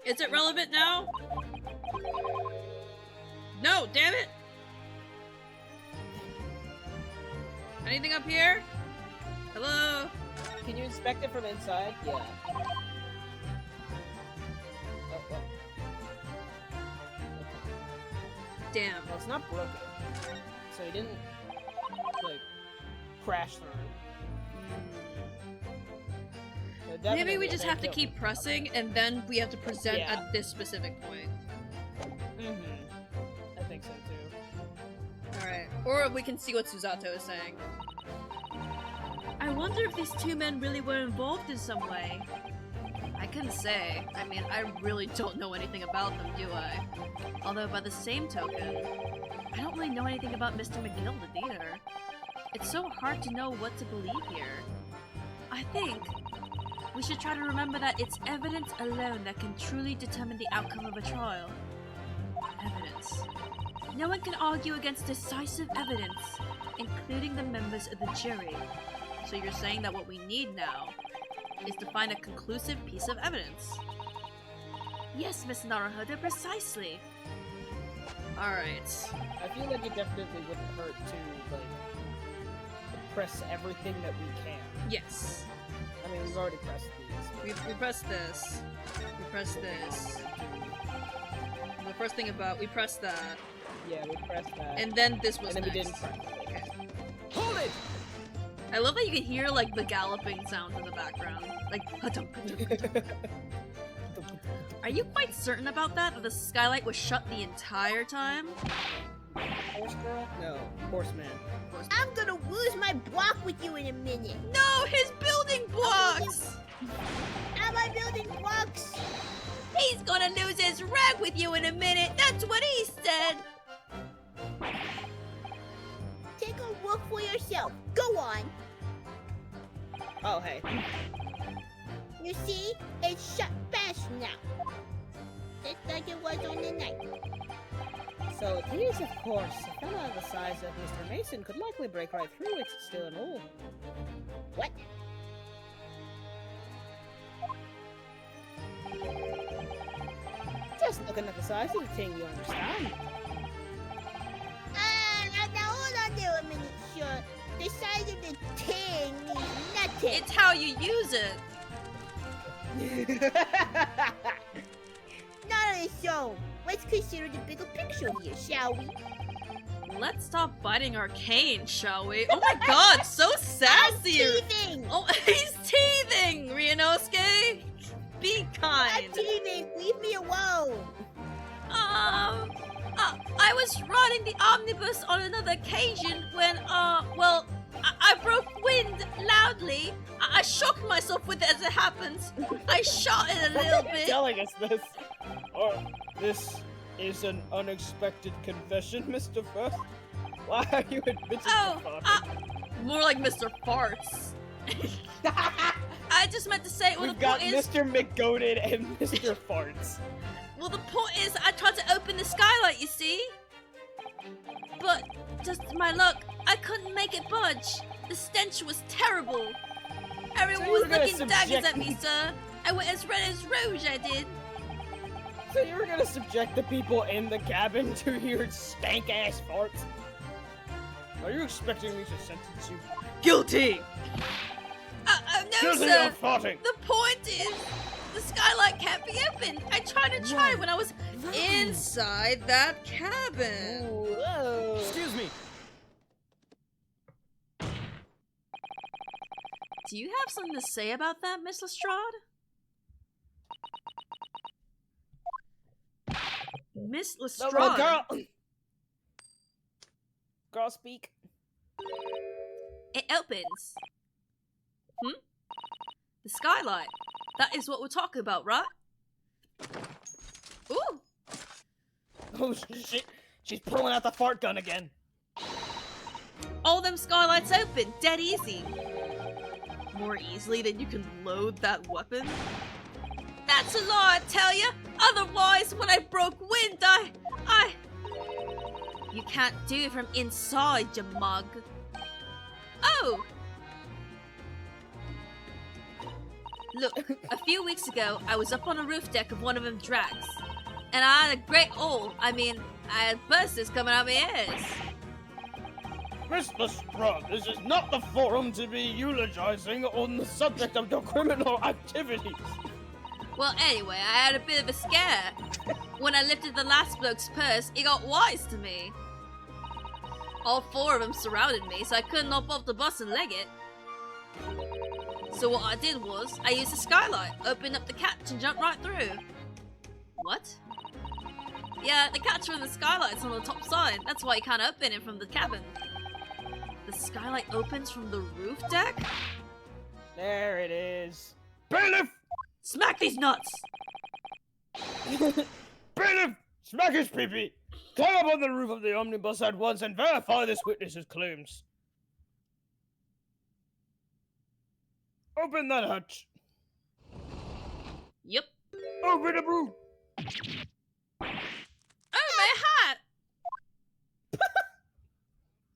S1: Is it relevant now? No, damn it! Anything up here? Hello?
S5: Can you inspect it from inside? Yeah. Oh.
S1: Damn.
S5: Well, it's not broken. So he didn't, like, crash through it. So
S1: Maybe we
S5: definitely
S1: just
S5: they
S1: have to
S5: killed
S1: keep
S5: him.
S1: pressing, and then we have to present
S5: Yeah.
S1: at this specific point.
S5: I think so too.
S1: Alright. Or we can see what Susato is saying. I wonder if these two men really were involved in some way. I couldn't say. I mean, I really don't know anything about them, do I? Although, by the same token, I don't really know anything about Mr. McGilda either. It's so hard to know what to believe here. I think we should try to remember that it's evidence alone that can truly determine the outcome of a trial. Evidence. No one can argue against decisive evidence, including the members of the jury. So you're saying that what we need now is to find a conclusive piece of evidence? Yes, Miss Naruhodo, precisely. Alright.
S5: I feel like it definitely wouldn't hurt to, like, press everything that we can.
S1: Yes.
S5: I mean, we've already pressed these.
S1: We pressed this. We pressed this. The first thing about we pressed that.
S5: Yeah, we pressed that.
S1: And then this was
S5: and then
S1: next.
S5: we didn't press it.
S1: Okay.
S5: Hold it!
S1: I love that you can hear like the galloping sounds in the background. Like Are you quite certain about that? That the skylight was shut the entire time?
S5: Horse girl? No, horseman.
S6: I'm gonna lose my block with you in a minute.
S1: No, his building blocks!
S6: Am I building blocks?
S1: He's gonna lose his rag with you in a minute. That's what he said.
S6: Take a look for yourself. Go on.
S5: Oh, hey.
S6: You see, it's shut fast now. Just like it was on the night.
S5: So it is, of course, a fellow the size of Mr. Mason could likely break right through it, still and all.
S6: What?
S5: Just looking at the size of the thing, you understand?
S6: Now hold on there a minute, sure. The size of the thing means nothing.
S1: It's how you use it.
S6: Not only so. Let's consider the bigger picture here, shall we?
S1: Let's stop biting our cane, shall we? Oh my god, so sassy!
S6: I'm teething!
S1: Oh, he's teething, Ryunosuke! Be kind!
S6: I'm teething! Leave me alone!
S1: I was riding the omnibus on another occasion when, well, I broke wind loudly. I shocked myself with it as it happens. I shot it a little bit.
S2: Telling us this. This is an unexpected confession, Mr. First. Why are you admitting
S1: Oh,
S2: to farting?
S1: more like Mr. Farts. I just meant to say, well,
S2: We've
S1: the
S2: got
S1: point is...
S2: Mr. McGoated and Mr. Farts.
S1: Well, the point is, I tried to open the skylight, you see? But, just my luck, I couldn't make it budge. The stench was terrible. Everyone
S2: you
S1: was
S2: were gonna
S1: looking daggers
S2: subject
S1: at me, sir. I went as red as rouge, I did.
S2: So you were gonna subject the people in the cabin to your stank-ass farts? Are you expecting me to sentence you?
S1: Guilty! No,
S3: Guilty
S1: sir.
S3: of farting.
S1: The point is, the skylight can't be opened. I tried to try when I was inside that cabin.
S2: Whoa.
S3: Excuse me.
S1: Do you have something to say about that, Miss Lestrade? Miss Lestrade?
S2: No, girl! Girl, speak.
S1: It opens. The skylight. That is what we're talking about, right? Ooh!
S2: Oh, shit. She's pulling out the fart gun again.
S1: All them skylights open, dead easy. More easily than you can load that weapon? That's a lie, I tell ya! Otherwise, when I broke wind, I... You can't do it from inside, you mug. Oh! Look, a few weeks ago, I was up on a roof deck of one of them drags. And I had a great I had bursters coming out my ears.
S3: Mr. Sprott, this is not the forum to be eulogizing on the subject of your criminal activities.
S1: Well, anyway, I had a bit of a scare. When I lifted the last bloke's purse, he got wise to me. All 4 of them surrounded me, so I couldn't hop off the bus and leg it. So what I did was, I used the skylight, opened up the catch and jumped right through. What? Yeah, the catch from the skylight's on the top side. That's why you can't open it from the cabin. The skylight opens from the roof deck?
S5: There it is.
S3: Bailiff!
S1: Smack these nuts!
S3: Bailiff! Smack his pee-pee! Climb up on the roof of the omnibus at once and verify this witness's claims. Open that hatch.
S1: Yep.
S3: Open the roof.
S1: Oh, my hat!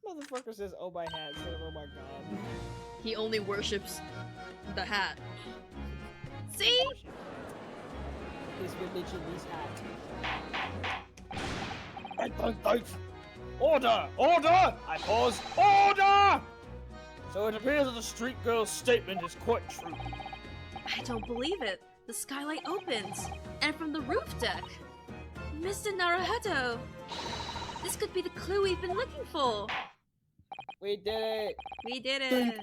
S5: Motherfucker says, oh my hat, instead of oh my god.
S1: He only worships the hat. See?
S5: His religion is hat.
S3: Right. Order! Order! I pause. Order! So it appears that the street girl's statement is quite true.
S1: I don't believe it. The skylight opens, and from the roof deck. Mr. Naruhodo! This could be the clue we've been looking for.
S5: We did it!
S1: We did it.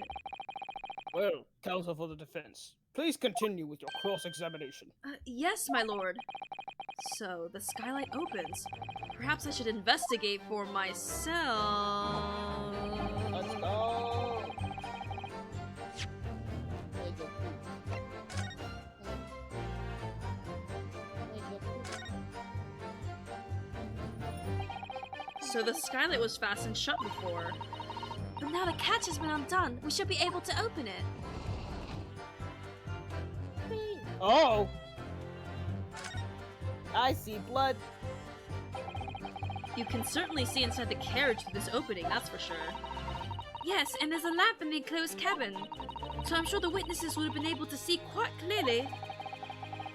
S3: Well, counsel for the defense, please continue with your cross-examination.
S1: Yes, my lord. So, the skylight opens. Perhaps I should investigate for myself.
S5: Let's go!
S1: So the skylight was fastened shut before. But now the catch has been undone. We should be able to open it.
S3: Oh!
S5: I see blood.
S1: You can certainly see inside the carriage through this opening, that's for sure. Yes, and there's a lamp in the enclosed cabin. So I'm sure the witnesses would have been able to see quite clearly.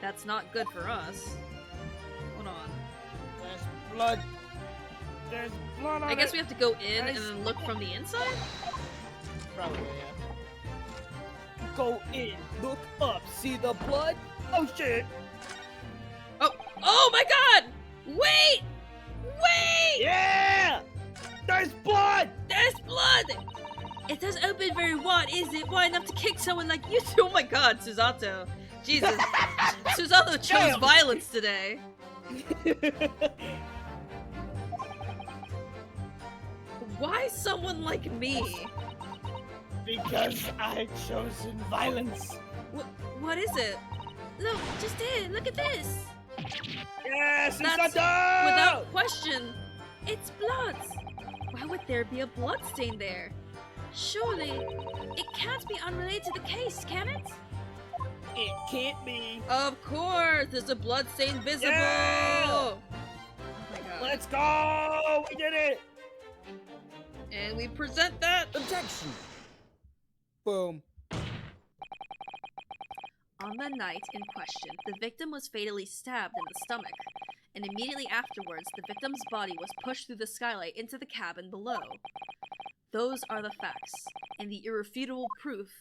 S1: That's not good for us. Hold on.
S3: There's blood. There's blood on
S1: I guess
S3: it.
S1: we have to go in and then look from the inside?
S5: Probably, yeah.
S3: Go in, look up, see the blood? Oh shit!
S1: Oh my god! Wait! Wait!
S3: Yeah! There's blood!
S1: There's blood! It does open very wide, is it? Wide enough to kick someone like you two? Oh my god, Susato. Jesus. Susato chose
S3: Damn.
S1: violence today. Why someone like me?
S3: Because I've chosen violence.
S1: What is it? Look, just it. Look at this.
S3: Yes,
S1: That's
S3: Susato!
S1: without question. It's blood. Why would there be a blood stain there? Surely, it can't be unrelated to the case, can it?
S3: It can't be.
S1: Of course, there's a blood stain visible.
S3: Yeah!
S1: Oh my god.
S3: Let's go! We did it!
S1: And we present that.
S5: Objection! Boom.
S1: On the night in question, the victim was fatally stabbed in the stomach, and immediately afterwards, the victim's body was pushed through the skylight into the cabin below. Those are the facts, and the irrefutable proof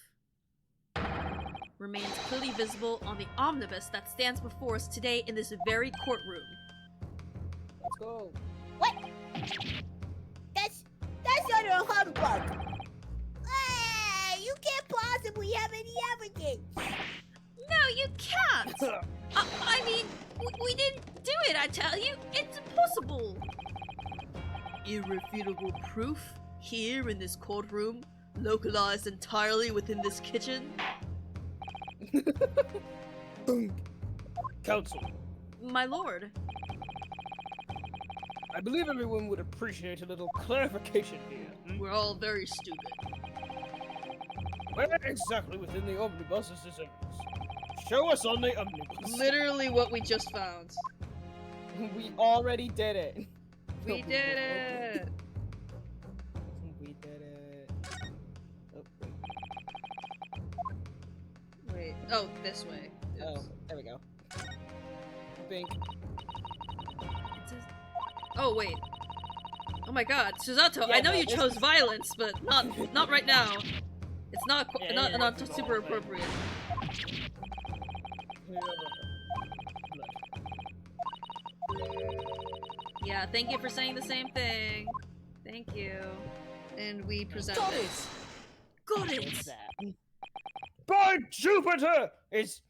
S1: remains clearly visible on the omnibus that stands before us today in this very courtroom.
S5: Let's go.
S6: What? That's utter humbug. Hey, you can't possibly have any evidence.
S1: No, you can't! I mean, we didn't do it, I tell you! It's impossible! Irrefutable proof? Here in this courtroom? Localized entirely within this kitchen?
S3: Counsel,
S1: My lord.
S3: I believe everyone would appreciate a little clarification here.
S1: We're all very stupid.
S3: Where exactly within the omnibus is this evidence? Show us on the omnibus.
S1: Literally what we just found.
S5: We already did it.
S1: We did it!
S5: We did it. Oh, wait.
S1: Wait, oh, this way.
S5: Oh,
S1: Oops.
S5: there we go. Bink.
S1: It says... Oh, wait. Oh my god, Susato,
S5: Yeah,
S1: I know
S5: no,
S1: you
S5: this
S1: chose
S5: is-
S1: violence, but not right now. It's not not
S3: this is
S1: super
S3: all right.
S1: appropriate. Yeah, thank you for saying the same thing. Thank you. And we present
S5: Got
S1: this. Got it!
S5: What's that?
S3: By Jupiter! Is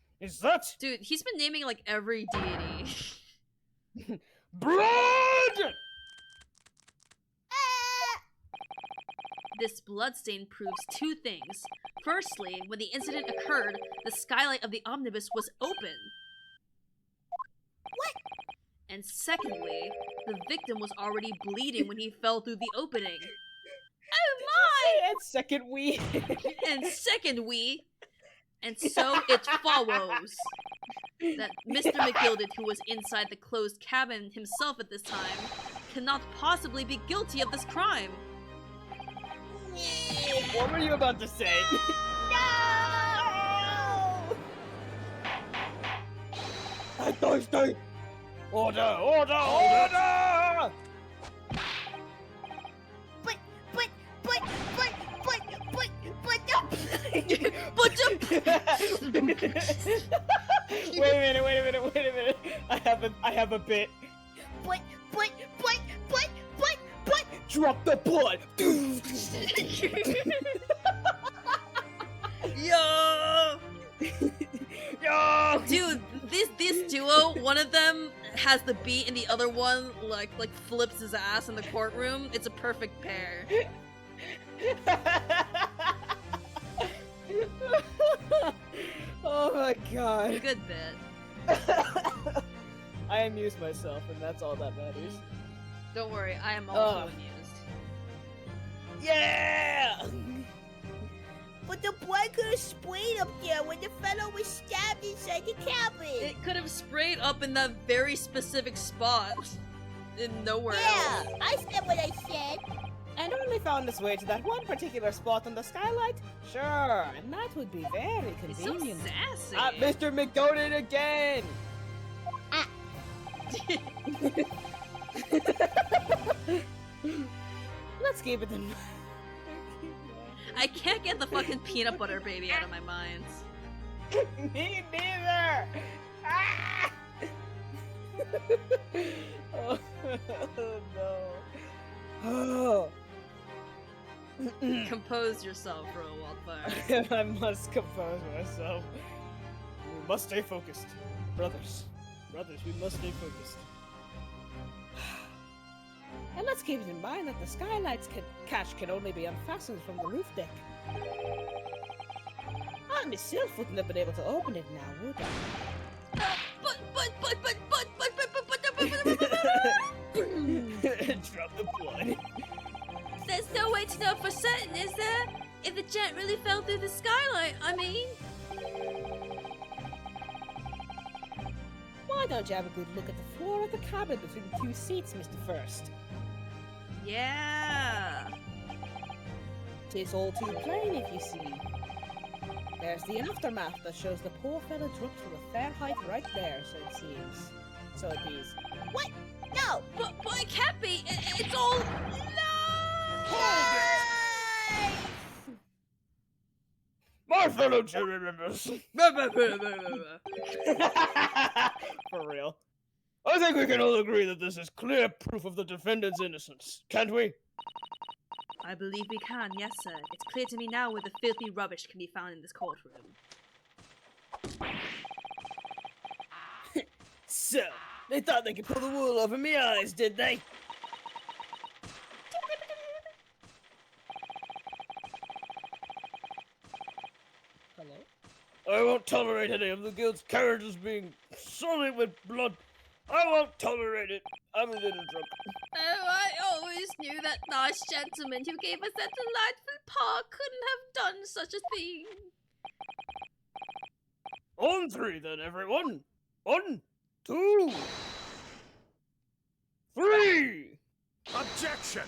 S3: that
S1: Dude, he's been naming like every deity.
S3: blood?
S1: This bloodstain proves two things. Firstly, when the incident occurred, the skylight of the omnibus was open.
S6: What?
S1: And secondly, the victim was already bleeding when he fell through the opening.
S5: And second we.
S1: And and so it follows that Mr. McGilded, who was inside the closed cabin himself at this time, cannot possibly be guilty of this crime.
S5: What were you about to say?
S6: No!
S3: Stay! Order! Order!
S5: Wait a minute. I have a bit.
S6: But.
S5: Drop the blood.
S1: Yo!
S3: Yo!
S1: Dude, this duo, one of them has the beat and the other one like flips his ass in the courtroom. It's a perfect pair.
S5: Oh my god.
S1: Good bit.
S5: I amused myself, and that's all that matters.
S1: Don't worry, I am also
S5: Oh.
S1: amused.
S5: Yeah!
S6: But the blood could have sprayed up there when the fellow was stabbed inside the cabin.
S1: It could have sprayed up in that very specific spot. And nowhere
S6: Yeah,
S1: else.
S6: I said what I said.
S5: And only found its way to that one particular spot on the skylight? Sure, and that would be very
S1: It's so
S5: convenient.
S1: sassy.
S5: Mr. McDonald again! Let's keep it in
S1: I can't get the fucking peanut butter baby out of my mind.
S5: Me neither! Ah! Oh, no. Oh.
S1: Compose yourself, Royal Wildfire.
S5: I must compose myself. We must stay focused. Brothers, we must stay focused. And let's keep it in mind that the skylight's catch can only be unfastened from the roof deck. I myself wouldn't have been able to open it now, would I? Drop the blood.
S1: There's no way to know for certain, is there? If the jet really fell through the skylight, I mean.
S5: Why don't you have a good look at the floor of the cabin between the two seats, Mr. First?
S1: Yeah.
S5: It's all too plain if you see. There's the aftermath that shows the poor fellow dropped from a fair height right there, so it seems. So it is.
S6: What? No!
S1: But it can't be. It's all.
S6: Lies!
S3: My fellow jury members!
S5: For real.
S3: I think we can all agree that this is clear proof of the defendant's innocence, can't we?
S1: I believe we can, yes, sir. It's clear to me now where the filthy rubbish can be found in this courtroom.
S5: So, they thought they could pull the wool over me eyes, did they? Hello?
S3: I won't tolerate any of the guild's carriages being sullied with blood. I won't tolerate it. I'm a little drunk.
S1: Oh, I always knew that nice gentleman who gave us that delightful park couldn't have done such a thing.
S3: On three then, everyone. 1, 2, 3.
S7: Objection!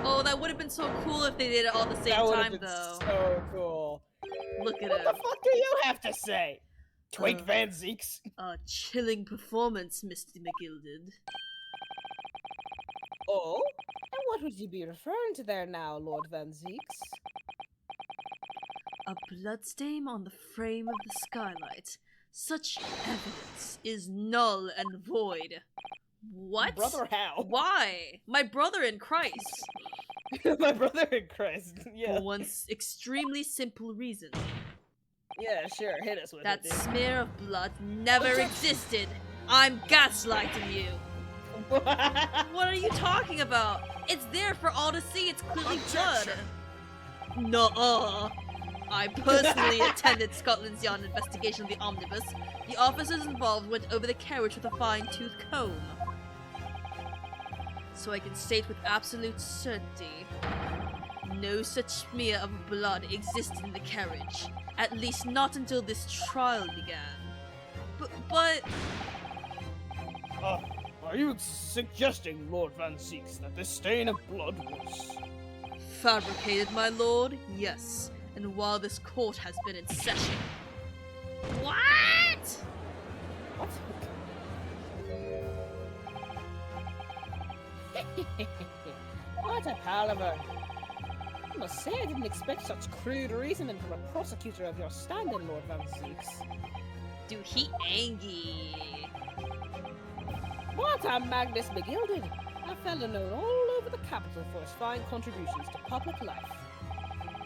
S1: Oh, that would have been so cool if they did it all at the same
S5: That would have
S1: time,
S5: been
S1: though.
S5: so cool.
S1: Look at
S5: What
S1: him.
S5: the fuck do you have to say? Twink
S1: Uh.
S5: Van Zeeks?
S1: A chilling performance, Mr. McGilded.
S5: Oh? And What would you be referring to there now, Lord Van Zeeks?
S1: A bloodstain on the frame of the skylight. Such evidence is null and void. What?
S5: Brother, how?
S1: Why? My brother in Christ.
S5: My brother in Christ. Yeah.
S1: For one extremely simple reason.
S5: Yeah, sure. Hit us with
S1: That
S5: it, dude.
S1: smear of blood never existed. I'm gaslighting you. What are you talking about? It's there for all to see. It's clearly blood. Nuh-uh. I personally attended Scotland Yard investigation of the omnibus. The officers involved went over the carriage with a fine-tooth comb. So I can state with absolute certainty, no such smear of blood existed in the carriage. At least not until this trial began. But...
S3: Are you suggesting, Lord Van Zeeks, that this stain of blood was...
S1: Fabricated, my lord? Yes. And while this court has been in session. What?
S5: What a palaver. I must say I didn't expect such crude reasoning from a prosecutor of your standing, Lord Van Zeeks.
S1: Dude, he angry.
S5: What a Magnus McGilded! A fellow known all over the capital for his fine contributions to public life.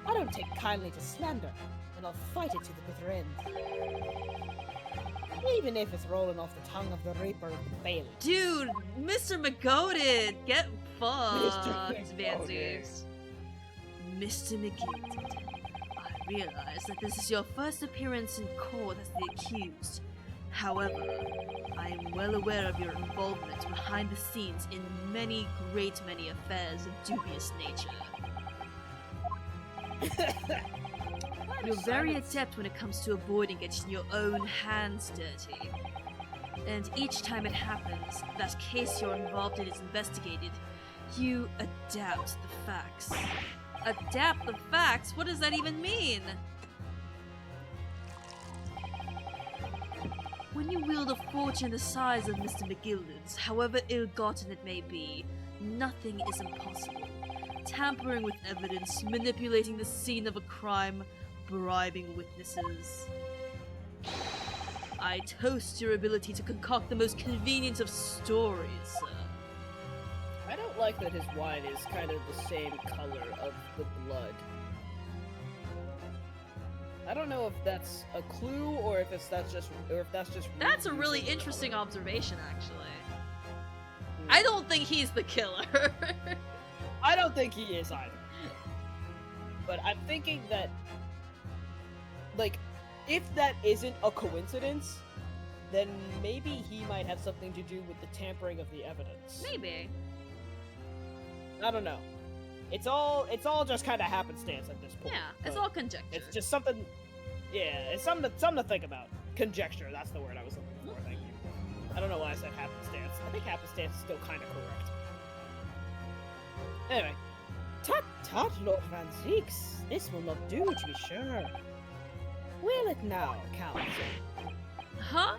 S5: I don't take kindly to slander, and I'll fight it to the bitter end. Even if it's rolling off the tongue of the reaper of the bailiff.
S1: Dude, Mr. McGoated, get fucked,
S3: Mr.
S1: Van
S3: McGoated.
S1: Zeeks. Mr. McGoated, I realize that this is your first appearance in court as the accused. However, I am well aware of your involvement behind the scenes in many affairs of dubious nature. You're very adept when it comes to avoiding getting your own hands dirty. And each time it happens, that case you're involved in is investigated, you adapt the facts. Adapt the facts? What does that even mean? When you wield a fortune the size of Mr. McGilden's, however ill-gotten it may be, nothing is impossible. Tampering with evidence, manipulating the scene of a crime, bribing witnesses. I toast your ability to concoct the most convenient of stories, sir.
S5: I don't like that his wine is kind of the same color of the blood. I don't know if that's a clue or if that's just
S1: That's a really
S5: using the
S1: interesting
S5: color.
S1: observation, actually. I don't think he's the killer.
S5: I don't think he is either. But I'm thinking that, like, if that isn't a coincidence, then maybe he might have something to do with the tampering of the evidence.
S1: Maybe.
S5: I don't know. It's all just kind of happenstance at this point.
S1: Yeah, it's
S5: but
S1: all conjecture.
S5: It's just something. Yeah, it's something to think about. Conjecture. That's the word I was looking for. Thank you. I don't know why I said happenstance. I think happenstance is still kind of correct. Anyway, tut, Lord Van Zeeks. This will not do, to be sure. Will it now, Counsel?
S1: Huh?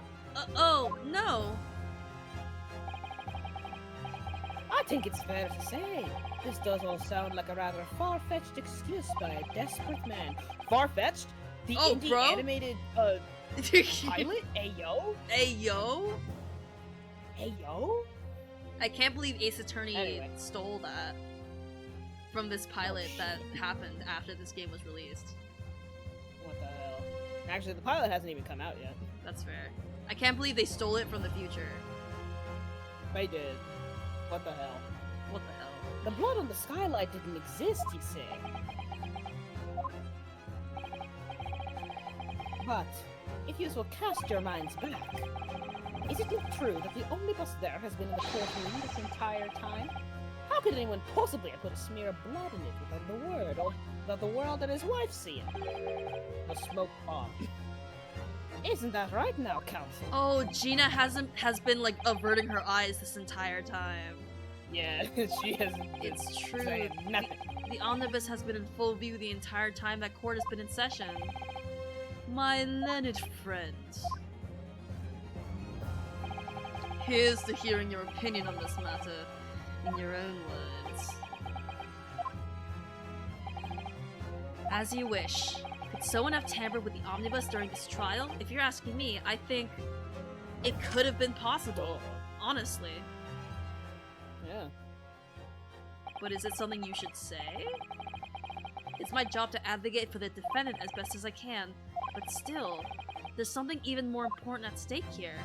S1: Oh, no.
S5: I think it's fair to say, this does all sound like a rather far-fetched excuse by a desperate man. Far-fetched? The
S1: Oh,
S5: indie
S1: bro?
S5: animated, pilot? Ayo?
S1: Ayo?
S5: Ayo?
S1: I can't believe Ace Attorney
S5: Anyway.
S1: stole that from this pilot that happened after this game was released.
S5: What the hell? Actually, the pilot hasn't even come out yet.
S1: That's fair. I can't believe they stole it from the future.
S5: They did. What the hell?
S1: What the hell?
S5: The blood on the skylight didn't exist, he's saying. But, if you will cast your minds back, is it not true that the omnibus there has been in the courtroom this entire time? How could anyone possibly have put a smear of blood in it without the world and his wife seeing? The smoke bomb. Isn't that right now, Counsel?
S1: Oh, Gina has been like averting her eyes this entire time.
S5: Yeah, she hasn't.
S1: It's true.
S5: Saying nothing.
S1: The omnibus has been in full view the entire time that court has been in session. My learned friend. Here's to hearing your opinion on this matter in your own words. As you wish. Could someone have tampered with the omnibus during this trial? If you're asking me, I think it could have been possible. Honestly.
S5: Yeah.
S1: But is it something you should say? It's my job to advocate for the defendant as best as I can, but still, there's something even more important at stake here.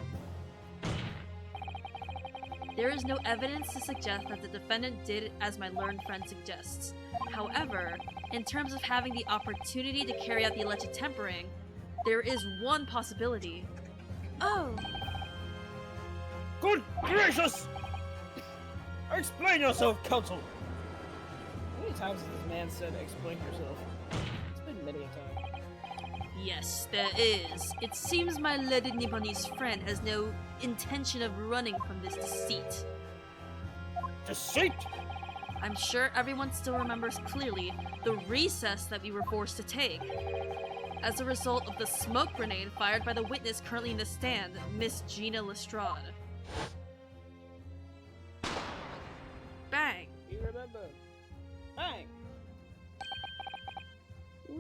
S1: There is no evidence to suggest that the defendant did as my learned friend suggests. However, in terms of having the opportunity to carry out the alleged tempering, there is one possibility. Oh!
S3: Good gracious! Explain yourself, counsel!
S5: How many times has this man said, explain yourself? It's been many a time.
S1: Yes, there is. It seems my leaded Nipponese friend has no intention of running from this deceit.
S3: Deceit!
S1: I'm sure everyone still remembers clearly the recess that we were forced to take. As a result of the smoke grenade fired by the witness currently in the stand, Miss Gina Lestrade. Bang!
S5: You remember? Bang!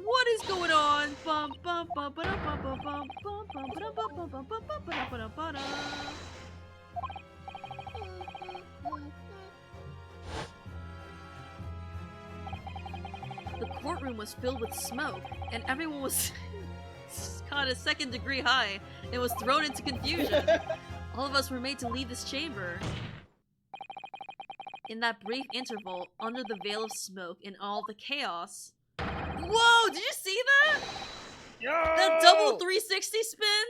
S1: What is going on? Bum bum bum ba bum bum bum bum bum bum bum bum bum bum. The courtroom was filled with smoke, and everyone was caught a second-degree high and was thrown into confusion. All of us were made to leave this chamber. In that brief interval, under the veil of smoke and all the chaos. Whoa! Did you see that?
S3: Yo!
S1: That double 360 spin?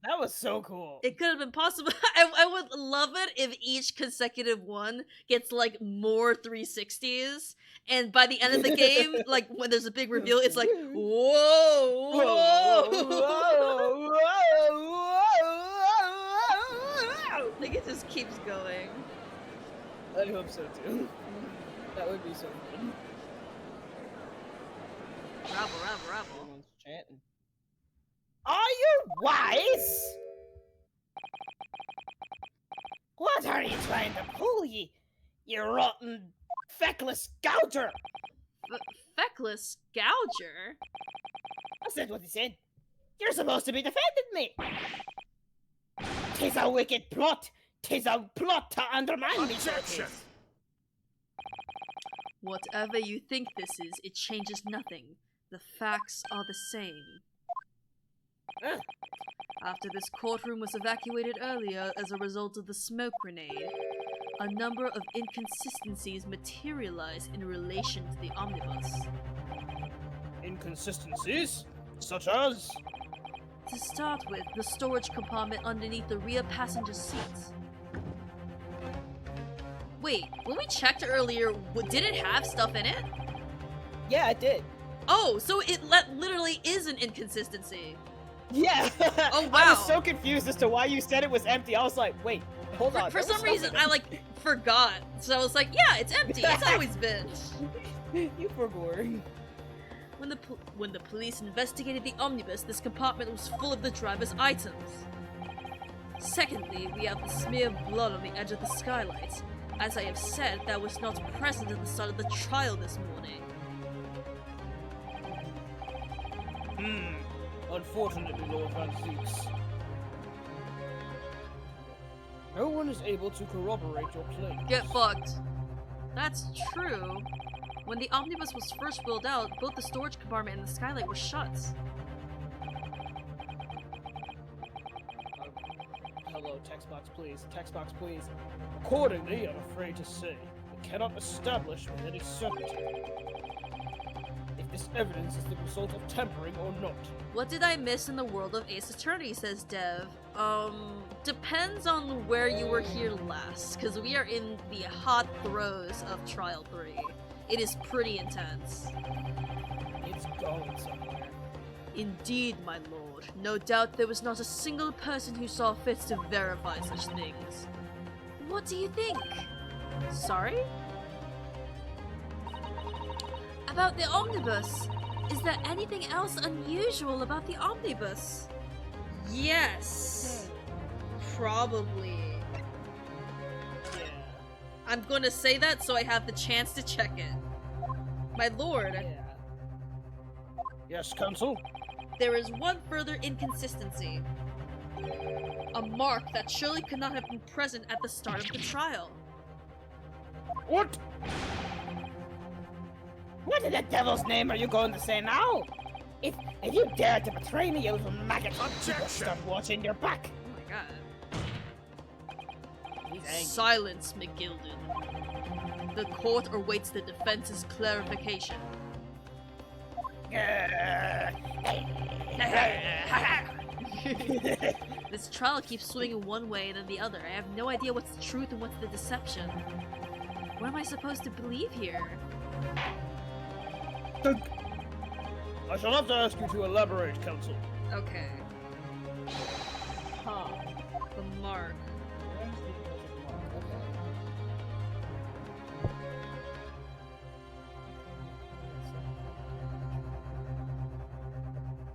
S5: That was so cool.
S1: It could have been possible. I would love it if each consecutive one gets like more 360s, and by the end of the game, like when there's a big reveal, it's like whoa, whoa, whoa, whoa. Like it just keeps going.
S5: I hope so too. That would be so fun.
S1: Rabble.
S5: Everyone's chanting. Are you wise? What are you trying to pull, you rotten, feckless gouger?
S1: Feckless gouger?
S5: That's what he said. You're supposed to be defending me. 'Tis a wicked plot. 'Tis a plot to undermine me.
S3: Objection!
S1: Whatever you think this is, it changes nothing. The facts are the same. After this courtroom was evacuated earlier as a result of the smoke grenade, a number of inconsistencies materialized in relation to the omnibus.
S3: Inconsistencies? Such as?
S1: To start with, the storage compartment underneath the rear passenger seat. Wait, when we checked earlier, did it have stuff in it?
S5: Yeah, it did.
S1: Oh, so it literally is an inconsistency.
S5: Yeah.
S1: Oh,
S5: I was
S1: wow.
S5: so confused as to why you said it was empty. I was like, wait, hold on.
S1: For
S5: there was
S1: some reason,
S5: something-
S1: I like forgot. So I was like, yeah, it's empty. It's always been.
S5: You forgot.
S1: When the police investigated the omnibus, this compartment was full of the driver's items. Secondly, we have the smear of blood on the edge of the skylight. As I have said, that was not present at the start of the trial this morning.
S3: Unfortunately, Lord Francis. No one is able to corroborate your claims.
S1: Get fucked. That's true. When the omnibus was first wheeled out, both the storage compartment and the skylight were shut.
S3: Hello, text box, please. Text box, please. Accordingly, I'm afraid to say, we cannot establish with any certainty if this evidence is the result of tampering or not.
S1: What did I miss in the world of Ace Attorney, says Dev. Depends on where you were here last, because we are in the hot throes of Trial 3. It is pretty intense.
S3: It's going somewhere.
S1: Indeed, my lord. No doubt there was not a single person who saw fit to verify such things. What do you think? Sorry? About the omnibus. Is there anything else unusual about the omnibus? Yes. Probably.
S3: Yeah.
S1: I'm gonna say that so I have the chance to check it. My lord.
S3: Yeah. Yes, Counsel?
S1: There is one further inconsistency. A mark that surely could not have been present at the start of the trial.
S3: What?
S5: What in the devil's name are you going to say now? If you dare to betray me, you little maggot, you better start watching your back.
S1: Oh my god.
S5: He's angry.
S1: Silence, McGilden. The court awaits the defense's clarification. This trial keeps swinging one way and then the other. I have no idea what's the truth and what's the deception. What am I supposed to believe here?
S3: I shall have to ask you to elaborate, Counsel.
S1: Okay.
S5: Huh.
S1: The mark.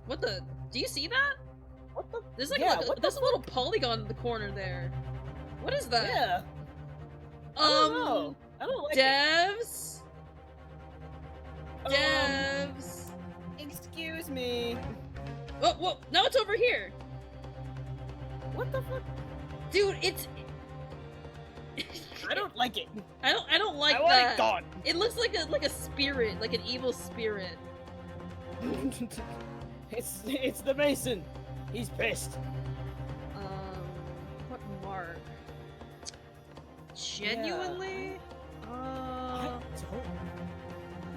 S1: What the? Do you see that?
S5: What the?
S1: There's like,
S5: Yeah,
S1: there's a little polygon in the corner there. What is that?
S5: Yeah. I don't know. I don't like it.
S1: Devs? Devs?
S5: Excuse me.
S1: Oh, whoa, now it's over here!
S5: What the fuck?
S1: Dude, it's...
S5: I don't like it.
S1: I don't like
S3: I want
S1: that.
S3: it gone.
S1: It looks like a spirit, like an evil spirit.
S3: It's the Mason. He's pissed.
S1: What mark? Genuinely?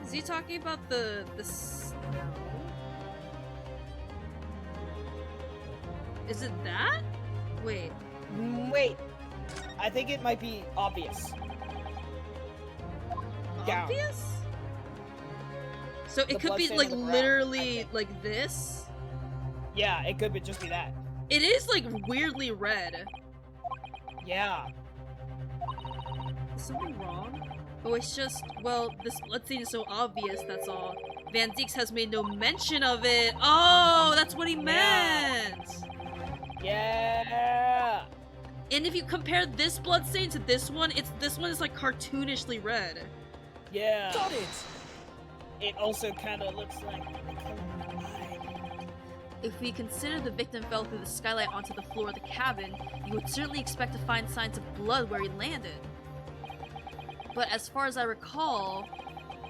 S1: Is he talking about the snow? Is it that? Wait.
S5: Wait. I think it might be obvious. Down.
S1: Obvious? So it
S5: The
S1: could be
S5: bloodstain
S1: like
S5: on the ground, I
S1: literally
S5: think.
S1: like this?
S5: Yeah, it could be just be that.
S1: It is like weirdly red.
S5: Yeah.
S1: Is something wrong? Oh, it's just, well, this blood stain is so obvious, that's all. Van Deeks has made no mention of it. Oh, that's what he meant!
S5: Yeah.
S1: And if you compare this blood stain to this one is like cartoonishly red.
S5: Yeah.
S3: Got it.
S5: It also kind of looks like the color of the eye.
S1: If we consider the victim fell through the skylight onto the floor of the cabin, you would certainly expect to find signs of blood where he landed. But as far as I recall,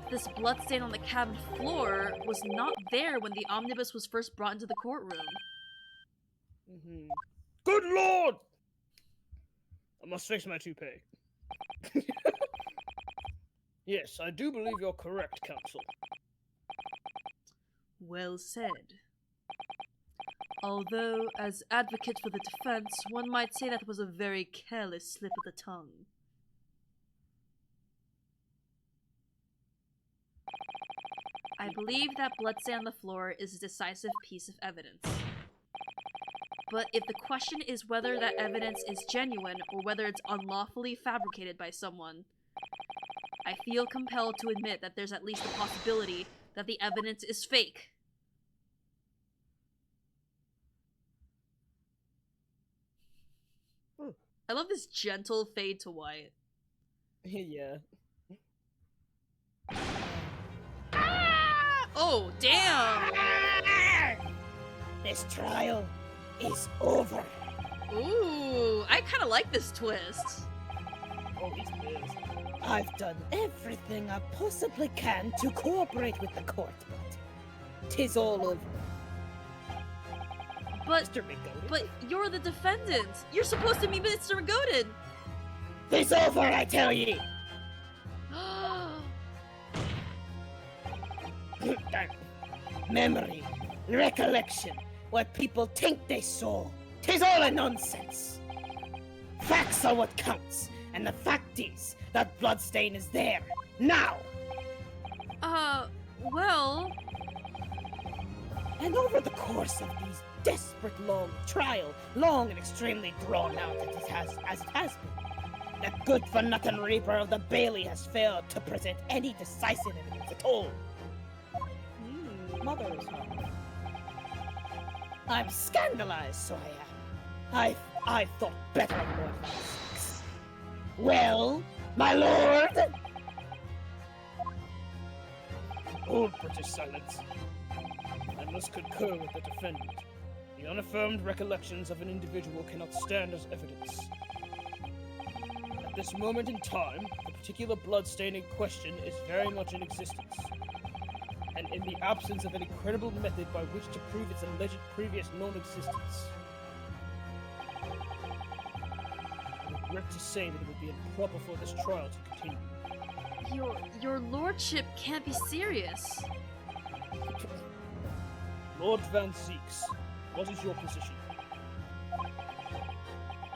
S1: this bloodstain on the cabin floor was not there when the omnibus was first brought into the courtroom.
S5: Mm-hmm.
S3: Good lord! I must fix my toupee. Yes, I do believe you're correct, Counsel.
S1: Well said. Although, as advocate for the defense, one might say that was a very careless slip of the tongue. I believe that bloodstain on the floor is a decisive piece of evidence. But if the question is whether that evidence is genuine or whether it's unlawfully fabricated by someone, I feel compelled to admit that there's at least a possibility that the evidence is fake. I love this gentle fade to white.
S5: Yeah.
S1: Oh, damn!
S5: This trial is over.
S1: Ooh, I kind of like this twist.
S3: Oh, he's pissed.
S5: I've done everything I possibly can to cooperate with the court, but 'tis all over.
S1: But,
S5: Mr. McGowan.
S1: but you're the defendant. You're supposed to be Mr. Godin.
S5: It's over, I tell ye! Memory, recollection, what people think they saw, 'tis all a nonsense. Facts are what counts, and the fact is that bloodstain is there, now!
S1: Well...
S5: And over the course of these desperate long trial, long and extremely drawn out as it has been, the good-for-nothing Reaper of the Bailey has failed to present any decisive evidence at all. Mother's home. I'm scandalized, so I am. I thought better of Lord Van. Well, my lord?
S3: Old British silence. must concur with the defendant. The unaffirmed recollections of an individual cannot stand as evidence. At this moment in time, the particular bloodstain in question is very much in existence. And in the absence of any credible method by which to prove its alleged previous non-existence, I regret to say that it would be improper for this trial to continue.
S1: Your lordship can't be serious.
S3: Lord Van Zeeks, what is your position?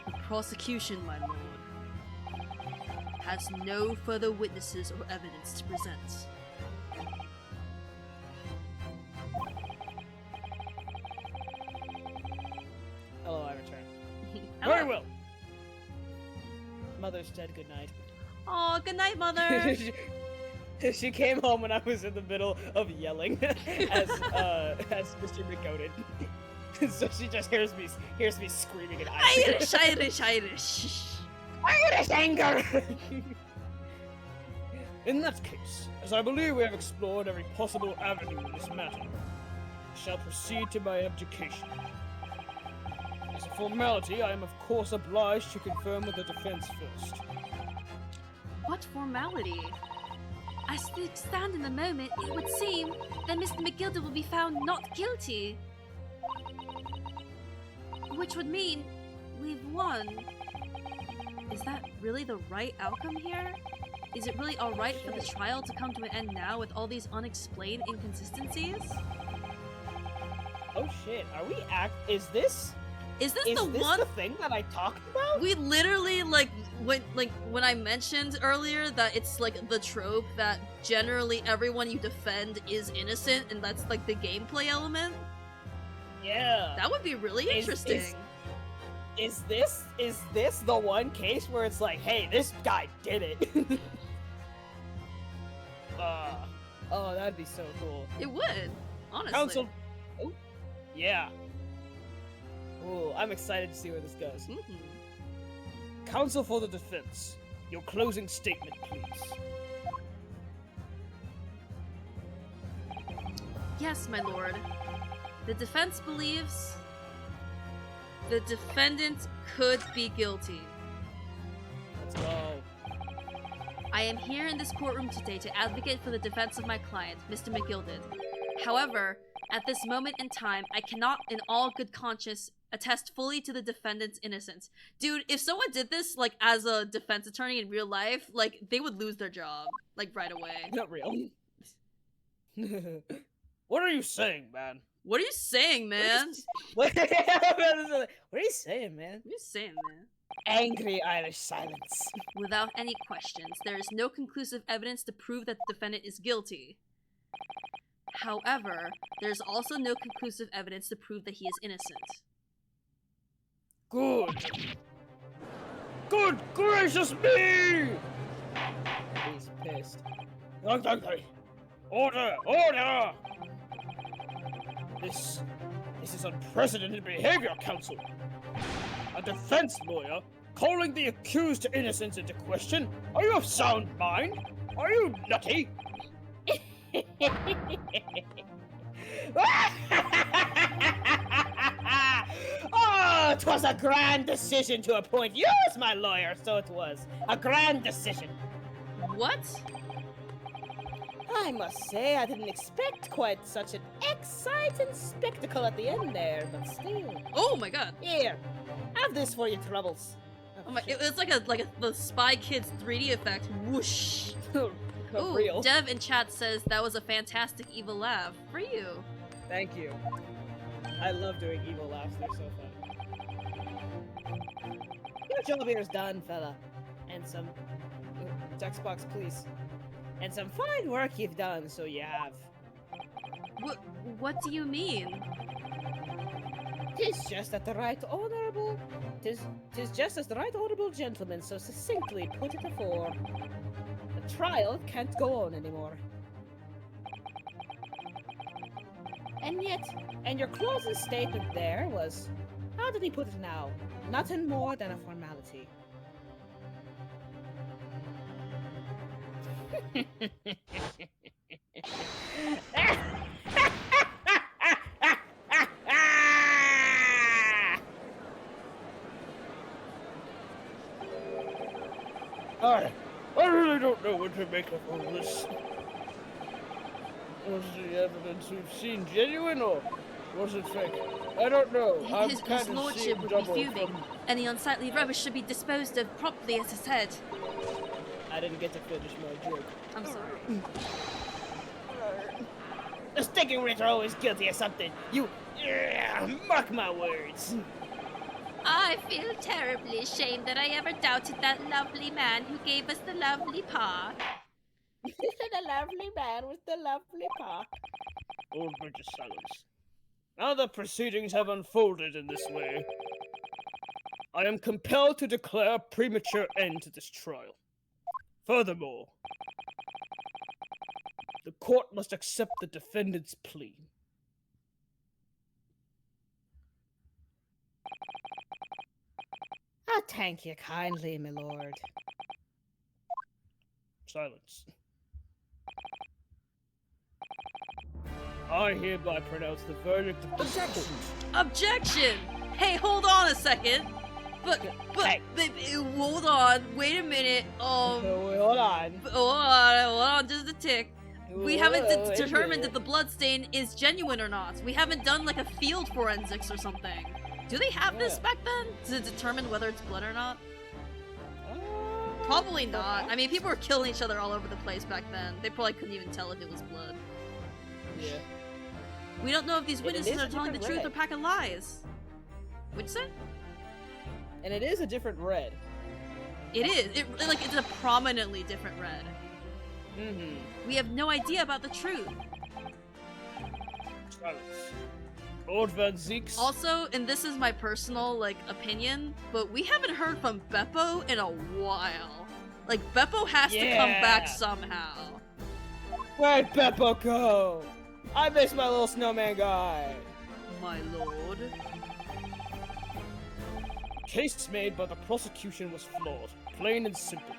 S1: The prosecution, my lord, has no further witnesses or evidence to present.
S5: Hello, I return.
S3: Very well.
S5: Mother's dead, good night.
S1: Oh, good night, mother.
S5: She came home when I was in the middle of yelling as Mr. McGoated. So she just hears me screaming in Irish.
S1: Irish.
S5: Irish anger!
S3: In that case, as I believe we have explored every possible avenue in this matter, I shall proceed to my abdication. As a formality, I am of course obliged to confirm with the defense first.
S1: What formality? As things stand in the moment, it would seem that Mr. McGilder will be found not guilty. Which would mean we've won. Is that really the right outcome here? Is it really alright for the trial to come to an end now with all these unexplained inconsistencies?
S5: Oh shit, are we Is this
S1: the
S5: thing that I talked about?
S1: We literally when I mentioned earlier that it's like the trope that generally everyone you defend is innocent and that's like the gameplay element.
S5: Yeah.
S1: That would be really interesting.
S5: Is this the one case where it's like, hey, this guy did it? Oh, that'd be so cool.
S1: It would, honestly.
S5: Counsel. Oh, yeah. Ooh, I'm excited to see where this goes.
S3: Counsel for the defense, your closing statement, please.
S1: Yes, my lord. The defense believes the defendant could be guilty.
S5: Let's go.
S1: I am here in this courtroom today to advocate for the defense of my client, Mr. McGilded. However, at this moment in time, I cannot, in all good conscience, attest fully to the defendant's innocence. Dude, if someone did this, like, as a defense attorney in real life, like, they would lose their job, like, right away.
S5: Not real.
S3: What are you saying, man?
S1: What are you saying, man?
S5: What are you saying, man?
S1: What are you saying, man?
S5: Angry Irish silence.
S1: Without any questions, there is no conclusive evidence to prove that the defendant is guilty. However, there is also no conclusive evidence to prove that he is innocent.
S3: Good. Good gracious me!
S5: He's pissed.
S3: Order! Order! This is unprecedented behavior, counsel. A defense lawyer calling the accused innocence into question? Are you of sound mind? Are you nutty?
S5: Oh, 'twas a grand decision to appoint you as my lawyer, so it was. A grand decision.
S1: What?
S5: I must say, I didn't expect quite such an exciting spectacle at the end there, but still.
S1: Oh my god.
S5: Here, have this for your troubles.
S1: Oh my, it's like the Spy Kids 3D effect. Whoosh. Ooh,
S5: Real.
S1: Dev in chat says that was a fantastic evil laugh. For you.
S5: Thank you. I love doing evil laughs, they're so fun. Your job here is done, fella. And some... text box, please. And some fine work you've done, so you have.
S1: What do you mean?
S5: Tis just that the right honorable... Tis just as the right honorable gentleman so succinctly put it afore. The trial can't go on anymore. And yet, and your closing statement there was... How did he put it now? Nothing more than a formality.
S3: I really don't know what to make of all this. Was the evidence we've seen genuine or was it fake? I don't know. I'm
S1: His
S3: kind of
S1: lordship
S3: seeing
S1: would be
S3: double
S1: fuming.
S3: from...
S1: Any unsightly rubbish should be disposed of properly, as I said.
S5: I didn't get to finish my joke.
S1: I'm sorry.
S5: The sticking rich are always guilty of something. You mark my words.
S1: I feel terribly ashamed that I ever doubted that lovely man who gave us the lovely paw.
S5: The lovely man with the lovely paw.
S3: Old British silence. Now the proceedings have unfolded in this way, I am compelled to declare a premature end to this trial. Furthermore, the court must accept the defendant's plea.
S5: I thank you kindly, my lord.
S3: Silence. I hereby pronounce the verdict of this court.
S1: Objection! Hey, hold on a second. But,
S5: Hey.
S1: hold on. Wait a minute.
S5: Hold on.
S1: Hold on, just a tick. We haven't
S5: Wait a
S1: determined
S5: minute.
S1: that the blood stain is genuine or not. We haven't done like a field forensics or something. Do they have this
S5: Yeah.
S1: back then to determine whether it's blood or not? Probably not. I mean, people were killing each other all over the place back then. They probably couldn't even tell if it was blood.
S5: Yeah.
S1: We don't know if these
S5: And it
S1: witnesses
S5: is
S1: are
S5: a
S1: telling the
S5: different
S1: truth or
S5: red.
S1: packing lies. What'd you say?
S5: And it is a different red.
S1: It is. It's a prominently different red.
S5: Mm-hmm.
S1: We have no idea about the truth.
S3: Silence. Lord Van Zeeks.
S1: Also, and this is my personal, opinion, but we haven't heard from Beppo in a while. Like, Beppo has to come back
S5: Yeah.
S1: somehow.
S5: Where'd Beppo go? I miss my little snowman guy.
S1: My lord.
S3: Case made by the prosecution was flawed, plain and simple.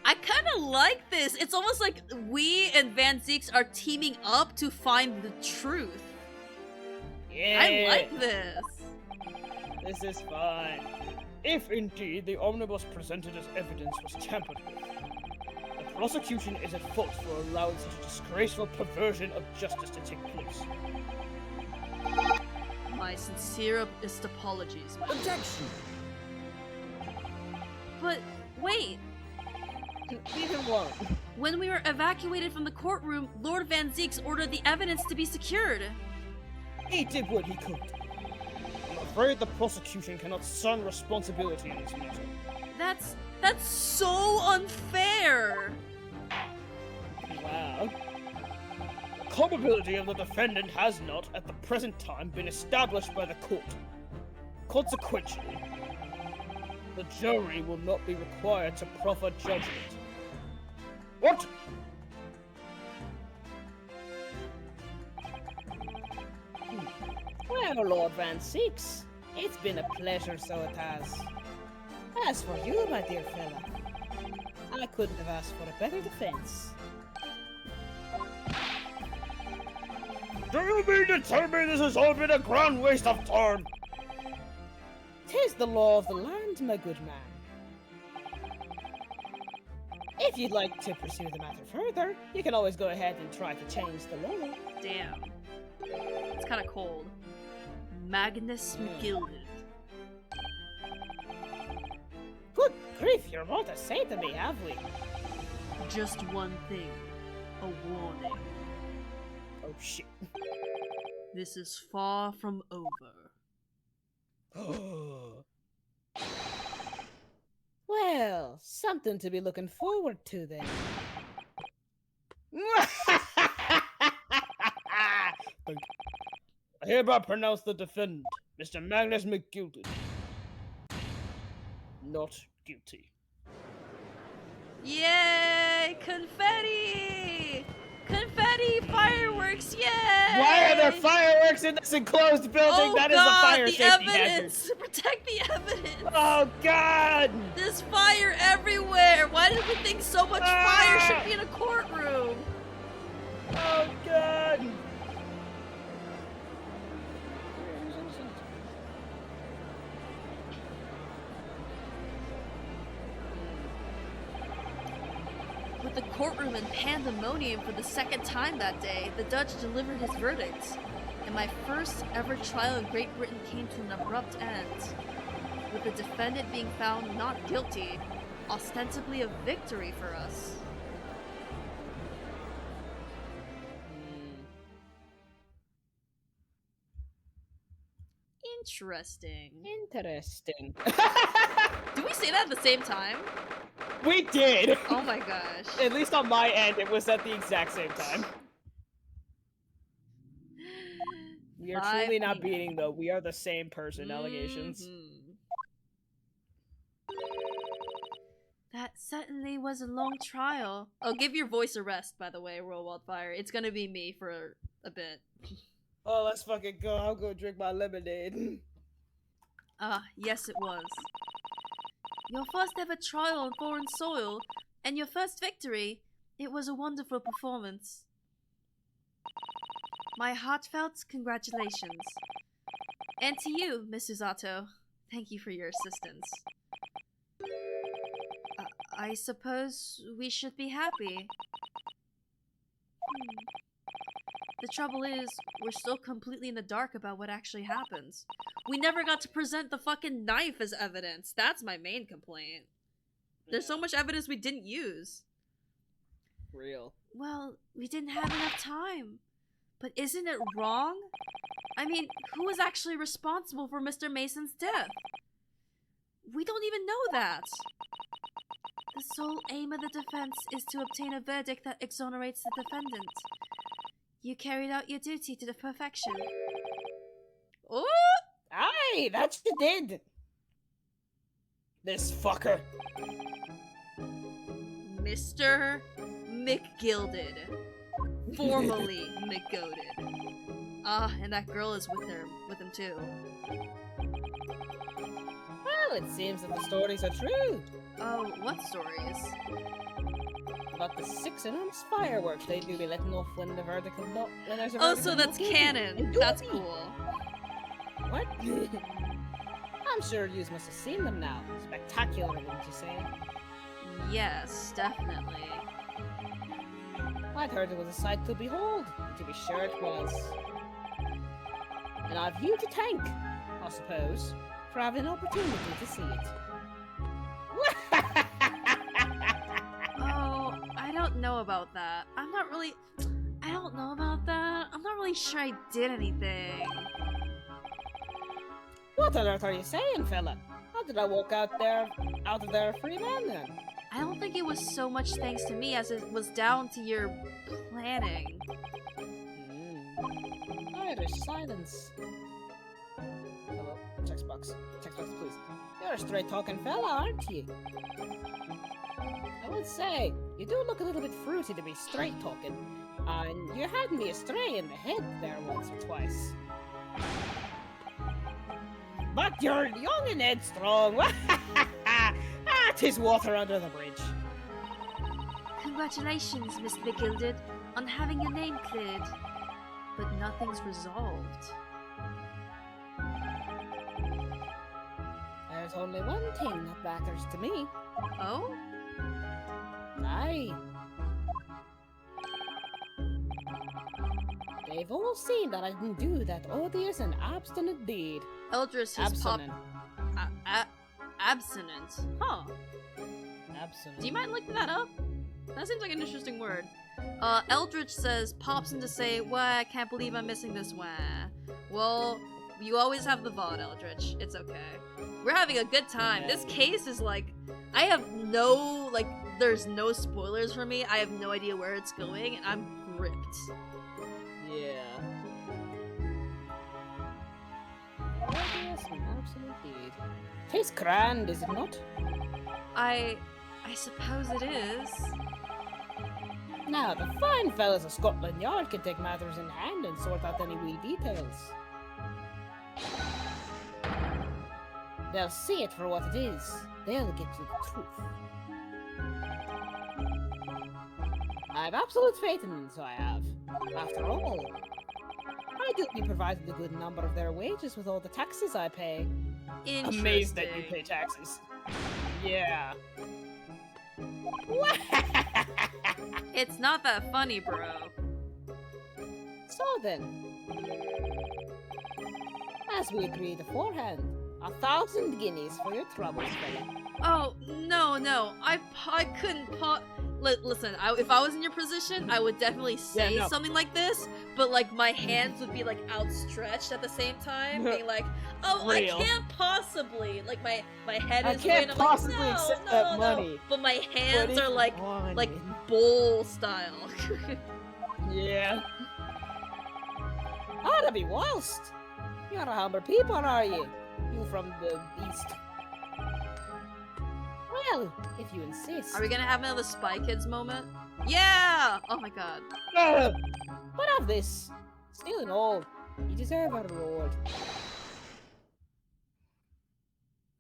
S1: I kind of like this. It's almost like we and Van Zeeks are teaming up to find the truth.
S5: Yeah.
S1: I like this.
S5: This is fun.
S3: If indeed the omnibus presented as evidence was tampered with, the prosecution is at fault for allowing such a disgraceful perversion of justice to take place.
S1: My sincerest apologies, my lord.
S3: Objection!
S1: But wait,
S5: Even one.
S1: when we were evacuated from the courtroom, Lord Van Zeeks ordered the evidence to be secured.
S3: He did what he could. I'm afraid the prosecution cannot son responsibility in this matter.
S1: That's so unfair.
S3: Wow. The culpability of the defendant has not, at the present time, been established by the court. Consequently, the jury will not be required to proffer judgment. What?
S5: Well, Lord Van Zeeks, it's been a pleasure, so it has. As for you, my dear fella, I couldn't have asked for a better defense.
S3: Do you mean to tell me this has all been a grand waste of time?
S5: 'Tis the law of the land, my good man. If you'd like to pursue the matter further, you can always go ahead and try to change the law.
S1: Damn. It's kind of cold. Magnus McGilded.
S5: Good grief, you're more to say to me, have we?
S1: Just one thing. A warning.
S3: Oh shit.
S1: This is far from over.
S5: Well, something to be looking forward to then.
S3: I hereby pronounce the defendant, Mr. Magnus McGilded, not guilty.
S1: Yay! Confetti! Confetti! Fireworks! Yay!
S5: Why are there fireworks in this enclosed building?
S1: Oh
S5: That is
S1: God,
S5: a fire
S1: the
S5: safety hazard.
S1: evidence! Protect the evidence!
S5: Oh God!
S1: There's fire everywhere! Why did we think so much fire should be in a courtroom?
S5: Oh God!
S1: the courtroom in pandemonium for the second time that day, the judge delivered his verdict, and my first ever trial in Great Britain came to an abrupt end, with the defendant being found not guilty, ostensibly a victory for us. Interesting.
S5: Interesting.
S1: Did we say that at the same time?
S2: We did!
S1: Oh my gosh.
S2: At least on my end, it was at the exact same time. We are truly not beating, though. We are the same person, allegations.
S1: That certainly was a long trial. Oh, give your voice a rest, by the way, Roll Wildfire. It's gonna be me for a bit.
S2: Oh, let's fucking go. I'll go drink my lemonade.
S1: Ah, yes it was. Your first ever trial on foreign soil, and your first victory. It was a wonderful performance. My heartfelt congratulations. And to you, Miss Usato. Thank you for your assistance. I suppose we should be happy. The trouble is, we're still completely in the dark about what actually happens. We never got to present the fucking knife as evidence. That's my main complaint. There's so much evidence we didn't use.
S2: Real.
S1: Well, we didn't have enough time. But isn't it wrong? I mean, who was actually responsible for Mr. Mason's death? We don't even know that. The sole aim of the defense is to obtain a verdict that exonerates the defendant. You carried out your duty to the perfection. Oh!
S5: Aye, that you did!
S2: This fucker.
S1: Mr. McGilded. Formerly McGoated. Ah, and that girl is with him too.
S5: Well, it seems that the stories are true.
S1: Oh, what stories?
S5: About the 6-in-1 fireworks they do be letting off when the verdict is not. When there's a
S1: Oh,
S5: verdict
S1: so
S5: is
S1: that's
S5: not guilty.
S1: canon. That's cool.
S5: What? I'm sure you must have seen them now. Spectacular, wouldn't you say?
S1: Yes, definitely.
S5: I'd heard it was a sight to behold. To be sure it was. And I've you to thank, I suppose, for having an opportunity to see it.
S1: Oh, I don't know about that. I don't know about that. I'm not really sure I did anything.
S5: What on earth are you saying, fella? How did I walk out of there a free man then?
S1: I don't think it was so much thanks to me as it was down to your planning.
S5: Irish silence. Hello, text box. Text box, please. You're a straight-talking fella, aren't you? I would say, you do look a little bit fruity to be straight-talking. And you had me astray in the head there once or twice. But you're young and headstrong. Ah, 'tis water under the bridge.
S1: Congratulations, Miss McGilded, on having your name cleared. But nothing's resolved.
S5: There's only one thing that matters to me.
S1: Oh?
S5: Aye. They've all seen that I didn't do that odious and abstinent deed.
S1: Eldris has popped...
S5: Abstinent.
S1: Abstinent? Huh.
S5: Abstinent.
S1: Do you mind looking that up? That seems like an interesting word. Eldritch says, pops in to say, "Wah, I can't believe I'm missing this wah." Well, you always have the VOD, Eldritch. It's okay. We're having a good time. This case is like, I have no, like, there's no spoilers for me. I have no idea where it's going, and I'm gripped.
S5: Yeah. Odious and absolute deed. Tastes grand, is it not?
S1: I suppose it is.
S5: Now, the fine fellas of Scotland Yard can take matters in hand and sort out any wee details. They'll see it for what it is. They'll get to the truth. I have absolute faith in them, so I have. After all, I do be provided a good number of their wages with all the taxes I pay.
S2: Amazed that you pay taxes. Yeah.
S1: It's not that funny, bro.
S5: So then, as we agreed beforehand, 1,000 guineas for your troubles, fella.
S1: Oh, no. I couldn't listen, if I was in your position, I would definitely say something like this, but like my hands would be like outstretched at the same time, being like, oh,
S2: Real.
S1: I can't possibly, like my head
S2: I
S1: is
S2: can't
S1: I'm
S2: possibly
S1: like,
S2: accept
S1: no,
S2: that money.
S1: But my hands
S2: But
S1: are like
S2: fine.
S1: bowl style.
S2: Yeah.
S5: Oh, that'd be whilst. You're a humble people, are you? You from the east. Well, if you insist.
S1: Are we gonna have another Spy Kids moment? Yeah! Oh my god.
S5: But of this, still in all, you deserve a reward.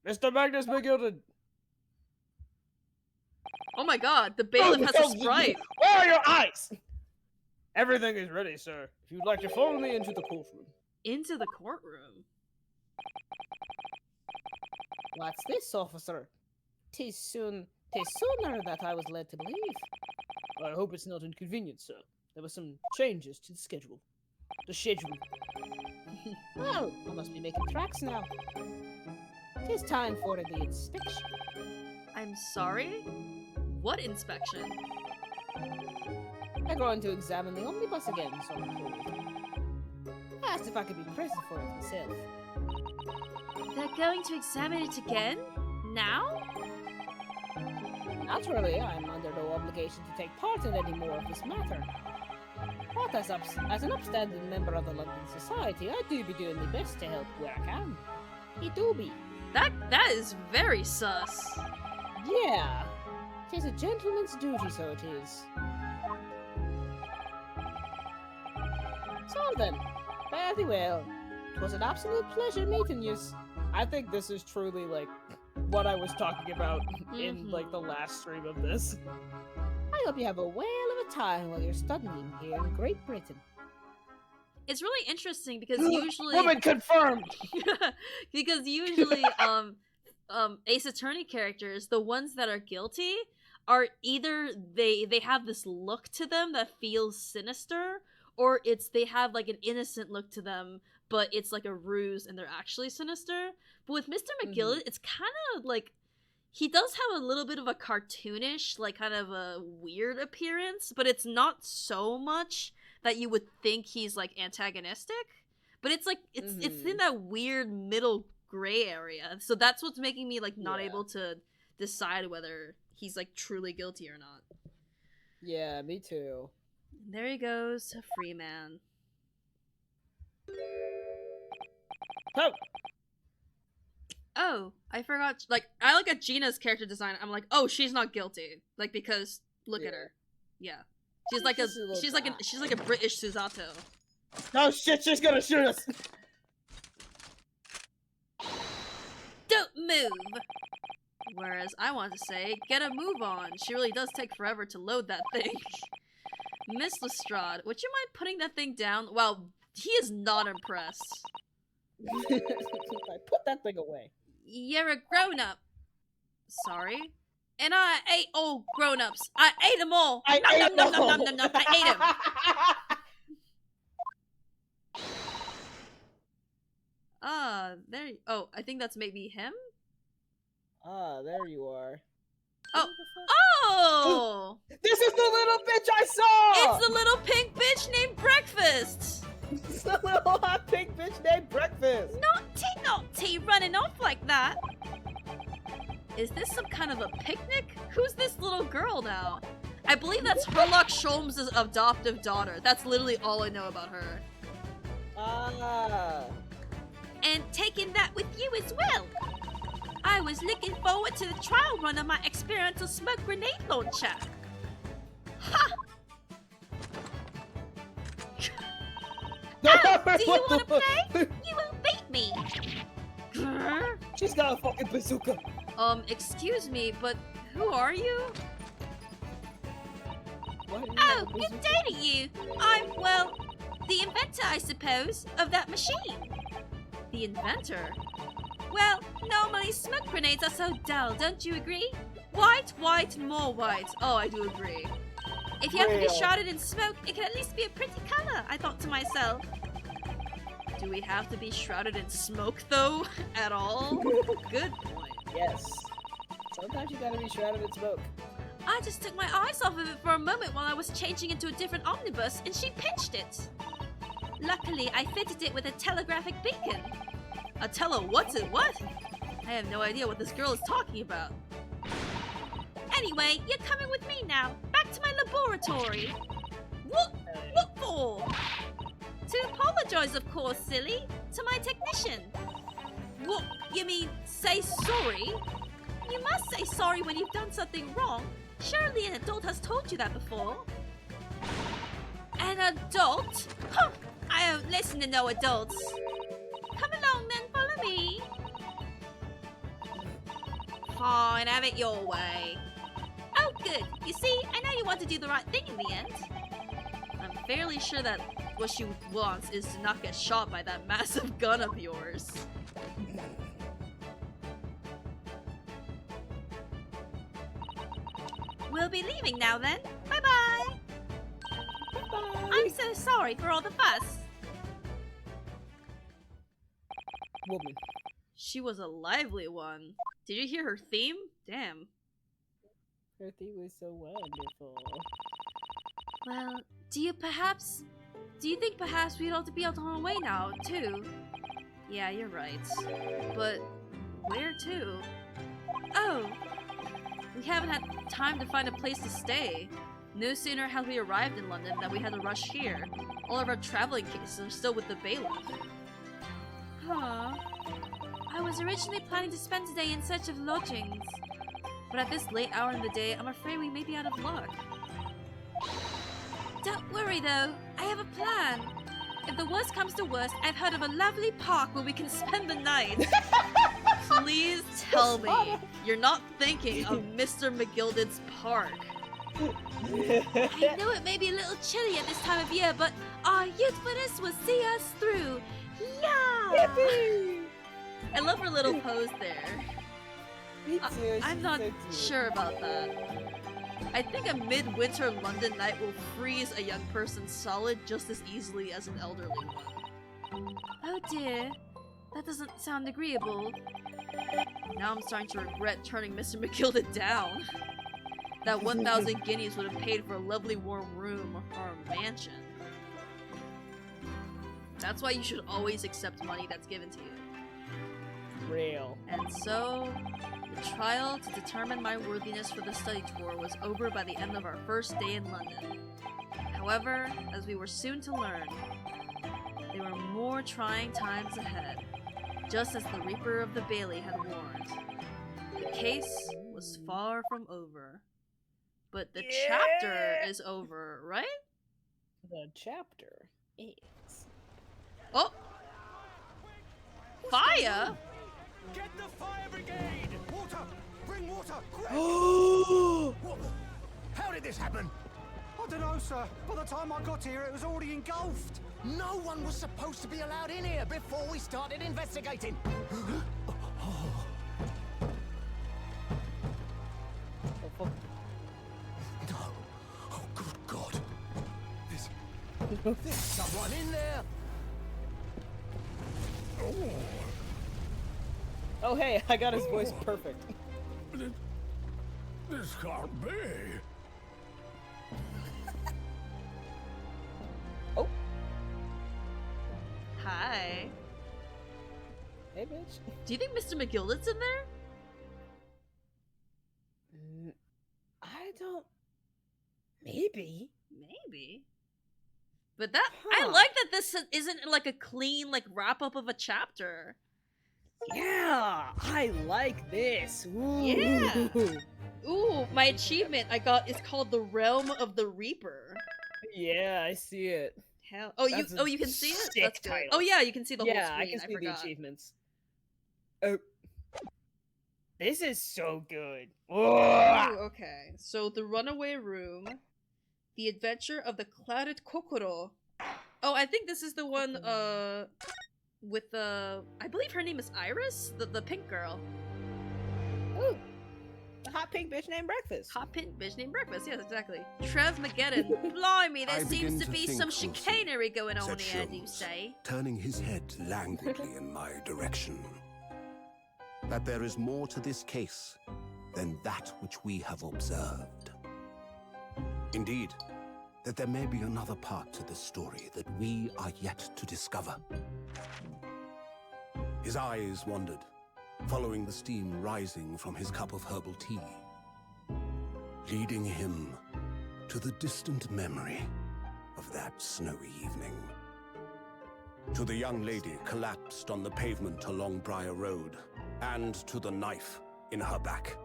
S3: Mr. Magnus McGilden.
S1: Oh my god, the bailiff has a sprite.
S3: Where are your eyes? Everything is ready, sir. If you'd like to follow me into the courtroom.
S1: Into the courtroom.
S5: What's this, officer? Tis sooner that I was led to believe.
S3: I hope it's not inconvenient, sir. There were some changes to the schedule.
S5: Well, I must be making tracks now. Tis time for the inspection.
S1: I'm sorry? What inspection?
S5: They're going to examine the omnibus again, so I'm told. Asked if I could be present for it myself.
S1: They're going to examine it again? Now?
S5: Naturally, I'm under no obligation to take part in any more of this matter. But as an upstanding member of the London Society, I do be doing my best to help where I can. It do be.
S1: That is very sus.
S5: Yeah. 'Tis a gentleman's duty, so it is. So then, very well. 'Twas an absolute pleasure meeting yous.
S2: I think this is truly like what I was talking about in like the last stream of this.
S5: I hope you have a whale of a time while you're studying here in Great Britain.
S1: It's really interesting because usually
S2: Woman confirmed.
S1: because usually Ace Attorney characters, the ones that are guilty, are either they have this look to them that feels sinister, or it's they have like an innocent look to them, but it's like a ruse and they're actually sinister. But with Mr. McGillen, it's kind of like he does have a little bit of a cartoonish, like kind of a weird appearance, but it's not so much that you would think he's like antagonistic. But it's like it's in that weird middle gray area. So that's what's making me like not able to decide whether he's like truly guilty or not.
S2: Yeah, me too.
S1: And there he goes, a free man. Oh, I forgot. Like, I look at Gina's character design. I'm like, oh, she's not guilty. Like, because look at her. Yeah, she's like she's like a British Susato.
S2: Oh shit! She's gonna shoot us.
S1: Don't move. Whereas I want to say, get a move on. She really does take forever to load that thing. Miss Lestrade, would you mind putting that thing down? Wow, he is not impressed.
S2: I put that thing away.
S1: You're a grown-up. Sorry? And I ate all grown-ups. I ate them all.
S2: I ate them all.
S1: I ate them. There. Oh, I think that's maybe him?
S2: Ah, there you are.
S1: Oh!
S2: This is the little bitch I saw!
S1: It's the little pink bitch named Breakfast!
S2: It's the little hot pink bitch named Breakfast!
S1: Naughty, running off like that! Is this some kind of a picnic? Who's this little girl now? I believe that's Herlock Sholmes' adoptive daughter. That's literally all I know about her.
S2: Ah.
S1: And taking that with you as well. I was looking forward to the trial run of my experimental smoke grenade launcher. Ha! Do you want to play? You won't beat me.
S2: She's got a fucking bazooka.
S1: Excuse me, but who are you?
S6: Oh, good day to you. I'm, well, the inventor, I suppose, of that machine.
S1: The inventor?
S6: Well, normally smoke grenades are so dull, don't you agree?
S1: White, white, and more white. Oh, I do agree. If you have to be
S2: Real.
S1: shrouded in smoke, it can at least be a pretty color, I thought to myself. Do we have to be shrouded in smoke, though? At all? Good point.
S2: Yes. Sometimes you gotta be shrouded in smoke.
S1: I just took my eyes off of it for a moment while I was changing into a different omnibus, and she pinched it. Luckily, I fitted it with a telegraphic beacon. A what's it what? I have no idea what this girl is talking about. Anyway, you're coming with me now. Back to my laboratory. What for? To apologize, of course, silly. To my technician. What? You mean, say sorry? You must say sorry when you've done something wrong. Surely an adult has told you that before. An adult? Huh! I don't listen to no adults. Come along then, follow me. Fine, have it your way. Oh, good. You see, I know you want to do the right thing in the end. I'm fairly sure that what she wants is to not get shot by that massive gun of yours. We'll be leaving now then. Bye-bye.
S2: Bye.
S1: I'm so sorry for all the fuss.
S2: Woman.
S1: She was a lively one. Did you hear her theme? Damn.
S2: Her theme was so wonderful.
S1: Well, do you think perhaps we'd ought to be on our way now, too? Yeah, you're right. But where to? Oh! We haven't had time to find a place to stay. No sooner had we arrived in London than we had to rush here. All of our traveling cases are still with the bailiff. Huh. I was originally planning to spend today in search of lodgings. But at this late hour in the day, I'm afraid we may be out of luck. Don't worry though, I have a plan. If the worst comes to worst, I've heard of a lovely park where we can spend the night. Please tell me you're not thinking of Mr. McGilded's park. I know it may be a little chilly at this time of year, but our youthfulness will see us through. Yeah!
S2: Yippee!
S1: I love her little pose there.
S2: Me too.
S1: I'm
S2: she's
S1: not
S2: so cute.
S1: sure about that. I think a midwinter London night will freeze a young person solid just as easily as an elderly one. Oh dear, that doesn't sound agreeable. Now I'm starting to regret turning Mr. McGilded down. That 1,000 guineas would have paid for a lovely warm room or a mansion. That's why you should always accept money that's given to you.
S2: Real.
S1: And so, the trial to determine my worthiness for the study tour was over by the end of our first day in London. However, as we were soon to learn, there were more trying times ahead, just as the Reaper of the Bailey had warned. The case was far from over. But the chapter is over, right?
S2: The chapter is...
S1: Oh! Fire?
S3: Get the fire brigade! Water! Bring water! Quick! What the... How did this happen?
S7: I don't know, sir. By the time I got here, it was already engulfed.
S3: No one was supposed to be allowed in here before we started investigating. No. Oh, good God. There's someone in there.
S2: Oh hey, I got his voice perfect.
S3: This can't be.
S2: Oh,
S1: Hi.
S2: hey bitch.
S1: Do you think Mr. McGilded's in there?
S2: I don't... Maybe.
S1: Maybe. But that I
S2: Huh.
S1: like that this isn't like a clean like wrap up of a chapter.
S2: Yeah, I like this. Ooh.
S1: Yeah. Ooh, my achievement I got is called the Realm of the Reaper.
S2: Yeah, I see it.
S1: Hell. Oh,
S2: That's a
S1: you can see it.
S2: sick
S1: That's good.
S2: title.
S1: Oh yeah, you can see the whole
S2: Yeah,
S1: screen.
S2: I can see the
S1: forgot.
S2: achievements. Oh. This is so good.
S1: Ooh, okay. So the Runaway Room, The Adventure of the Clouded Kokoro. Oh, I think this is the one with the I believe her name is Iris, the pink girl.
S2: Ooh.
S5: A hot pink bitch named Breakfast.
S1: Hot pink bitch named Breakfast, yes, exactly. Trev Mageddon. Blimey, there seems to be some chicanery going on here, do you say?
S8: Turning his head languidly in my direction. That there is more to this case than that which we have observed. Indeed, that there may be another part to this story that we are yet to discover. His eyes wandered, following the steam rising from his cup of herbal tea, leading him to the distant memory of that snowy evening. To the young lady collapsed on the pavement along Briar Road, and to the knife in her back.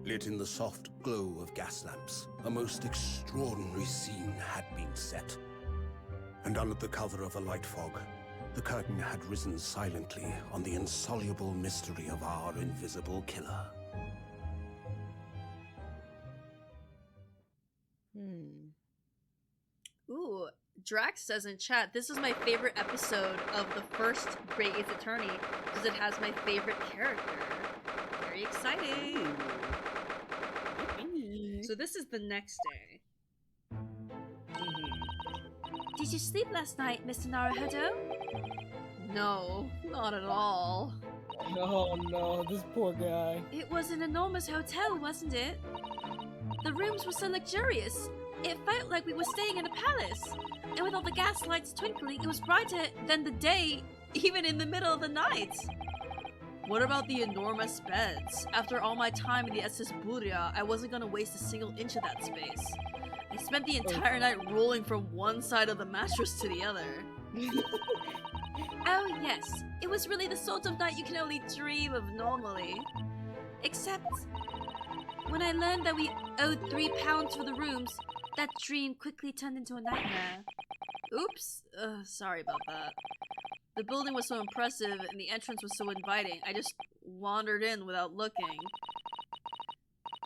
S8: Lit in the soft glow of gas lamps, a most extraordinary scene had been set. And under the cover of a light fog, the curtain had risen silently on the insoluble mystery of our invisible killer.
S1: Ooh, Drax says in chat, this is my favorite episode of the first Great Ace Attorney because it has my favorite character. Very exciting. So this is the next day.
S6: Did you sleep last night, Mr. Naruhodo?
S1: No, not at all.
S2: Oh no, this poor guy.
S6: It was an enormous hotel, wasn't it? The rooms were so luxurious. It felt like we were staying in a palace. And with all the gas lights twinkling, it was brighter than the day, even in the middle of the night.
S1: What about the enormous beds? After all my time in the SS Buria, I wasn't gonna waste a single inch of that space. I spent the entire night rolling from one side of the mattress to the other.
S6: Oh yes, it was really the sort of night you can only dream of normally. Except, when I learned that we owed £3 for the rooms, that dream quickly turned into a nightmare.
S1: Oops. Sorry about that. The building was so impressive and the entrance was so inviting, I just wandered in without looking.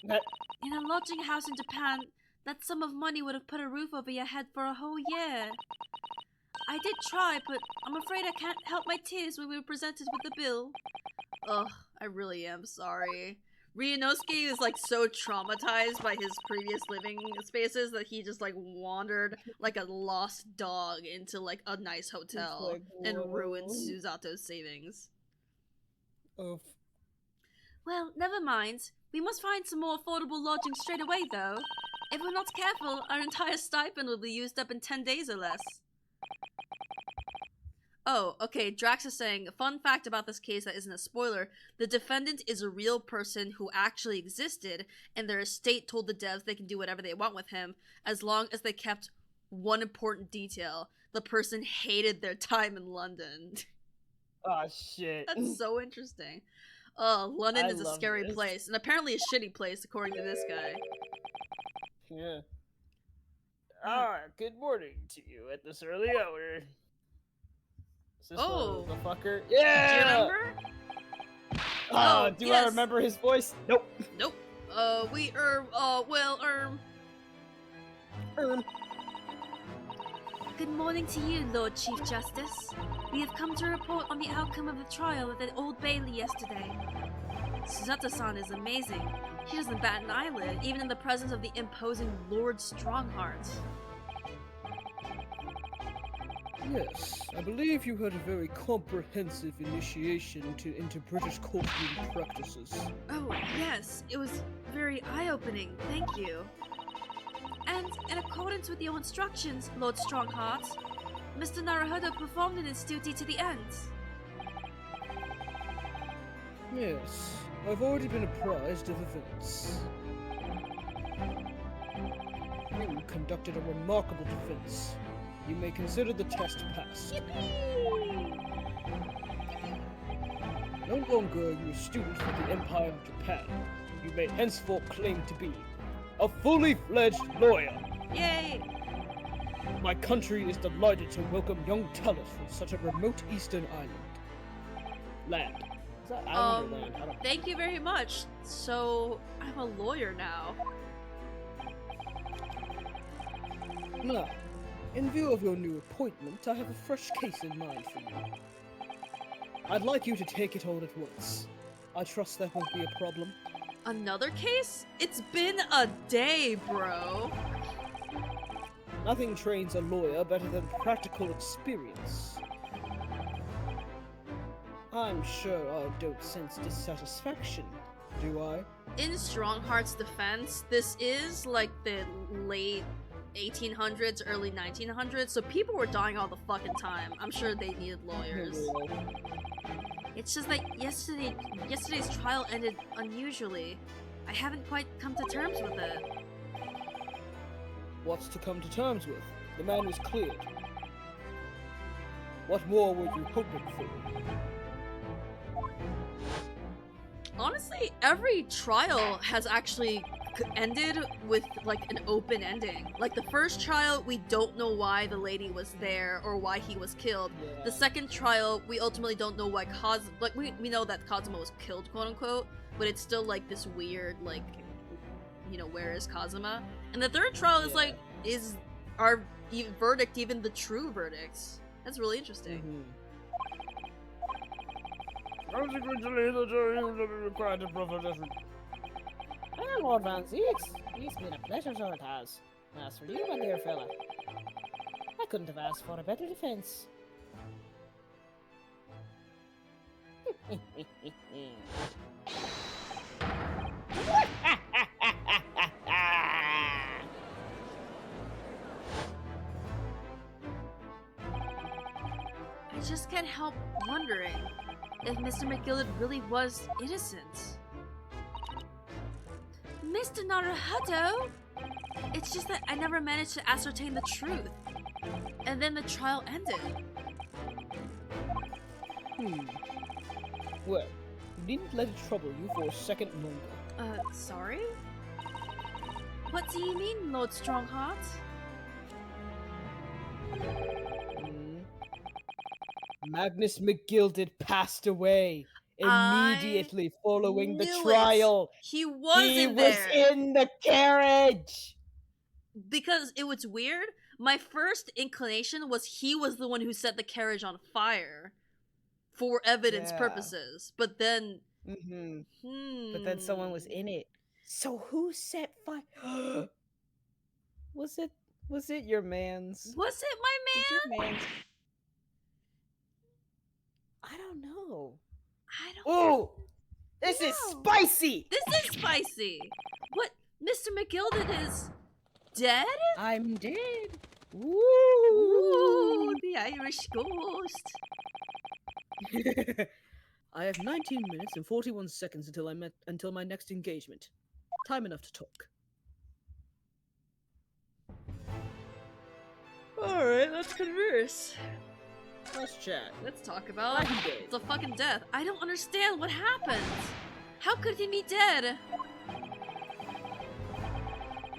S6: In a lodging house in Japan, that sum of money would have put a roof over your head for a whole year. I did try, but I'm afraid I can't help my tears when we were presented with the bill.
S1: Ugh, I really am sorry. Ryunosuke is like so traumatized by his previous living spaces that he just like wandered like a lost dog into like a nice hotel
S2: like,
S1: and
S2: whoa.
S1: ruined Suzato's savings.
S2: Oof.
S6: Well, never mind. We must find some more affordable lodging straight away, though. If we're not careful, our entire stipend will be used up in 10 days or less.
S1: Oh, okay, Drax is saying, a fun fact about this case that isn't a spoiler, the defendant is a real person who actually existed, and their estate told the devs they can do whatever they want with him, as long as they kept one important detail. The person hated their time in London.
S2: Oh shit.
S1: That's so interesting. Oh, London is a
S2: love
S1: scary
S2: this.
S1: place, and apparently a shitty place, according to this guy.
S2: Yeah. Alright, good morning to you at this early hour. Is this
S1: Oh.
S2: the fucker?
S1: Do you
S2: Yeah!
S1: remember?
S2: Do
S1: yes.
S2: I remember his voice? Nope.
S1: Nope.
S6: Good morning to you, Lord Chief Justice. We have come to report on the outcome of the trial at the Old Bailey yesterday.
S1: Suzato-san is amazing. She doesn't bat an eyelid, even in the presence of the imposing Lord Strongheart.
S3: Yes, I believe you had a very comprehensive initiation into British courtroom practices.
S1: Oh, yes, it was very eye-opening, thank you.
S6: And in accordance with your instructions, Lord Strongheart, Mr. Naruhodo performed in his duty to the end.
S3: Yes, I've already been apprised of events. You conducted a remarkable defense. You may consider the test passed. No longer are you a student of the Empire of Japan. You may henceforth claim to be a fully fledged lawyer.
S1: Yay!
S3: My country is delighted to welcome young talent from such a remote eastern island. Land. Is that island or land? I don't know.
S1: Thank you very much. So, I'm a lawyer now.
S3: Now, in view of your new appointment, I have a fresh case in mind for you. I'd like you to take it on at once.
S5: I trust that won't be a problem.
S1: Another case? It's been a day, bro.
S5: Nothing trains a lawyer better than practical experience. I'm sure I don't sense dissatisfaction, do I?
S1: In Strongheart's defense, this is like the late 1800s, early 1900s, so people were dying all the fucking time. I'm sure they needed lawyers. It's just that yesterday's trial ended unusually. I haven't quite come to terms with it.
S5: What's to come to terms with? The man was cleared. What more were you hoping for?
S1: Honestly, every trial has actually ended with like an open ending. Like the first trial, we don't know why the lady was there or why he was killed.
S5: Yeah.
S1: The second trial, we ultimately don't know why we know that Kazuma was killed, quote unquote, but it's still like this weird, like, you know, where is Kazuma? And the third trial is like, is our verdict even the true verdicts? That's really interesting.
S3: Consequently, the jury will be required to proffer this.
S5: Well, Lord Van Zeeks, it's been a pleasure, so it has. As for you, my dear fella, I couldn't have asked for a better defense.
S1: I just can't help wondering if Mr. McGillis really was innocent. Mr. Naruhodo! It's just that I never managed to ascertain the truth. And then the trial ended.
S5: Well, you needn't let it trouble you for a second longer.
S1: Sorry? What do you mean, Lord Strongheart?
S5: Magnus McGilded passed away immediately following the
S1: knew
S5: trial.
S1: He wasn't
S5: He
S1: there.
S5: was in the carriage!
S1: Because it was weird. My first inclination was he was the one who set the carriage on fire for evidence purposes. But then...
S5: But then someone was in it. So who set fire? Was it your man's?
S1: Was it my man?
S5: Did your man's? I don't know. Oh! This is spicy!
S1: This is spicy! What? Mr. McGilded is... dead?
S5: I'm dead. Woo!
S1: Ooh, the Irish ghost.
S5: I have 19 minutes and 41 seconds until my next engagement. Time enough to talk.
S1: Alright, let's converse.
S5: Let's chat.
S1: Let's talk about the fucking death. I don't understand what happened. How could he be dead?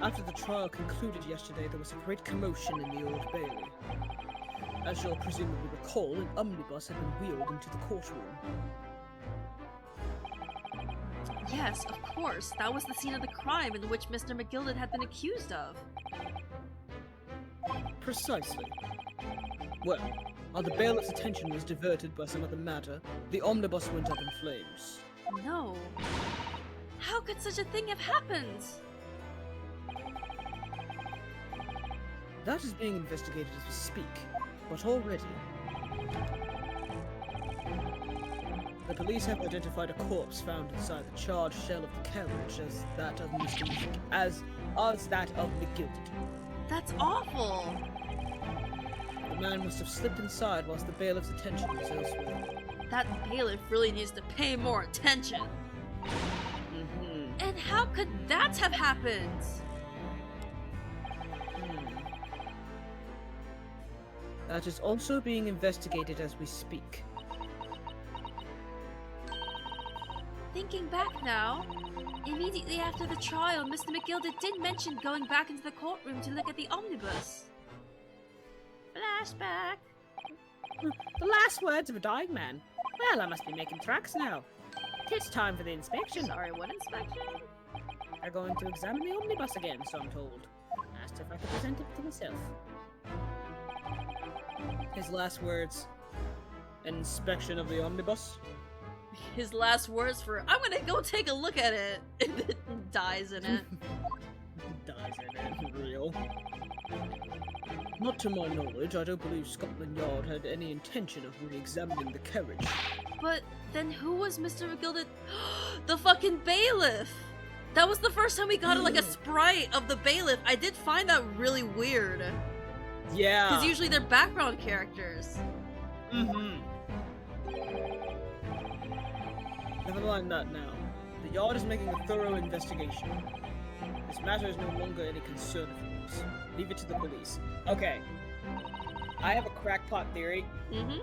S5: After the trial concluded yesterday, there was a great commotion in the Old Bailey. As you'll presumably recall, an omnibus had been wheeled into the courtroom.
S1: Yes, of course. That was the scene of the crime in which Mr. McGilded had been accused of.
S5: Precisely. Well, while the bailiff's attention was diverted by some other matter, the omnibus went up in flames.
S1: No. How could such a thing have happened?
S5: That is being investigated as we speak, but already... The police have identified a corpse found inside the charred shell of the carriage as that of McGilded.
S1: That's awful!
S5: The man must have slipped inside whilst the bailiff's attention was elsewhere.
S1: That bailiff really needs to pay more attention. And how could that have happened?
S5: That is also being investigated as we speak.
S1: Thinking back now, immediately after the trial, Mr. McGilded did mention going back into the courtroom to look at the omnibus. Flashback.
S5: The last words of a dying man. Well, I must be making tracks now. It's time for the inspection.
S1: Sorry, what inspection?
S5: They're going to examine the omnibus again, so I'm told. Asked if I could present it to myself. His last words. An inspection of the omnibus?
S1: his last words for I'm gonna go take a look at it and then dies in it.
S2: Dies in it, real. Not to my knowledge, I don't believe Scotland Yard had any intention of re-examining the carriage.
S1: But then who was Mr. McGilded? The fucking bailiff! That was the first time we got like a sprite of the bailiff. I did find that really weird.
S2: Yeah.
S1: Because usually they're background characters.
S2: Mm-hmm. Never mind that now. The Yard is making a thorough investigation. This matter is no longer any concern of yours. Leave it to the police. Okay. I have a crackpot theory.
S1: Mm-hmm.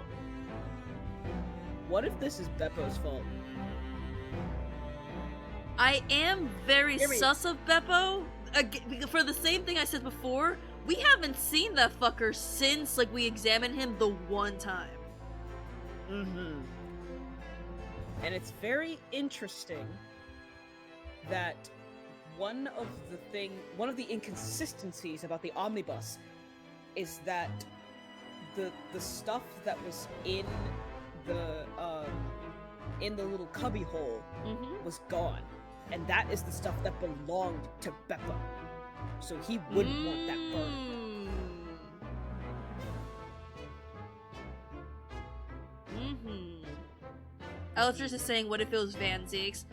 S2: What if this is Beppo's fault?
S1: I am very sus of Beppo. For the same thing I said before, we haven't seen that fucker since, like, we examined him the one time.
S2: Mm-hmm. And it's very interesting that one of the inconsistencies about the omnibus is that the stuff that was in the little cubby hole was gone, and that is the stuff that belonged to Beppo, so he wouldn't want that burned.
S1: Eldridge is saying, what if it was Van Zieks?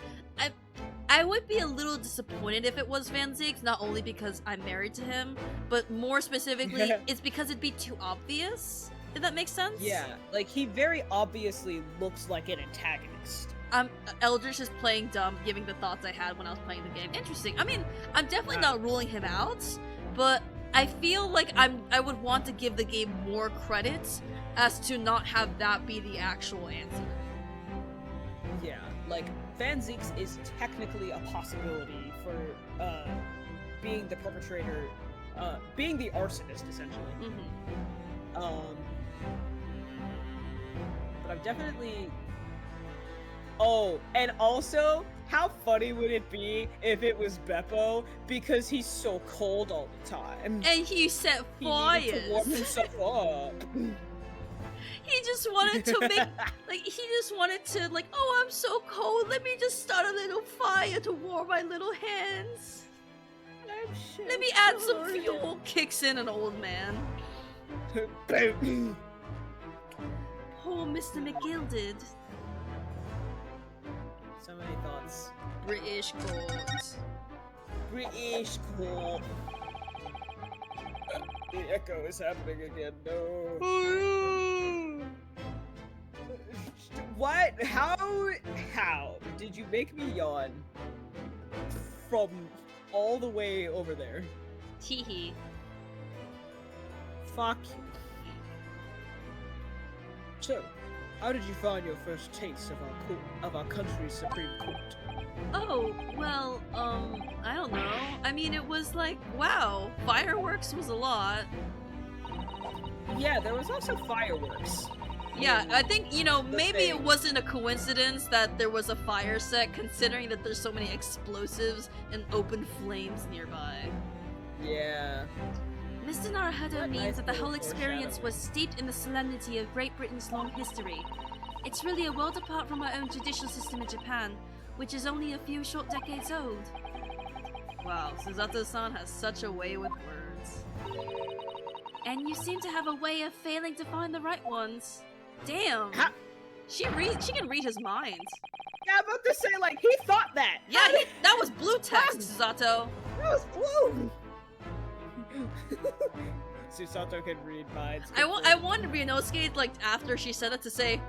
S1: I would be a little disappointed if it was Van Zieks, not only because I'm married to him, but more specifically, it's because it'd be too obvious, if that makes sense?
S2: Yeah, like, he very obviously looks like an antagonist.
S1: Eldritch is playing dumb, giving the thoughts I had when I was playing the game. Interesting. I mean, I'm definitely not ruling him out, but I feel like I would want to give the game more credit as to not have that be the actual answer.
S2: Yeah, like, Van Zieks is technically a possibility for, being the perpetrator, being the arsonist, essentially. But I'm definitely... Oh, and also, how funny would it be if it was Beppo, because he's so cold all the time.
S1: And he set fires.
S2: He needed to warm himself up.
S1: He just wanted to make, like, he just wanted to, like, oh, I'm so cold, let me just start a little fire to warm my little hands. Let me add some fuel. Kicks in an old man.
S2: Boom.
S1: Poor Mr. McGilded.
S2: So many thoughts.
S1: British court.
S2: British court. The echo is happening again. No. What? How did you make me yawn from all the way over there?
S1: Teehee.
S2: Fuck you. So, how did you find your first taste of our country's Supreme Court?
S1: Oh, well, I don't know. I mean, it was like, wow, fireworks was a lot.
S2: Yeah, there was also fireworks.
S1: Yeah, I think, you know, maybe it wasn't a coincidence that there was a fire set, considering that there's so many explosives and open flames nearby.
S2: Yeah.
S1: Mr. Naruhodo means that the whole experience was steeped in the solemnity of Great Britain's long history. It's really a world apart from our own judicial system in Japan, which is only a few short decades old. Wow, Susato-san has such a way with words. And you seem to have a way of failing to find the right ones. Damn. She can read his mind.
S2: Yeah, I'm about to say, like, he thought that.
S1: Yeah, that was blue text, Susato.
S2: That was blue. Susato can read minds.
S1: I wanted Ryunosuke, like, after she said it, to say,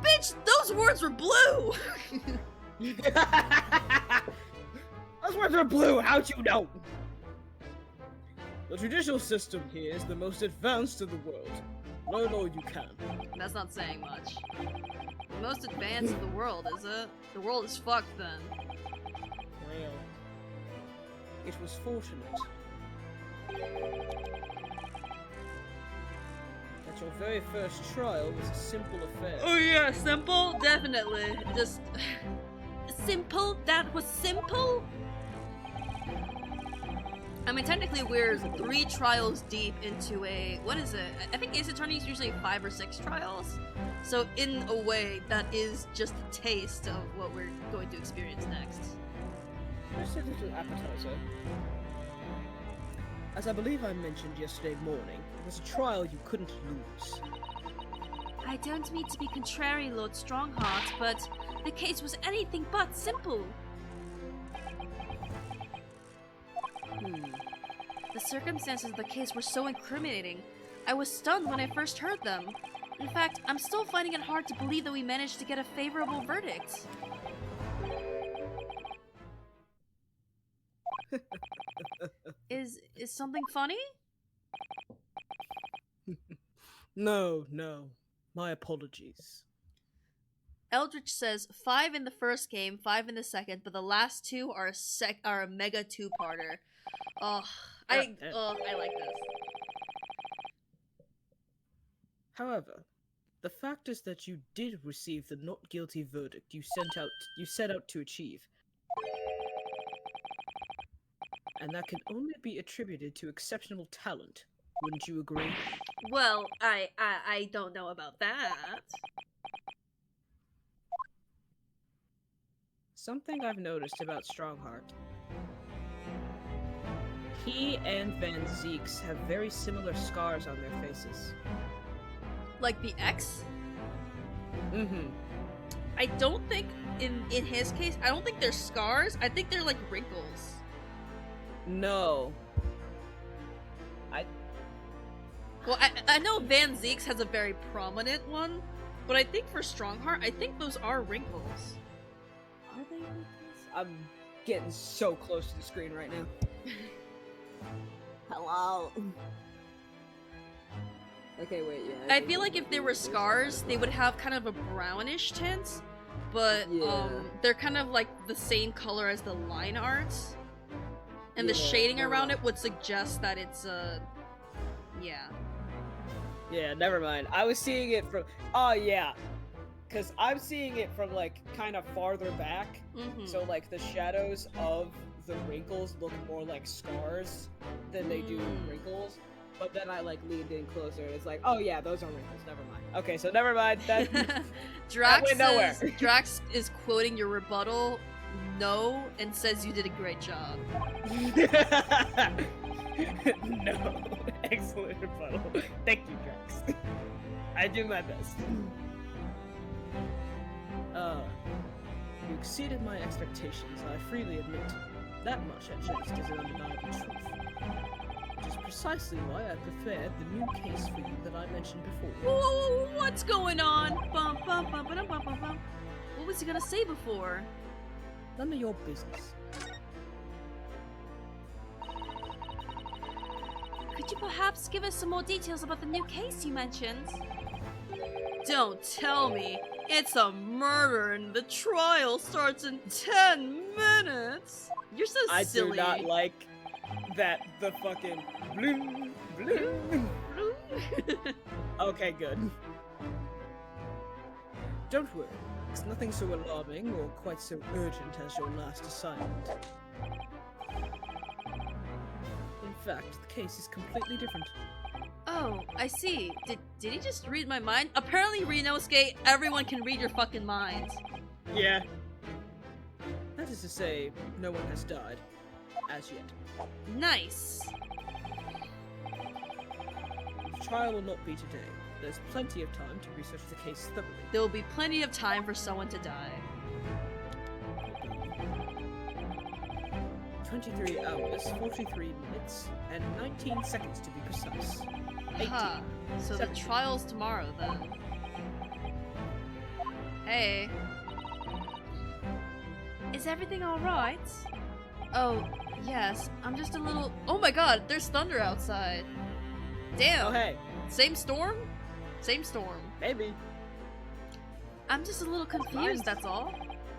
S1: bitch, those words were blue!
S2: Those words are blue, how'd you know? The judicial system here is the most advanced in the world. Learn all you can.
S1: That's not saying much. The most advanced in the world, is it? The world is fucked, then.
S2: Well, it was fortunate that your very first trial was a simple affair.
S1: Oh yeah, simple? Definitely. Just... simple? That was simple? I mean, technically we're 3 trials deep into a... What is it? I think Ace Attorney is usually 5 or 6 trials. So in a way, that is just a taste of what we're going to experience next.
S5: Just a little appetizer. As I believe I mentioned yesterday morning, it was a trial you couldn't lose.
S1: I don't mean to be contrary, Lord Strongheart, but the case was anything but simple. The circumstances of the case were so incriminating. I was stunned when I first heard them. In fact, I'm still finding it hard to believe that we managed to get a favorable verdict. Is something funny?
S5: No. My apologies.
S1: Eldritch says 5 in the first game, 5 in the second, but the last 2 are a mega 2-parter. Oh, I like this.
S5: However, the fact is that you did receive the not guilty verdict you set out to achieve. And that can only be attributed to exceptional talent. Wouldn't you agree?
S1: Well, I don't know about that.
S5: Something I've noticed about Strongheart. He and Van Zeeks have very similar scars on their faces.
S1: Like the X?
S5: Mm-hmm.
S1: I don't think, in his case, I don't think they're scars. I think they're like wrinkles.
S5: No.
S1: Well, I know Van Zeeks has a very prominent one, but I think for Strongheart, I think those are wrinkles.
S5: Are they wrinkles? I'm getting so close to the screen right now. Hello. Okay, wait, yeah.
S1: I feel like if they were scars, they would have kind of a brownish tint, but they're kind of like the same color as the line art, and the shading around it would suggest that it's yeah.
S5: Yeah, never mind. I was seeing it from. Oh yeah, because I'm seeing it from like kind of farther back, so like the shadows of the wrinkles look more like scars than they do wrinkles. But then I like leaned in closer, and it's like, oh yeah, those are wrinkles. Never mind. Okay, so never mind. That
S1: Drax
S5: went nowhere.
S1: Drax is quoting your rebuttal, no, and says you did a great job.
S5: No, excellent rebuttal. Thank you, Drax. I do my best. You exceeded my expectations, I freely admit. That much at least is an undeniable truth. Which is precisely why I prepared the new case for you that I mentioned before.
S1: Whoa, what's going on? Bum, bum, bum, bum, bum, bum, bum. What was he gonna say before?
S5: None of your business.
S1: Could you perhaps give us some more details about the new case you mentioned? Don't tell me it's a murder and the trial starts in 10 minutes. You're so silly.
S5: I do not like that the fucking bloom, bloom. Okay, good. Don't worry, it's nothing so alarming or quite so urgent as your last assignment. In fact, the case is completely different.
S1: Oh, I see. Did he just read my mind? Apparently, Rinosuke, everyone can read your fucking mind.
S5: Yeah. That is to say, no one has died. As yet.
S1: Nice.
S5: The trial will not be today. There's plenty of time to research the case thoroughly.
S1: There will be plenty of time for someone to die.
S5: 23 hours, 43 minutes, and 19 seconds to be precise. 18.
S1: Huh. So
S5: 17.
S1: the trial's tomorrow, then. Hey. Is everything alright? Oh, yes. I'm just a little... Oh my god, there's thunder outside. Damn.
S5: Oh, hey.
S1: Same storm? Same storm.
S5: Maybe.
S1: I'm just a little confused, that's all.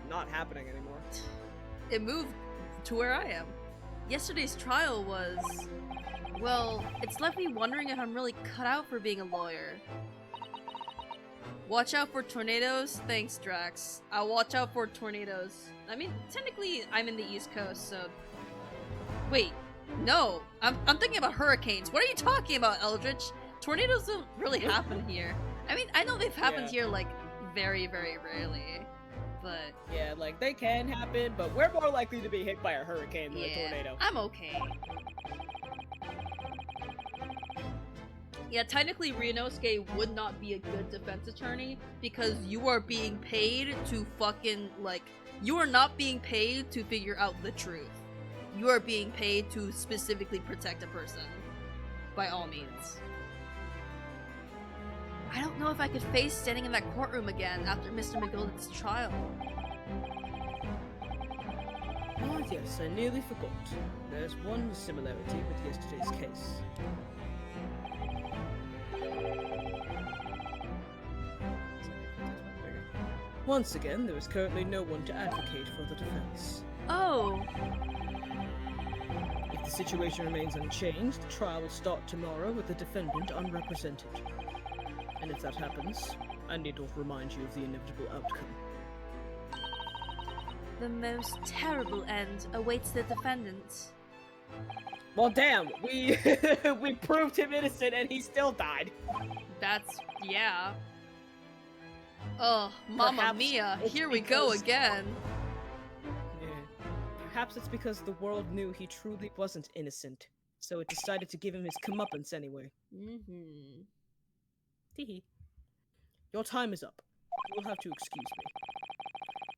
S5: Not happening anymore.
S1: It moved to where I am. Yesterday's trial was... Well, it's left me wondering if I'm really cut out for being a lawyer. Watch out for tornadoes? Thanks, Drax. I'll watch out for tornadoes. I mean, technically, I'm in the East Coast, so... Wait, no. I'm thinking about hurricanes. What are you talking about, Eldritch? Tornadoes don't really happen here. I mean, I know they've happened
S2: Yeah.
S1: here, like, very, very rarely, but
S2: Yeah, like, they can happen, but we're more likely to be hit by a hurricane than a
S1: yeah,
S2: tornado.
S1: I'm okay. Yeah, technically Ryunosuke would not be a good defense attorney because you are being paid to fucking, like, you are not being paid to figure out the truth. You are being paid to specifically protect a person. By all means. I don't know if I could face standing in that courtroom again after Mr. McGilden's trial.
S5: Oh yes, I nearly forgot. There's one similarity with yesterday's case. Once again, there is currently no one to advocate for the defense.
S1: Oh,
S5: If the situation remains unchanged, the trial will start tomorrow with the defendant unrepresented. And if that happens, I need not remind you of the inevitable outcome.
S1: the most terrible end awaits the defendant.
S2: Well, damn, we we proved him innocent and he still died.
S1: That's, yeah. Oh, Mamma
S2: Perhaps
S1: Mia,
S2: it's
S1: here we go
S2: because-
S1: again.
S5: Yeah. Perhaps it's because the world knew he truly wasn't innocent, so it decided to give him his comeuppance anyway.
S1: Mm-hmm.
S5: Teehee. Your time is up. You will have to excuse me.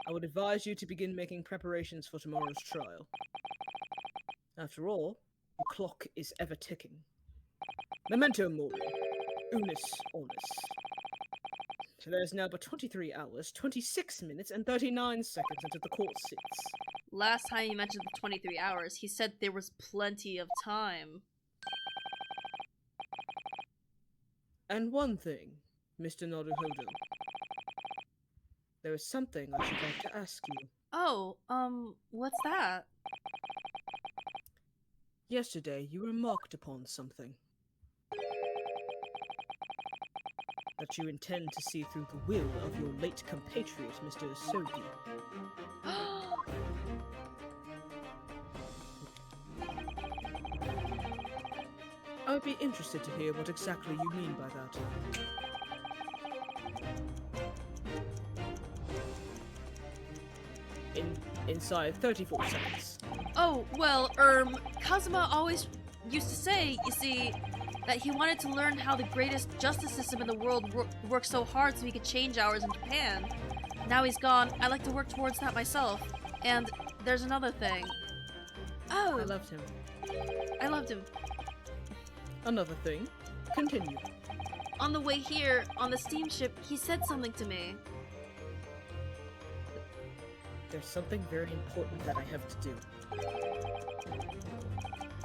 S5: I would advise you to begin making preparations for tomorrow's trial. After all, the clock is ever ticking. Memento mori. Unus onus. So there is now but 23 hours, 26 minutes, and 39 seconds until the court sits.
S1: Last time he mentioned the 23 hours, he said there was plenty of time.
S5: And one thing, Mr. Naruhodo. There is something I should like to ask you.
S1: Oh, what's that?
S5: Yesterday, you remarked upon something. That you intend to see through the will of your late compatriot, Mr. Asogi. I would be interested to hear what exactly you mean by that. Inside 34 seconds.
S1: Oh, well, Kazuma always used to say, you see, that he wanted to learn how the greatest justice system in the world works so hard so he could change ours in Japan. Now he's gone, I like to work towards that myself. And there's another thing. Oh,
S5: I loved him.
S1: I loved him.
S5: Another thing. Continue.
S1: On the way here, on the steamship, he said something to me.
S5: There's something very important that I have to do.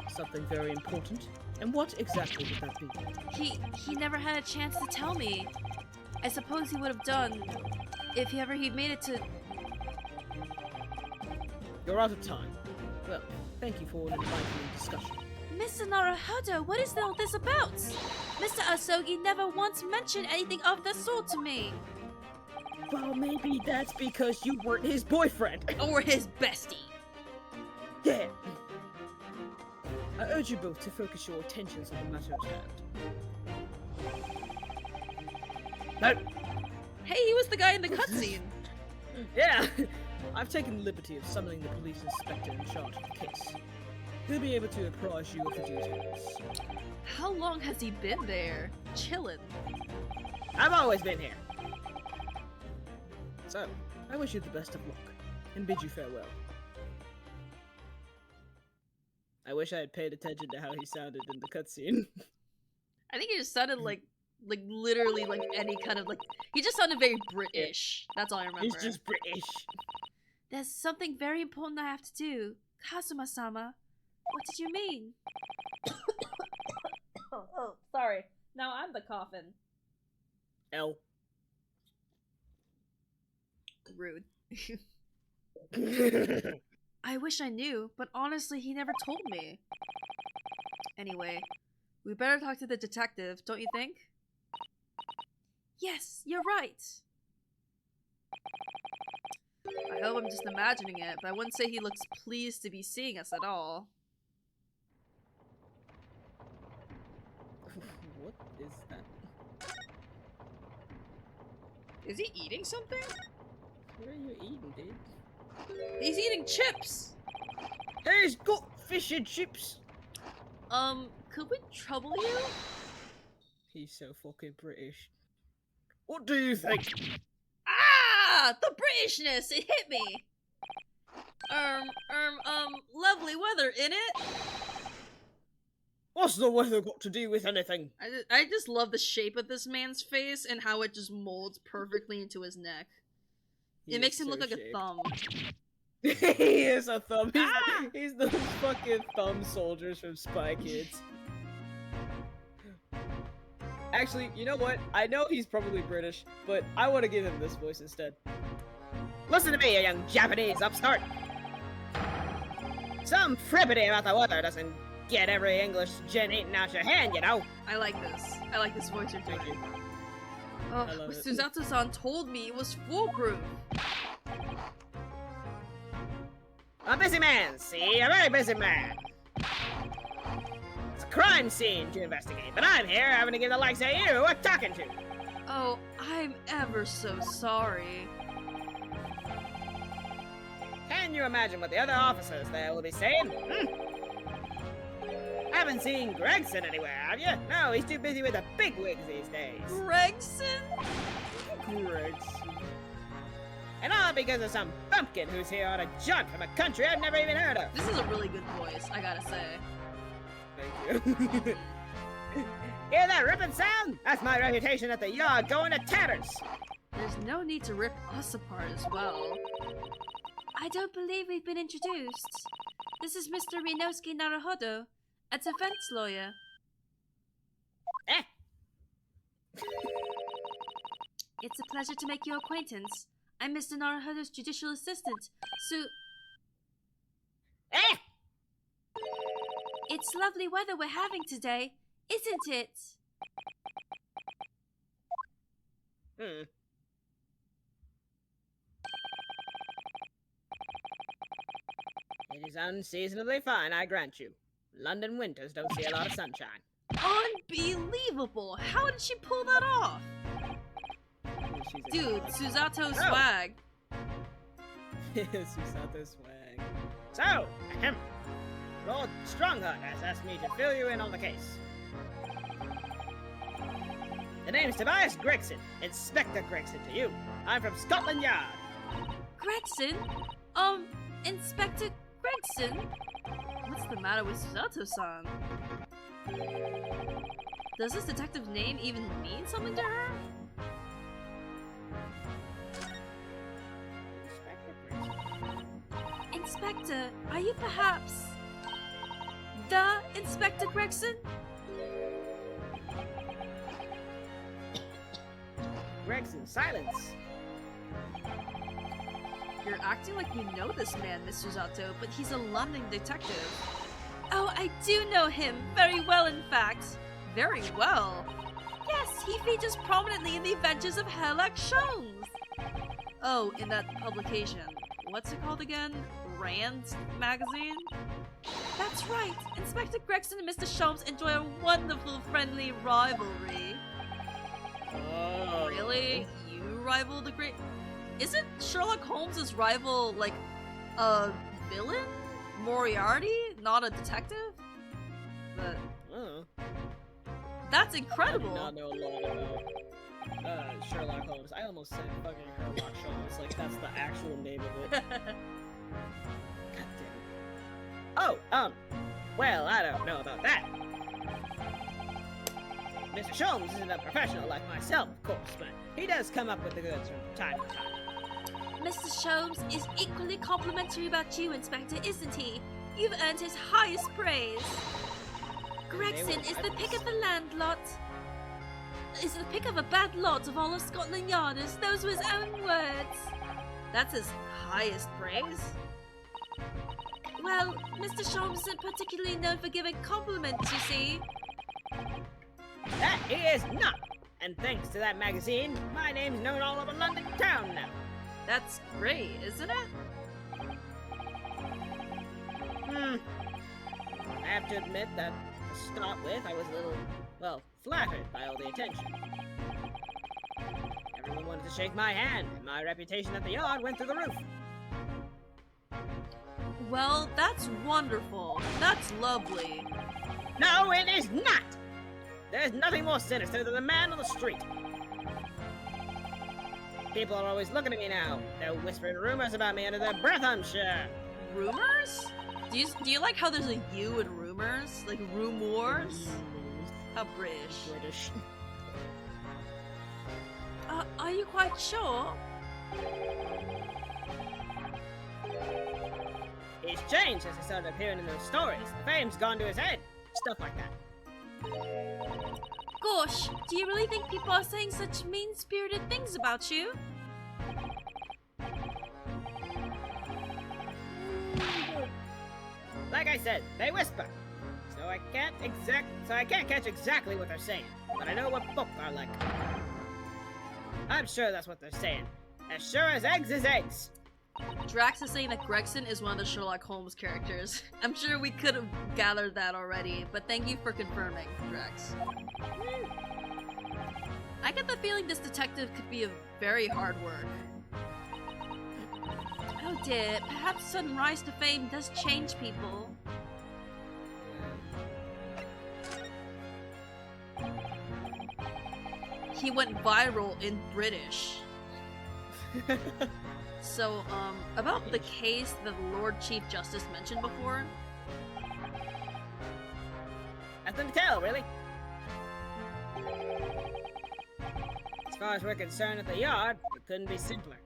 S5: Something very important? And what exactly would that be?
S1: He never had a chance to tell me. I suppose he would have done if he made it to.
S5: You're out of time. Well, thank you for an enlightening discussion.
S1: Mr. Naruhodo, what is all this about? Mr. Asogi never once mentioned anything of the sort to me.
S5: Well, maybe that's because you weren't his boyfriend.
S1: Or his bestie.
S5: Yeah. I urge you both to focus your attentions on the matter at hand. No.
S1: Hey, he was the guy in the cutscene.
S5: Yeah. I've taken the liberty of summoning the police inspector in charge of the case. He'll be able to apprise you of the details.
S1: How long has he been there? Chillin'.
S2: I've always been here.
S5: So, I wish you the best of luck, and bid you farewell. I wish I had paid attention to how he sounded in the cutscene.
S1: I think he just sounded like literally like any kind of he just sounded very British. That's all I remember.
S5: He's just British.
S1: There's something very important I have to do. Kazuma-sama, what did you mean? oh, sorry. Now I'm the coffin.
S5: L.
S1: Rude. I wish I knew, but honestly, he never told me. Anyway, we better talk to the detective, don't you think? Yes, you're right. I hope I'm just imagining it, but I wouldn't say he looks pleased to be seeing us at all.
S5: What is that?
S1: Is he eating something?
S2: What are you eating, dude?
S1: He's eating chips!
S2: Hey, he's got fish and chips!
S1: Could we trouble you?
S2: He's so fucking British. What do you think?
S1: Ah! The Britishness! It hit me! Lovely weather, innit?
S2: What's the weather got to do with anything?
S1: I just love the shape of this man's face and how it just molds perfectly into his neck. It makes him look like a thumb.
S2: He is a thumb. He's those fucking thumb soldiers from Spy Kids. Actually, you know what? I know he's probably British, but I want to give him this voice instead. Listen to me, you young Japanese upstart! Some frippity about the weather doesn't get every English gin eaten out your hand, you know?
S1: I like this. I like this voice you're doing.
S2: Thank you.
S1: Oh,
S2: I love it.
S1: Susato-san told me it was foolproof.
S2: A busy man, see? A very busy man. It's a crime scene to investigate, but I'm here having to give the likes of you a talking to.
S1: Oh, I'm ever so sorry.
S2: Can you imagine what the other officers there will be saying? Haven't seen Gregson anywhere, have you? No, he's too busy with the bigwigs these days.
S1: Gregson?
S2: Gregson. And all because of some bumpkin who's here on a jaunt from a country I've never even heard of.
S1: This is a really good voice, I gotta say.
S2: Thank you. Hear that ripping sound? That's my reputation at the yard going to tatters.
S1: There's no need to rip us apart as well.
S6: I don't believe we've been introduced. This is Mr. Rinosuke Naruhodo, a defense lawyer.
S2: Eh?
S6: It's a pleasure to make your acquaintance. I'm Mr. Naruhodo's judicial assistant,
S2: Eh?
S6: It's lovely weather we're having today, isn't it?
S2: It is unseasonably fine, I grant you. London winters don't see a lot of sunshine.
S1: Unbelievable! How did she pull that off? Dude, Susato swag.
S2: Susato swag. So, Lord Stronghart has asked me to fill you in on the case. The name's Tobias Gregson, Inspector Gregson to you. I'm from Scotland Yard.
S6: Gregson? Inspector Gregson?
S1: What's the matter with Susato-san? Does this detective name even mean something to her?
S6: Inspector, are you perhaps the Inspector Gregson?
S2: Gregson, silence.
S1: You're acting like you know this man, Miss Susato, but he's a London detective.
S6: Oh, I do know him very well, in fact.
S1: Very well.
S6: Yes, he features prominently in the adventures of Sherlock Holmes.
S1: Oh, in that publication. What's it called again? Rand magazine?
S6: That's right. Inspector Gregson and Mr. Sholmes enjoy a wonderful friendly rivalry.
S2: Oh.
S1: Really? You rival the Great... Isn't Sherlock Holmes' rival, like, a villain? Moriarty? Not a detective? But... That's incredible!
S2: I do not know a lot about Sherlock Holmes. I almost said fucking Sherlock Holmes, like that's the actual name of it. God damn it. Oh, well, I don't know about that. Mr. Sholmes isn't a professional like myself, of course, but he does come up with the goods from time to time.
S6: Mr. Sholmes is equally complimentary about you, Inspector, isn't he? You've earned his highest praise. Gregson is the pick of the land lot. Is the pick of a bad lot of all of Scotland Yarders. Those were his own words.
S1: That's his highest praise?
S6: Well, Mr. Sholmes isn't particularly known for giving compliments, you see.
S2: That he is not! And thanks to that magazine, my name's known all over London town now.
S1: That's great, isn't it?
S2: I have to admit that, to start with, I was a little, well, flattered by all the attention. Everyone wanted
S5: to shake my hand, and my reputation at the yard went through the roof.
S1: Well, that's wonderful. That's lovely.
S5: No, it is not! There's nothing more sinister than the man on the street. People are always looking at me now. They're whispering rumors about me under their breath, I'm sure.
S1: Rumors? Do you like how there's a U in rumors? Like rumors? How British.
S5: British.
S1: Are you quite sure?
S5: He's changed since he started appearing in those stories. The fame's gone to his head. Stuff like that.
S1: Gosh, do you really think people are saying such mean-spirited things about you?
S5: Like I said, they whisper. So I can't catch exactly what they're saying. But I know what folk are like. I'm sure that's what they're saying. As sure as eggs is eggs.
S1: Drax is saying that Gregson is one of the Sherlock Holmes characters. I'm sure we could have gathered that already, but thank you for confirming, Drax. I get the feeling this detective could be a very hard work. Oh dear, perhaps sudden rise to fame does change people. He went viral in British. So, about the case that the Lord Chief Justice mentioned before.
S5: Nothing to tell, really. As far as we're concerned at the yard, it couldn't be simpler.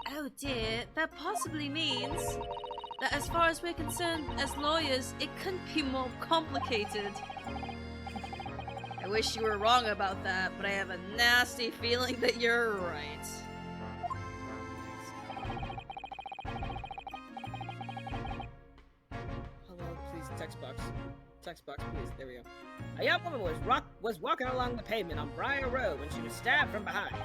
S1: Oh dear, that possibly means that as far as we're concerned as lawyers, it couldn't be more complicated. I wish you were wrong about that, but I have a nasty feeling that you're right.
S5: Hello, please, text box. Text box, please. There we go. A young woman was walking along the pavement on Briar Road when she was stabbed from behind.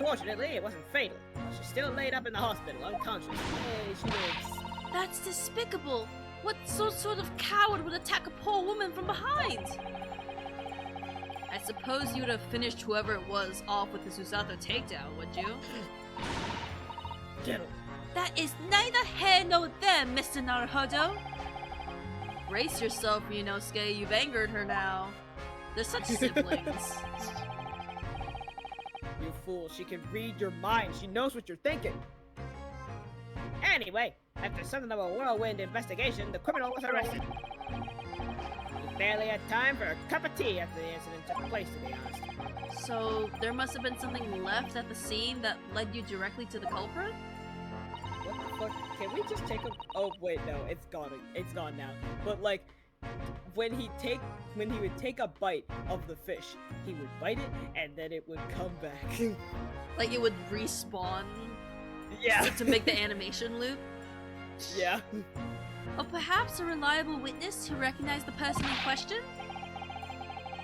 S5: Fortunately, it wasn't fatal. She's still laid up in the hospital, unconscious. Hey, she lives.
S1: That's despicable! What sort of coward would attack a poor woman from behind? I suppose you would have finished whoever it was off with the Susato takedown, would you?
S5: Get him.
S1: That is neither here nor there, Mr. Naruhodo! Brace yourself, Ryunosuke, you've angered her now. They're such siblings.
S5: You fool, she can read your mind. She knows what you're thinking. Anyway, after something of a whirlwind investigation, the criminal was arrested. He barely had time for a cup of tea after the incident took place, to be honest.
S1: So, there must have been something left at the scene that led you directly to the culprit?
S2: What the fuck? Can we just take a... Oh, wait, no, it's gone. It's gone now. But, like, when he would take a bite of the fish, he would bite it, and then it would come back.
S1: Like, it would respawn?
S2: Yeah.
S1: To make the animation loop?
S2: Yeah.
S1: Or perhaps a reliable witness who recognized the person in question?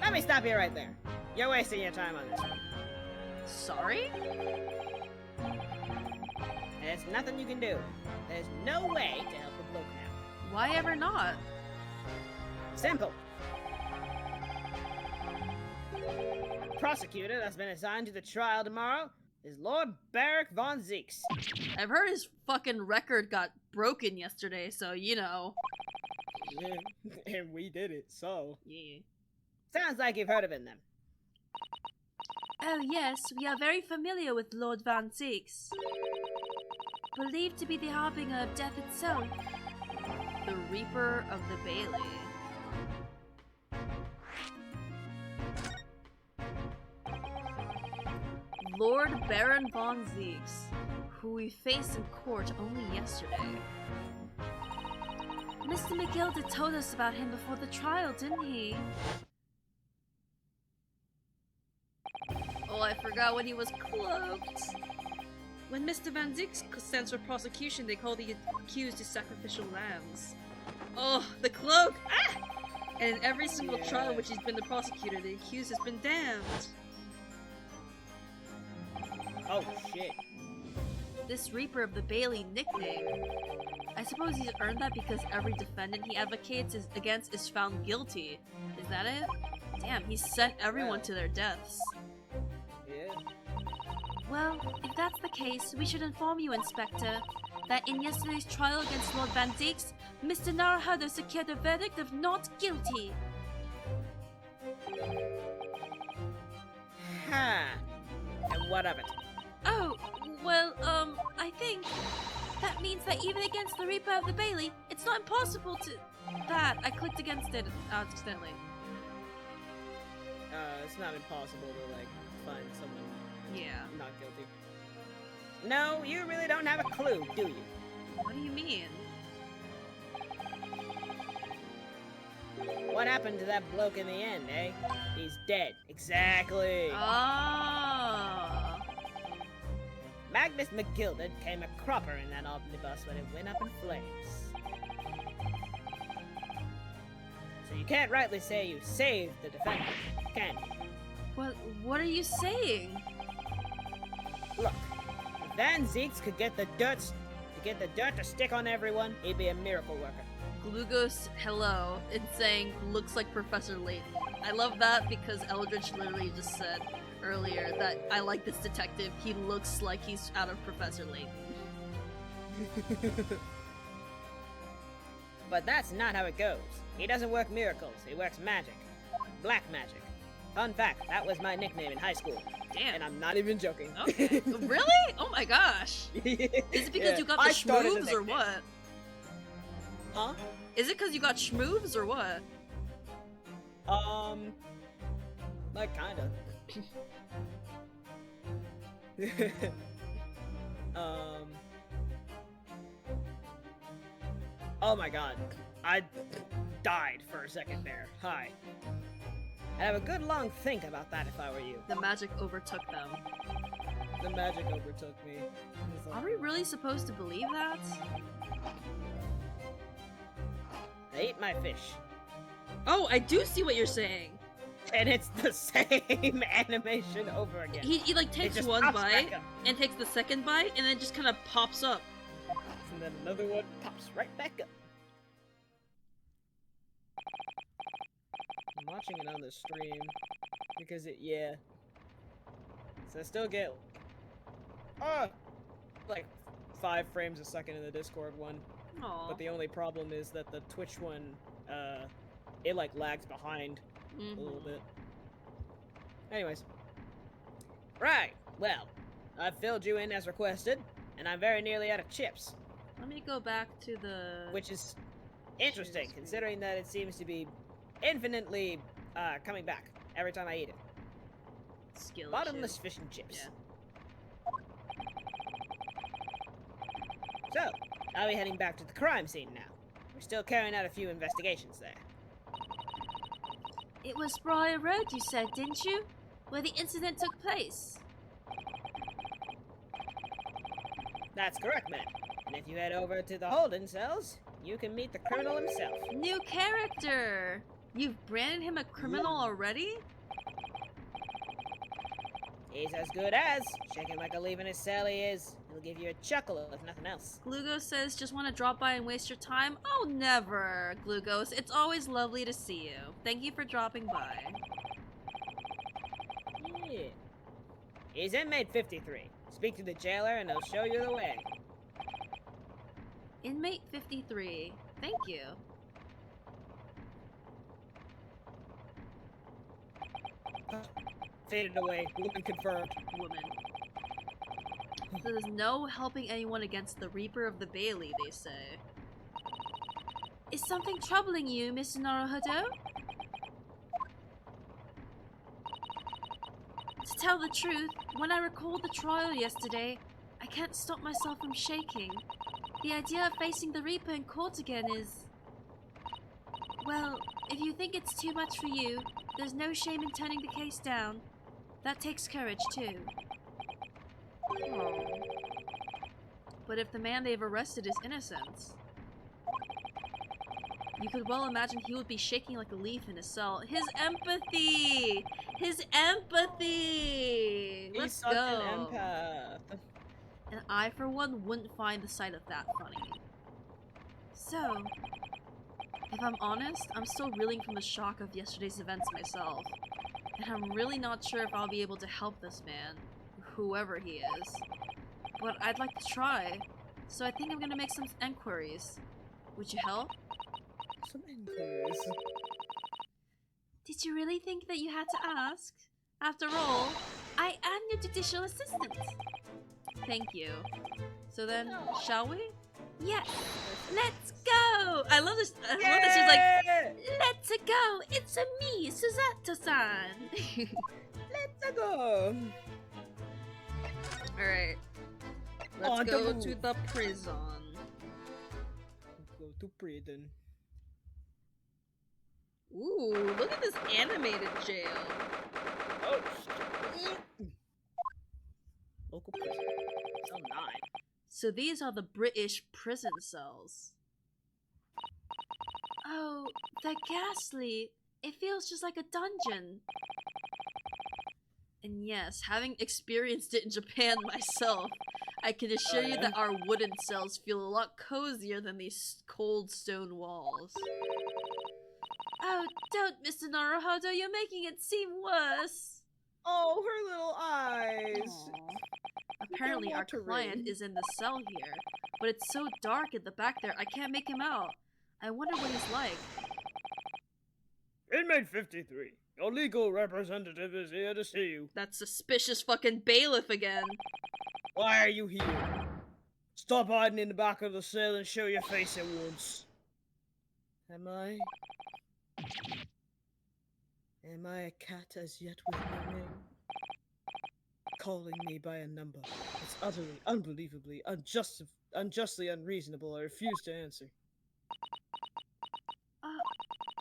S5: Let me stop you right there. You're wasting your time on this one.
S1: Sorry?
S5: There's nothing you can do. There's no way to help the bloke now.
S1: Why ever not?
S5: Simple. The prosecutor that's been assigned to the trial tomorrow is Lord Barrack von Zeeks.
S1: I've heard his fucking record got broken yesterday, so you know.
S2: Yeah. And we did it, so.
S1: Yeah.
S5: Sounds like you've heard of him then.
S1: Oh yes, we are very familiar with Lord Van Zeeks. Believed to be the harbinger of death itself. The Reaper of the Bailey. Lord Baron von Zeeks, who we faced in court only yesterday. Mr. McGilda told us about him before the trial, didn't he? Oh, I forgot when he was cloaked. When Mr. Van Zeeks stands for prosecution, they call the accused the sacrificial lambs. Oh, the cloak! Ah! And in every single trial in which he's been the prosecutor, the accused has been damned.
S5: Oh, shit.
S1: This Reaper of the Bailey nickname. I suppose he's earned that because every defendant he advocates against is found guilty. Is that it? Damn, he sent everyone to their deaths.
S5: Yeah.
S1: Well, if that's the case, we should inform you, Inspector, that in yesterday's trial against Lord Van Dix, Mr. Naruhodo secured a verdict of not guilty.
S5: Ha! And what of it?
S1: Oh, well, I think that means that even against the Reaper of the Bailey, it's not impossible to... That, I clicked against it accidentally.
S5: It's not impossible to, like, find someone
S1: Yeah.
S5: not guilty. No, you really don't have a clue, do you?
S1: What do you mean?
S5: What happened to that bloke in the end, eh? He's dead. Exactly.
S1: Ah.
S5: Magnus McGilded came a cropper in that omnibus when it went up in flames. So you can't rightly say you saved the defendant, can you?
S1: What are you saying?
S5: Look, if Van Zeeks could get the dirt to stick on everyone, he'd be a miracle worker.
S1: Glugos, hello, and saying, looks like Professor Layton. I love that because Eldritch literally just said earlier that I like this detective. He looks like he's out of Professor Layton.
S5: But that's not how it goes. He doesn't work miracles, he works magic. Black magic. Fun fact, that was my nickname in high school.
S1: Damn.
S5: And I'm not even joking.
S1: Okay. Really? Oh my gosh. Is it because you got the schmoobs or what?
S5: Huh?
S1: Is it because you got schmoobs or what?
S5: Like kinda. Oh my god. I died for a second there. Hi. I'd have a good long think about that if I were you.
S1: The magic overtook them.
S5: The magic overtook me.
S1: Are we really supposed to believe that?
S5: I ate my fish.
S1: Oh, I do see what you're saying.
S5: And it's the same animation over again.
S1: He like takes
S5: just
S1: one
S5: pops
S1: bite
S5: back up.
S1: and takes the second bite and then just kind of pops up.
S5: And then another one pops right back up. I'm watching it on the stream because yeah. So I still get like 5 frames a second in the Discord one.
S1: Aww.
S5: But the only problem is that the Twitch one, it like lags behind a little bit. Anyways. Right, well, I've filled you in as requested, and I'm very nearly out of chips.
S1: Let me go back to the...
S5: Which is interesting, considering that it seems to be infinitely coming back every time I eat it.
S1: Skill
S5: Bottomless
S1: issue.
S5: fish and chips.
S1: Yeah.
S5: So, I'll be heading back to the crime scene now. We're still carrying out a few investigations there.
S1: It was Briar Road, you said, didn't you? Where the incident took place.
S5: That's correct, ma'am. And if you head over to the holding cells, you can meet the criminal himself.
S1: New character! You've branded him a criminal already?
S5: He's as good as. Shaking like a leaf in his cell he is. He'll give you a chuckle if nothing else.
S1: Glugos says, just want to drop by and waste your time? Oh, never, Glugos. It's always lovely to see you. Thank you for dropping by.
S5: Yeah. He's inmate 53. Speak to the jailer and he'll show you the way.
S1: Inmate 53. Thank you.
S5: Faded away. Woman confirmed.
S1: Woman. There's no helping anyone against the Reaper of the Bailey, they say. Is something troubling you, Mr. Naruhodo? To tell the truth, when I recalled the trial yesterday, I can't stop myself from shaking. The idea of facing the Reaper in court again is... Well, if you think it's too much for you, there's no shame in turning the case down. That takes courage, too. Oh. But if the man they've arrested is innocent, you could well imagine he would be shaking like a leaf in his cell. His empathy! His empathy! Let's
S5: He's such
S1: go!
S5: an empath.
S1: And I, for one, wouldn't find the sight of that funny. So, If I'm honest, I'm still reeling from the shock of yesterday's events myself. And I'm really not sure if I'll be able to help this man, whoever he is. But I'd like to try, so I think I'm gonna make some enquiries. Would you help?
S5: Some inquiries.
S1: Did you really think that you had to ask? After all, I am your judicial assistant. Thank you. So then, shall we? Yes! Let's go! I love this. I love that she's like, let's go! It's a me, Susato-san!
S5: Let's go!
S1: Alright. Let's go to the prison.
S5: Go to prison.
S1: Ooh, look at this animated jail.
S5: Oh, local prison. Cell 9.
S1: So these are the British prison cells. Oh, they're ghastly. It feels just like a dungeon. And yes, having experienced it in Japan myself, I can assure you that our wooden cells feel a lot cozier than these cold stone walls. Oh, don't, Mr. Naruhodo, you're making it seem worse.
S5: Oh, her little eyes.
S1: Aww. Apparently our client is in the cell here, but it's so dark at the back there I can't make him out. I wonder what he's like.
S3: Inmate 53, your legal representative is here to see you.
S1: That suspicious fucking bailiff again.
S3: Why are you here? Stop hiding in the back of the cell and show your face at once.
S5: Am I a cat as yet with no name? Calling me by a number. It's utterly, unbelievably, unjustly unreasonable. I refuse to answer.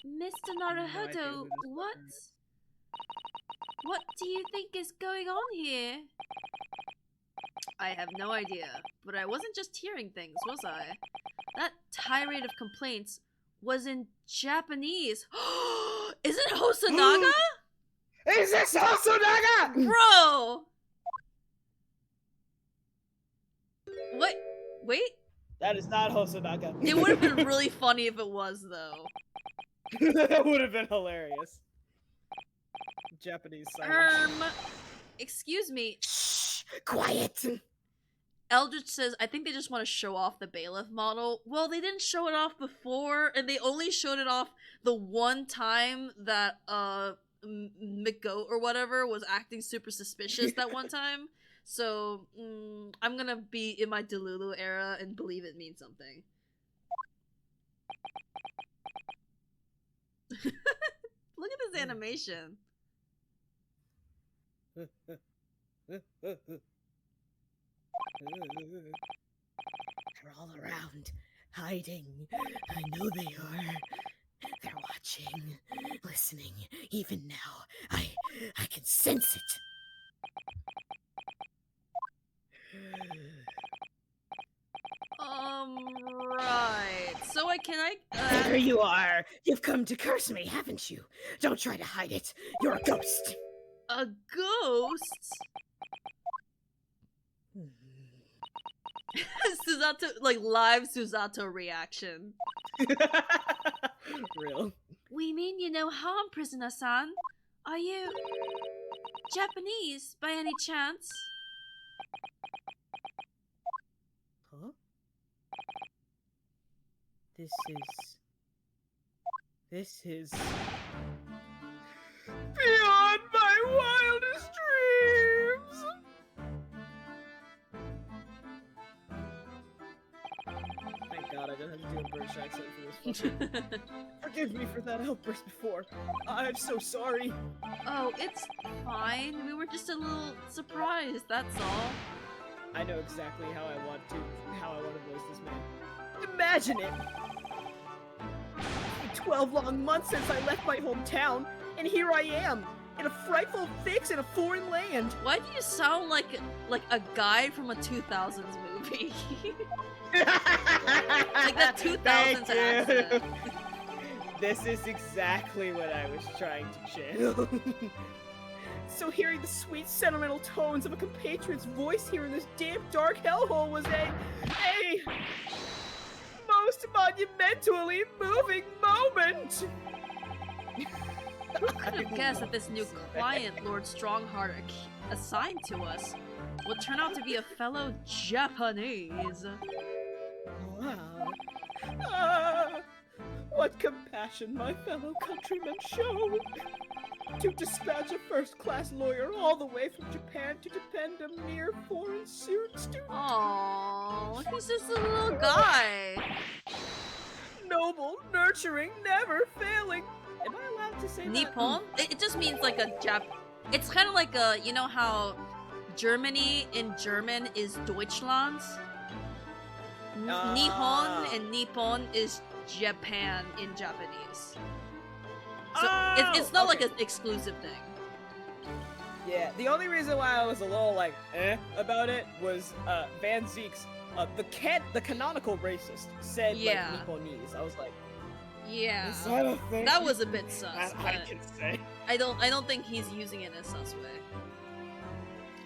S1: Mr. Naruhodo, what? What do you think is going on here? I have no idea, but I wasn't just hearing things, was I? That tirade of complaints was in Japanese. Is it Hosonaga?
S3: Is this Hosonaga?
S1: Bro! What? Wait?
S5: That is not Hosonaga.
S1: It would have been really funny if it was, though.
S5: That would have been hilarious. Japanese silence.
S1: Excuse me.
S5: Shh! Quiet!
S1: Eldritch says, I think they just want to show off the bailiff model. Well, they didn't show it off before, and they only showed it off the one time that, McGoat or whatever was acting super suspicious that one time. So, I'm gonna be in my Delulu era and believe it means something. Look at this animation.
S5: They're all around, hiding. I know they are. They're watching, listening. Even now, I can sense it.
S1: Right. So
S5: There you are. You've come to curse me, haven't you? Don't try to hide it. You're a ghost.
S1: A ghost? Susato, like live Susato reaction.
S5: Real.
S1: We mean you no harm, prisoner-san. Are you Japanese by any chance?
S5: Huh? This is beyond my wildest dreams! Thank God I didn't have to do a British accent for this one. Forgive me for that outburst before. I'm so sorry.
S1: Oh, it's fine. We were just a little surprised, that's all.
S5: I know exactly how I want to voice this man. Imagine it! It's been 12 long months since I left my hometown, and here I am, in a frightful fix in a foreign land.
S1: Why do you sound like a guy from a 2000s movie? Like that 2000s accent.
S5: This is exactly what I was trying to channel. So hearing the sweet, sentimental tones of a compatriot's voice here in this damp, dark hellhole was a
S2: most monumentally moving moment!
S1: Who could have guessed that this new client Lord Strongheart assigned to us would turn out to be a fellow Japanese?
S2: Wow. Ah, what compassion my fellow countrymen show! To dispatch a first-class lawyer all the way from Japan to defend a mere foreign student.
S1: Aww, he's just a little guy.
S2: Noble, nurturing, never failing. Am I allowed to say
S1: Nippon? It just means like a It's kind of like a, you know how Germany in German is Deutschland? Nihon and Nippon is Japan in Japanese. So it's not like an exclusive thing.
S2: Yeah, the only reason why I was a little like about it was Van Zeek's the canonical racist said like Nipponese. I was like,
S1: yeah,
S2: is that a thing?
S1: That was a bit sus.
S2: I can say.
S1: I don't think he's using it in a sus way.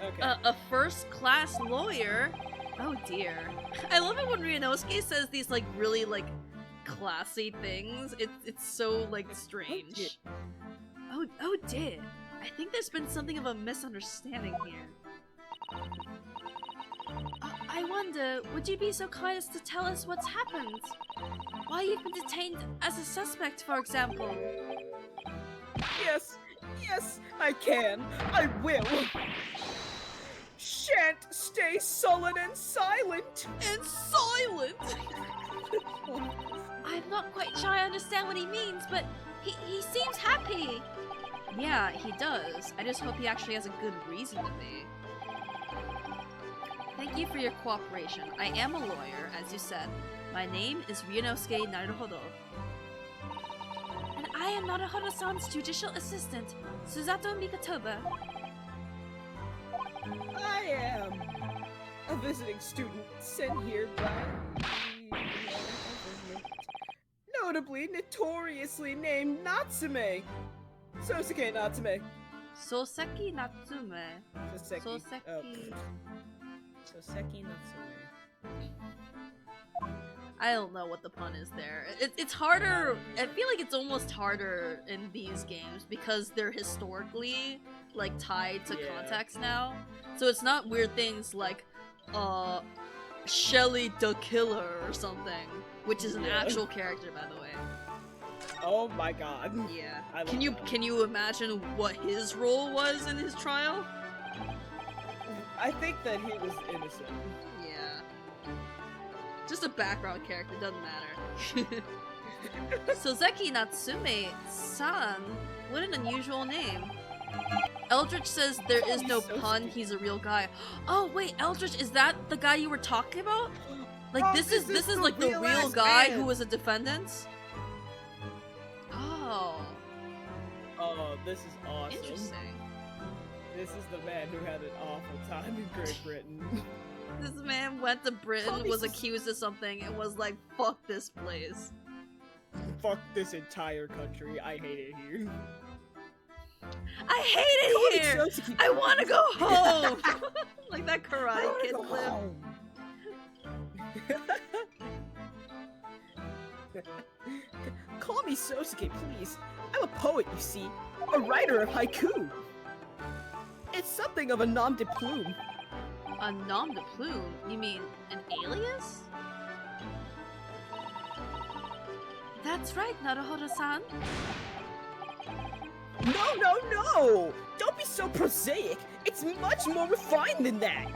S2: Okay.
S1: A first-class lawyer? Oh dear. I love it when Ryunosuke says these like really like classy things. It's so like strange. Oh dear. I think there's been something of a misunderstanding here. I wonder, would you be so kind as to tell us what's happened? Why you've been detained as a suspect, for example?
S2: Yes, I can. I will. Shan't stay sullen and silent.
S1: I'm not quite sure I understand what he means, but he seems happy. Yeah, he does. I just hope he actually has a good reason to be. Thank you for your cooperation. I am a lawyer, as you said. My name is Ryunosuke Naruhodo. And I am Naruhodo-san's judicial assistant, Susato Mikatoba.
S2: I am a visiting student sent here by notably notoriously named Natsume. Sosuke Natsume.
S1: Soseki Natsume.
S2: Soseki Natsume.
S1: I don't know what the pun is there. It's harder. I feel like it's almost harder in these games because they're historically like tied to context now. So it's not weird things like Shelly the Killer or something, which is an actual character, by the way.
S2: Oh my god.
S1: Yeah. Can you imagine what his role was in his trial?
S2: I think that he was innocent.
S1: Yeah. Just a background character, doesn't matter. Soseki Natsume-san? What an unusual name. Eldritch says there is no pun, he's a real guy. Oh wait, Eldritch, is that the guy you were talking about? Like this is like the real guy who was a defendant? Oh.
S2: Oh, this is awesome.
S1: Interesting.
S2: This is the man who had an awful time in Great Britain.
S1: This man went to Britain, was accused of something, and was like, fuck this place.
S2: Fuck this entire country, I hate it here.
S1: I hate it here! I wanna go home! Like that Karate Kid clip.
S2: Call me Sosuke, please. I'm a poet, you see. A writer of haiku. It's something of a nom de plume.
S1: A nom de plume? You mean an alias? That's right, Naruhodo-san.
S2: No! Don't be so prosaic. It's much more refined than that.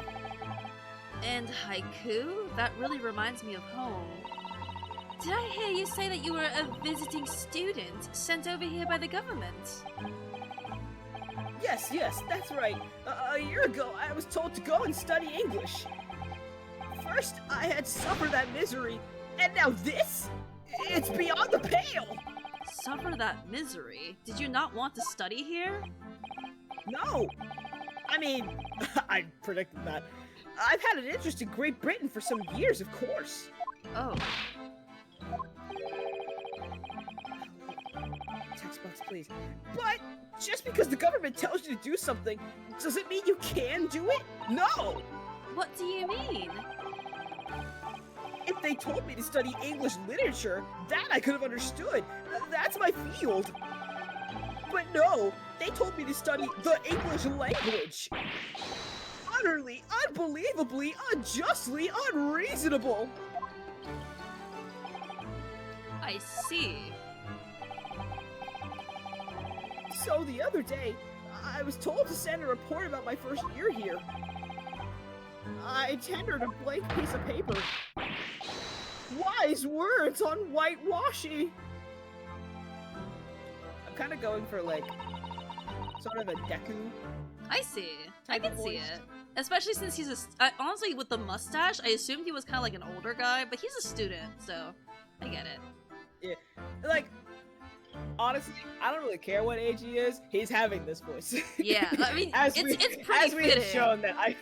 S1: And haiku? That really reminds me of home. Did I hear you say that you were a visiting student sent over here by the government?
S2: Yes, that's right. A year ago, I was told to go and study English. First, I had suffered that misery, and now this? It's beyond the pale!
S1: Suffer that misery? Did you not want to study here?
S2: No! I mean, I predicted that. I've had an interest in Great Britain for some years, of course.
S1: Oh.
S2: Text box, please. But just because the government tells you to do something, does it mean you can do it? No!
S1: What do you mean?
S2: If
S5: they told me to study English literature, that I could have understood. That's my field. But no, they told me to study the English language. Utterly, unbelievably, unjustly unreasonable.
S1: I see.
S5: So the other day, I was told to send a report about my first year here. I tendered a blank piece of paper. Wise words on whitewashing. I'm kind of going for like sort of a Deku.
S1: I see. I can see it. Especially since he's honestly, with the mustache, I assumed he was kind of like an older guy, but he's a student, so I get it.
S5: Yeah, like, honestly, I don't really care what age he is. He's having this voice.
S1: Yeah, I mean, it's pretty
S5: as we have
S1: fitting.
S5: shown that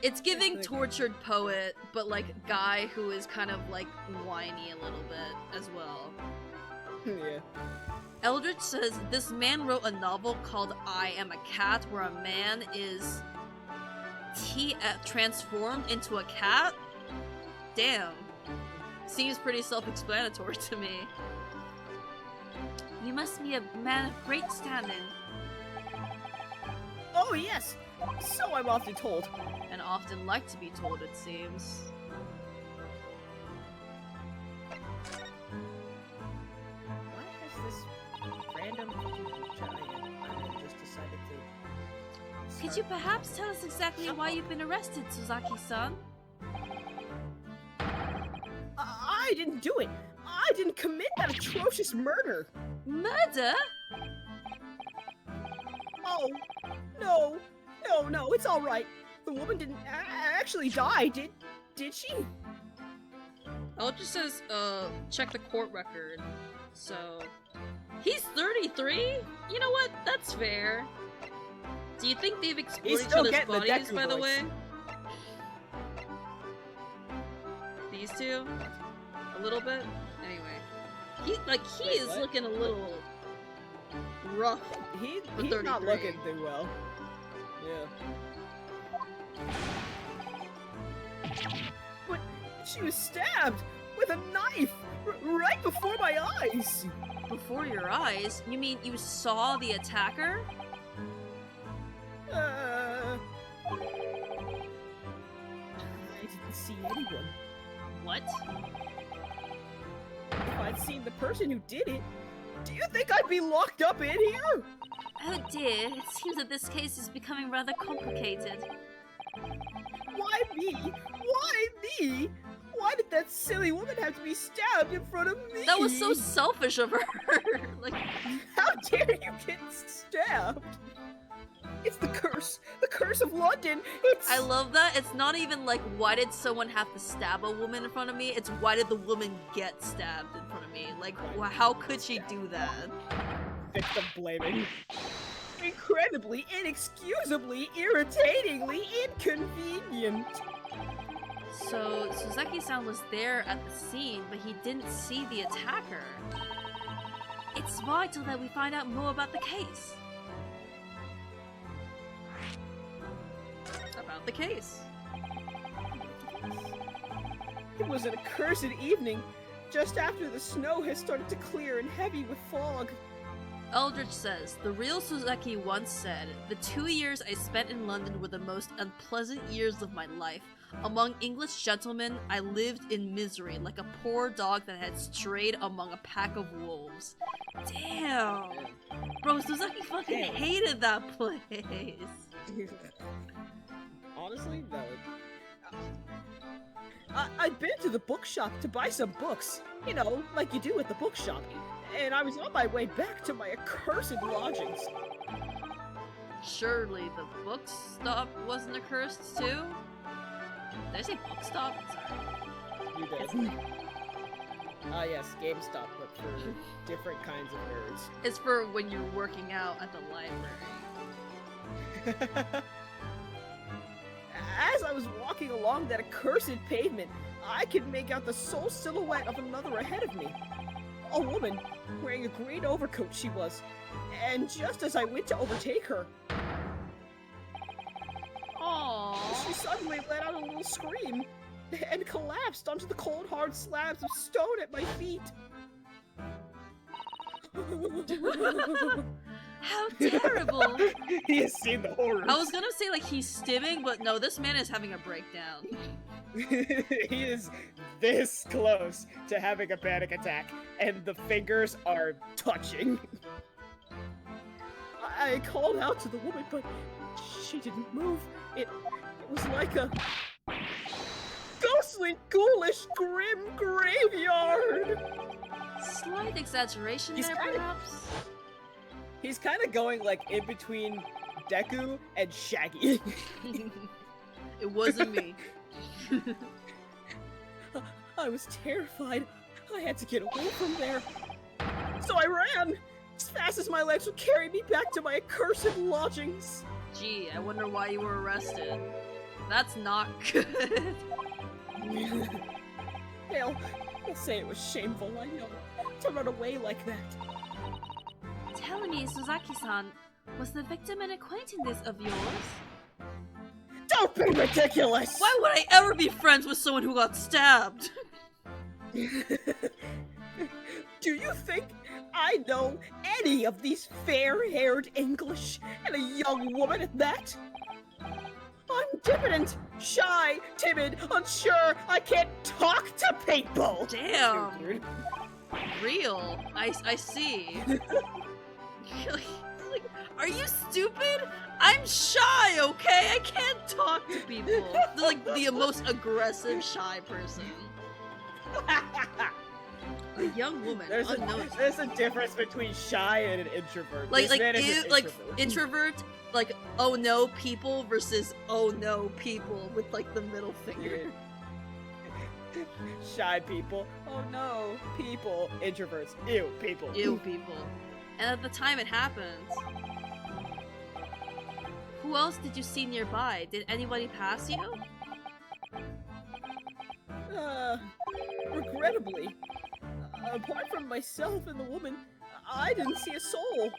S1: It's giving tortured poet, but like guy who is kind of like whiny a little bit as well.
S5: Yeah.
S1: Eldritch says this man wrote a novel called I Am a Cat, where a man is transformed into a cat? Damn. Seems pretty self-explanatory to me. You must be a man of great standing.
S5: Oh yes, so I'm often told.
S1: And often like to be told, it seems.
S5: Why has this random giant just decided to...
S1: Could you perhaps tell us exactly why you've been arrested, Suzaki-san?
S5: I didn't do it. I didn't commit that atrocious murder.
S1: Murder?
S5: Oh, no, it's all right. The woman didn't actually die, did she?
S1: Eldritch says, check the court record. So, he's 33? You know what? That's fair. Do you think they've explored each other's bodies, by the way? These two? A little bit? Anyway. He is looking a little rough.
S5: He's
S1: 33.
S5: not looking too well. Yeah. But she was stabbed with a knife right before my eyes.
S1: Before your eyes? You mean you saw the attacker?
S5: I didn't see anyone.
S1: What?
S5: If I'd seen the person who did it, do you think I'd be locked up in here?
S1: Oh dear, it seems that this case is becoming rather complicated.
S5: Why me? Why me? Why did that silly woman have to be stabbed in front of me?
S1: That was so selfish of her. Like,
S5: how dare you get stabbed? It's the curse of London.
S1: I love that. It's not even like, why did someone have to stab a woman in front of me? It's why did the woman get stabbed in front of me? Like, how could she do that?
S5: Victim blaming. Incredibly, inexcusably, irritatingly inconvenient.
S1: So, Suzaki-san was there at the scene, but he didn't see the attacker. It's vital that we find out more about the case. About the case.
S5: It was an accursed evening, just after the snow had started to clear and heavy with fog.
S1: Eldritch says, the real Suzaki once said, the 2 years I spent in London were the most unpleasant years of my life. Among English gentlemen, I lived in misery, like a poor dog that had strayed among a pack of wolves. Damn! Bro, Suzaki fucking hated that place!
S5: Honestly, no. I'd been to the bookshop to buy some books. You know, like you do at the bookshop. And I was on my way back to my accursed lodgings.
S1: Surely the book stop wasn't accursed too? Did I say book stop? Sorry.
S5: You did. Yes, GameStop, but for different kinds of nerds.
S1: It's for when you're working out at the library.
S5: As I was walking along that accursed pavement, I could make out the sole silhouette of another ahead of me. A woman, wearing a green overcoat she was, and just as I went to overtake her,
S1: Aww.
S5: she suddenly let out a little scream, and collapsed onto the cold, hard slabs of stone at my feet.
S1: How terrible!
S2: He has seen the horrors.
S1: I was gonna say like he's stimming, but no, this man is having a breakdown.
S2: He is this close to having a panic attack, and the fingers are touching.
S5: I called out to the woman, but she didn't move. It was like a ghostly, ghoulish, grim graveyard.
S1: Slight exaggeration
S2: He's
S1: there,
S2: kinda-
S1: perhaps?
S2: He's kind of going like in between Deku and Shaggy.
S1: It wasn't me.
S5: I was terrified. I had to get away from there. So I ran as fast as my legs would carry me back to my accursed lodgings.
S1: Gee, I wonder why you were arrested. That's not good.
S5: They'll say it was shameful, I know, to run away like that.
S1: Tell me, Suzaki-san, was the victim an acquaintance of yours?
S5: Don't be ridiculous!
S1: Why would I ever be friends with someone who got stabbed?
S5: Do you think I know any of these fair-haired English, and a young woman at that? I'm diffident, shy, timid, unsure. I can't talk to people.
S1: Damn. Real. I see. like, are you stupid? I'm shy, okay? I can't talk to people. They're like the most aggressive shy person. A young woman.
S2: There's a difference between shy and an introvert.
S1: Like
S2: This man is an
S1: introvert, like oh no people versus oh no people with like the middle finger.
S2: Shy people. Oh no, people. Introverts. Ew, people.
S1: Ew, people. And at the time it happened, who else did you see nearby? Did anybody pass you?
S5: Regrettably, apart from myself and the woman, I didn't see a soul.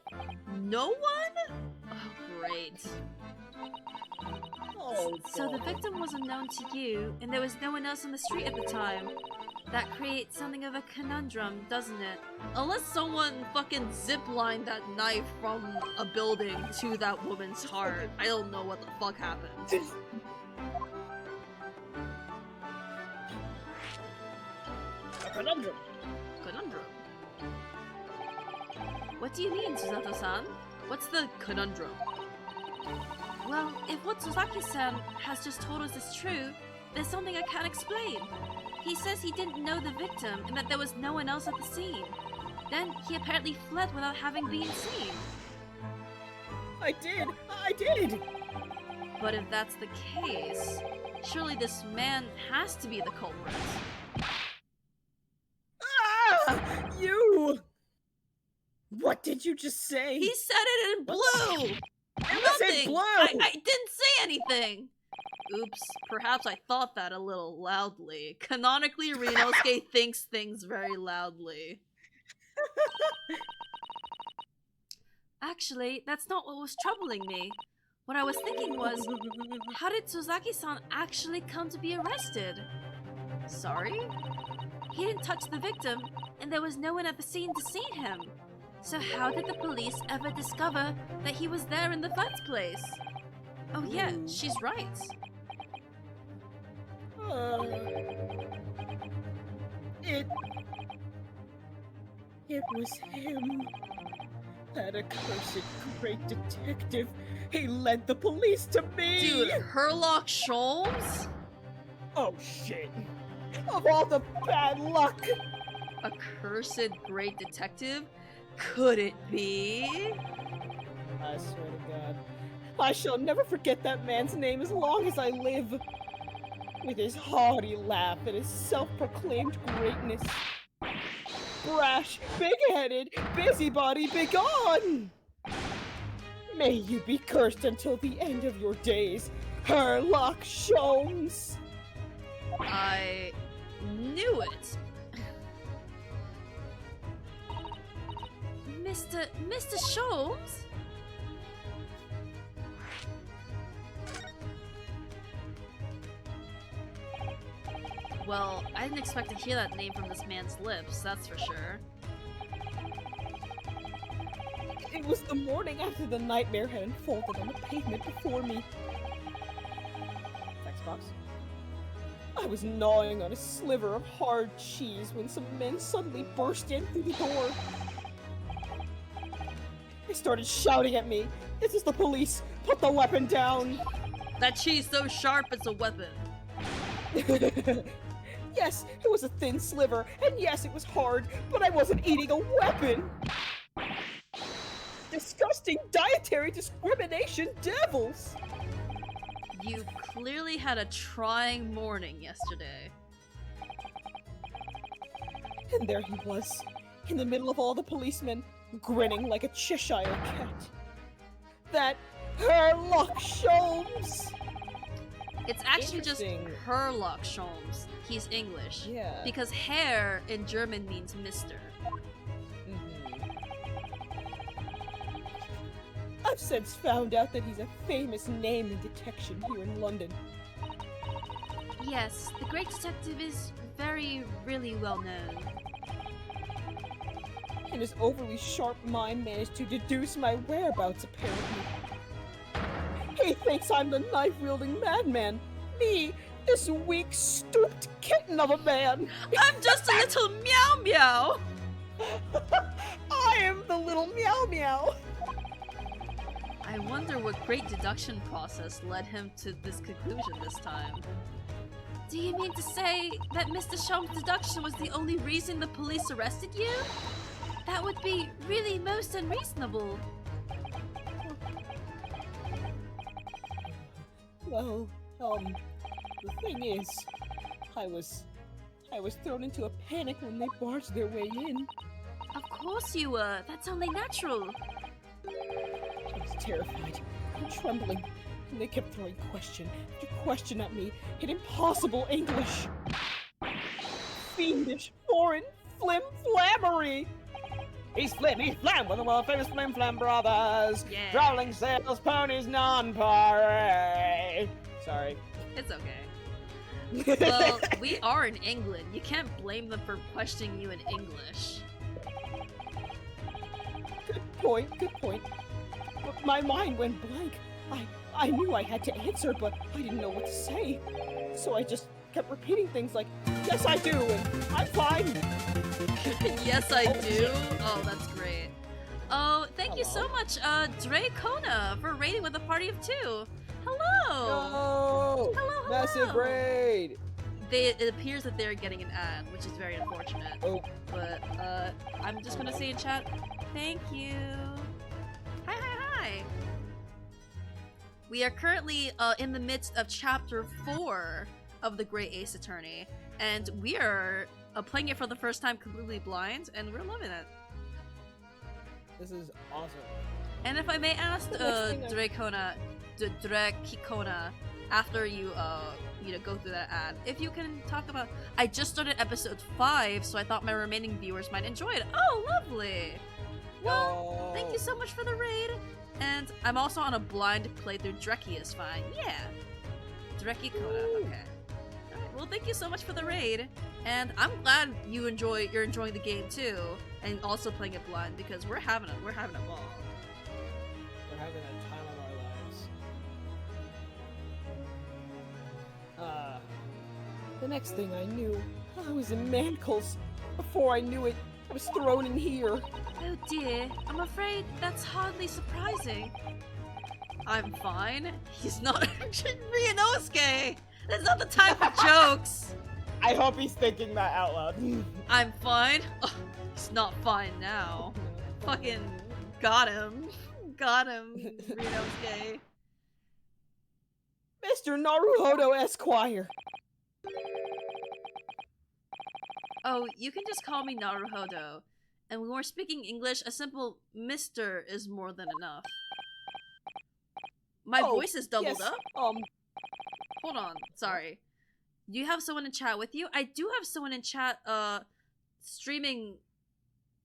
S1: No one? Oh, great.
S5: Oh,
S1: So the
S5: God.
S1: victim was unknown to you, and there was no one else on the street at the time. That creates something of a conundrum, doesn't it? Unless someone fucking ziplined that knife from a building to that woman's heart. I don't know what the fuck happened.
S5: A conundrum.
S1: Conundrum? What do you mean, Susato-san? What's the conundrum? Well, if what Suzaki-san has just told us is true, there's something I can't explain. He says he didn't know the victim and that there was no one else at the scene. Then he apparently fled without having been seen.
S5: I did!
S1: But if that's the case, surely this man has to be the culprit.
S5: Ah! You! What did you just say?
S1: He said it in blue!
S5: was in
S1: Nothing!
S5: blue!
S1: I didn't say anything! Oops, perhaps I thought that a little loudly. Canonically, Rinosuke thinks things very loudly. Actually, that's not what was troubling me. What I was thinking was, how did Suzaki-san actually come to be arrested? Sorry? He didn't touch the victim, and there was no one at the scene to see him. So how did the police ever discover that he was there in the first place? Oh yeah, she's right.
S5: It was him. That accursed great detective. He led the police to me!
S1: Dude, Herlock Sholmes?
S5: Oh shit. Of all the bad luck!
S1: A cursed great detective? Could it be?
S5: I swear to God. I shall never forget that man's name as long as I live. With his haughty laugh and his self-proclaimed greatness. Brash, big-headed, busybody, begone! May you be cursed until the end of your days, Herlock Sholmes!
S1: I knew it. Mr. Sholmes? Well, I didn't expect to hear that name from this man's lips, that's for sure.
S5: It was the morning after the nightmare had unfolded on the pavement before me. Xbox. I was gnawing on a sliver of hard cheese when some men suddenly burst in through the door. They started shouting at me. This is the police. Put the weapon down.
S1: That cheese so sharp it's a weapon.
S5: Yes, it was a thin sliver, and yes, it was hard, but I wasn't eating a weapon. Disgusting dietary discrimination devils!
S1: You clearly had a trying morning yesterday.
S5: And there he was, in the middle of all the policemen, grinning like a Cheshire cat. That Herlock Sholmes!
S1: It's actually just
S5: Interesting.
S1: Herlock Sholmes. He's English.
S5: Yeah.
S1: Because Herr in German means Mister.
S5: I've since found out that he's a famous name in detection here in London.
S1: Yes, the great detective is really well known.
S5: And his overly sharp mind managed to deduce my whereabouts, apparently. He thinks I'm the knife-wielding madman. Me, this weak, stooped kitten of a man.
S1: I'm just a little meow meow!
S5: I am the little meow meow.
S1: I wonder what great deduction process led him to this conclusion this time. Do you mean to say that Mr. Sholmes' deduction was the only reason the police arrested you? That would be really most unreasonable.
S5: Well, the thing is, I was thrown into a panic when they barged their way in.
S1: Of course you were. That's only natural.
S5: I was terrified and trembling, and they kept throwing question after question at me in impossible English. Fiendish, foreign, flim-flammery!
S3: He's Flim with the world famous Flim Flam Brothers!
S1: Yeah.
S3: Growling sales ponies non-parade! Sorry.
S1: It's okay. Well, we are in England. You can't blame them for questioning you in English.
S5: Good point. But my mind went blank. I knew I had to answer, but I didn't know what to say. So I just kept repeating things like, yes I do, and I'm fine.
S1: Yes, I do. Oh, that's great. Oh, thank you so much, Dracona, for raiding with a party of 2. Hello!
S5: Oh,
S1: Hello,
S5: massive raid!
S1: It appears that they're getting an ad, which is very unfortunate.
S5: Oh.
S1: But, I'm just gonna say in chat, thank you. Hi. We are currently, in the midst of Chapter 4 of the Great Ace Attorney, and we are playing it for the first time completely blind, and we're loving it.
S5: This is awesome.
S1: And if I may ask, Dracona, after you, go through that ad, if you can talk about... I just started episode 5, so I thought my remaining viewers might enjoy it. Oh, lovely! Well, thank you so much for the raid. And I'm also on a blind playthrough. Dreki is fine. Yeah. Dreki Coda. Okay. Alright, well, thank you so much for the raid. And I'm glad you're enjoying the game too, and also playing it blind, because we're having a ball.
S5: We're having a time of our lives. The next thing I knew, I was in manacles. Before I knew it, I was thrown in here.
S1: Oh dear, I'm afraid that's hardly surprising. I'm fine. He's not Ryunosuke! That's not the time for jokes!
S5: I hope he's thinking that out loud.
S1: I'm fine? Oh, he's not fine now. Fucking got him. Got him, Ryunosuke.
S5: Mr. Naruhodo Esquire!
S1: Oh, you can just call me Naruhodo. And when we're speaking English, a simple Mr. is more than enough. My voice is doubled
S5: yes,
S1: up? Hold on, sorry. Do you have someone in chat with you? I do have someone in chat, streaming,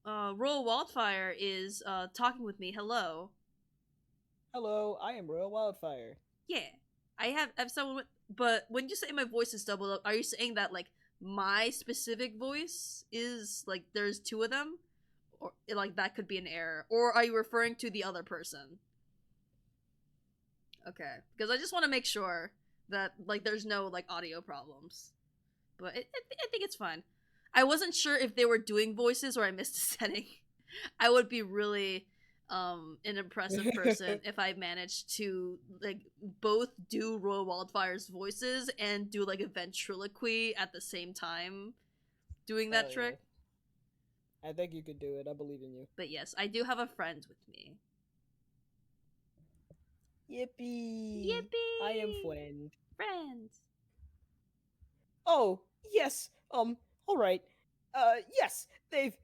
S1: Royal Wildfire is, talking with me. Hello.
S5: Hello, I am Royal Wildfire.
S1: Yeah. I have someone with, but when you say my voice is doubled up, are you saying that, like, my specific voice is like there's two of them, or like that could be an error, or are you referring to the other person? Okay, because I just want to make sure that like there's no like audio problems, but I think it's fine. I wasn't sure if they were doing voices or I missed a setting. I would be really an impressive person if I managed to like both do Royal Wildfire's voices and do like a ventriloquy at the same time doing that trick.
S5: I think you could do it. I believe in you.
S1: But yes, I do have a friend with me.
S5: Yippee!
S1: Yippee!
S5: I am friend.
S1: Friend.
S5: Oh, yes. All right. Yes. They've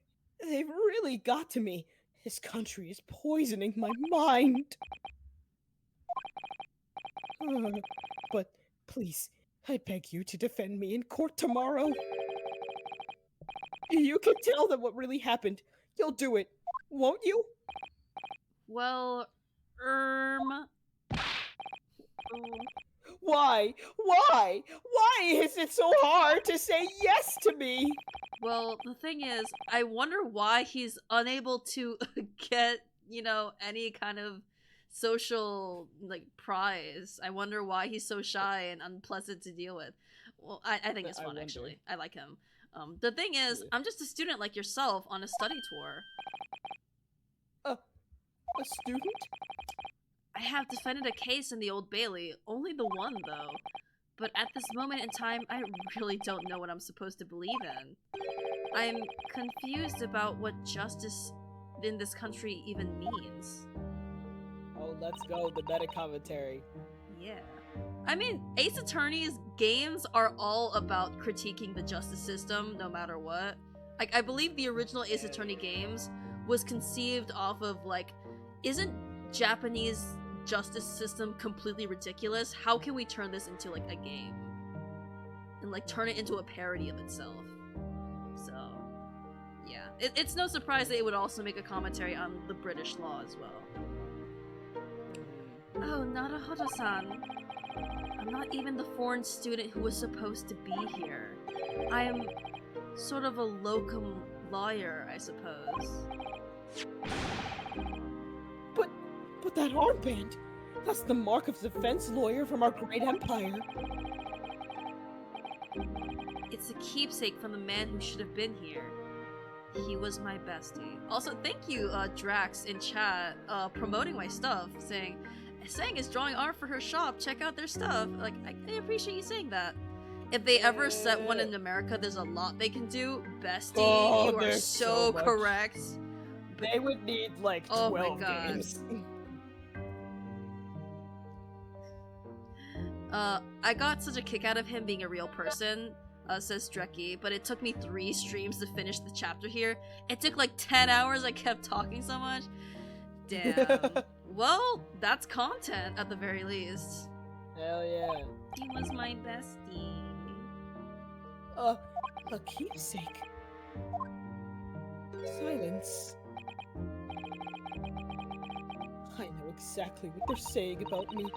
S5: really got to me. This country is poisoning my mind. But please, I beg you to defend me in court tomorrow. You can tell them what really happened. You'll do it, won't you?
S1: Well,
S5: Why? Why? Why is it so hard to say yes to me?
S1: Well, the thing is, I wonder why he's unable to get, you know, any kind of social, like, prize. I wonder why he's so shy and unpleasant to deal with. Well, I think it's fun, actually. I like him. The thing is, I'm just a student like yourself on a study tour.
S5: A student?
S1: I have defended a case in the Old Bailey. Only the one, though. But at this moment in time, I really don't know what I'm supposed to believe in. I'm confused about what justice in this country even means.
S5: Oh, let's go. The meta commentary.
S1: Yeah. I mean, Ace Attorney's games are all about critiquing the justice system, no matter what. Like, I believe the original Ace Attorney games was conceived off of, like, isn't Japanese justice system completely ridiculous? How can we turn this into like a game and like turn it into a parody of itself? So yeah, it's no surprise that it would also make a commentary on the British law as well. Oh, Naruhodo-san, I'm not even the foreign student who was supposed to be here. I am sort of a locum lawyer, I suppose.
S5: But that armband! That's the mark of defense lawyer from our great empire.
S1: It's a keepsake from the man who should have been here. He was my bestie. Also, thank you, Drax, in chat, promoting my stuff, saying is drawing art for her shop, check out their stuff. Like, I appreciate you saying that. If they ever set one in America, there's a lot they can do. Bestie, you are so correct.
S5: They would need, like, 12 games.
S1: I got such a kick out of him being a real person, says Dreki, but it took me 3 streams to finish the chapter here. It took like 10 hours, I kept talking so much. Damn. Well, that's content at the very least.
S5: Hell yeah.
S1: He was my bestie.
S5: A keepsake. Silence. I know exactly what they're saying about me.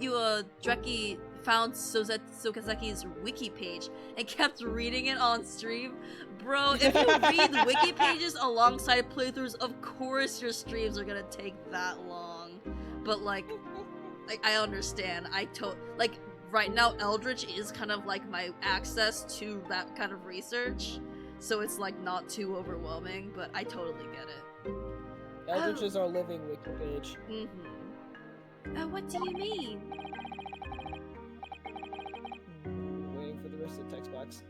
S1: You, Dreki found Sokazeki's wiki page and kept reading it on stream? Bro, if you read wiki pages alongside playthroughs, of course your streams are gonna take that long. But, like I understand. Like, right now, Eldritch is kind of like my access to that kind of research, so it's, like, not too overwhelming, but I totally get it.
S5: Eldritch is our living wiki page.
S1: Mm-hmm. What do you mean?
S5: Waiting for the rest of the text box.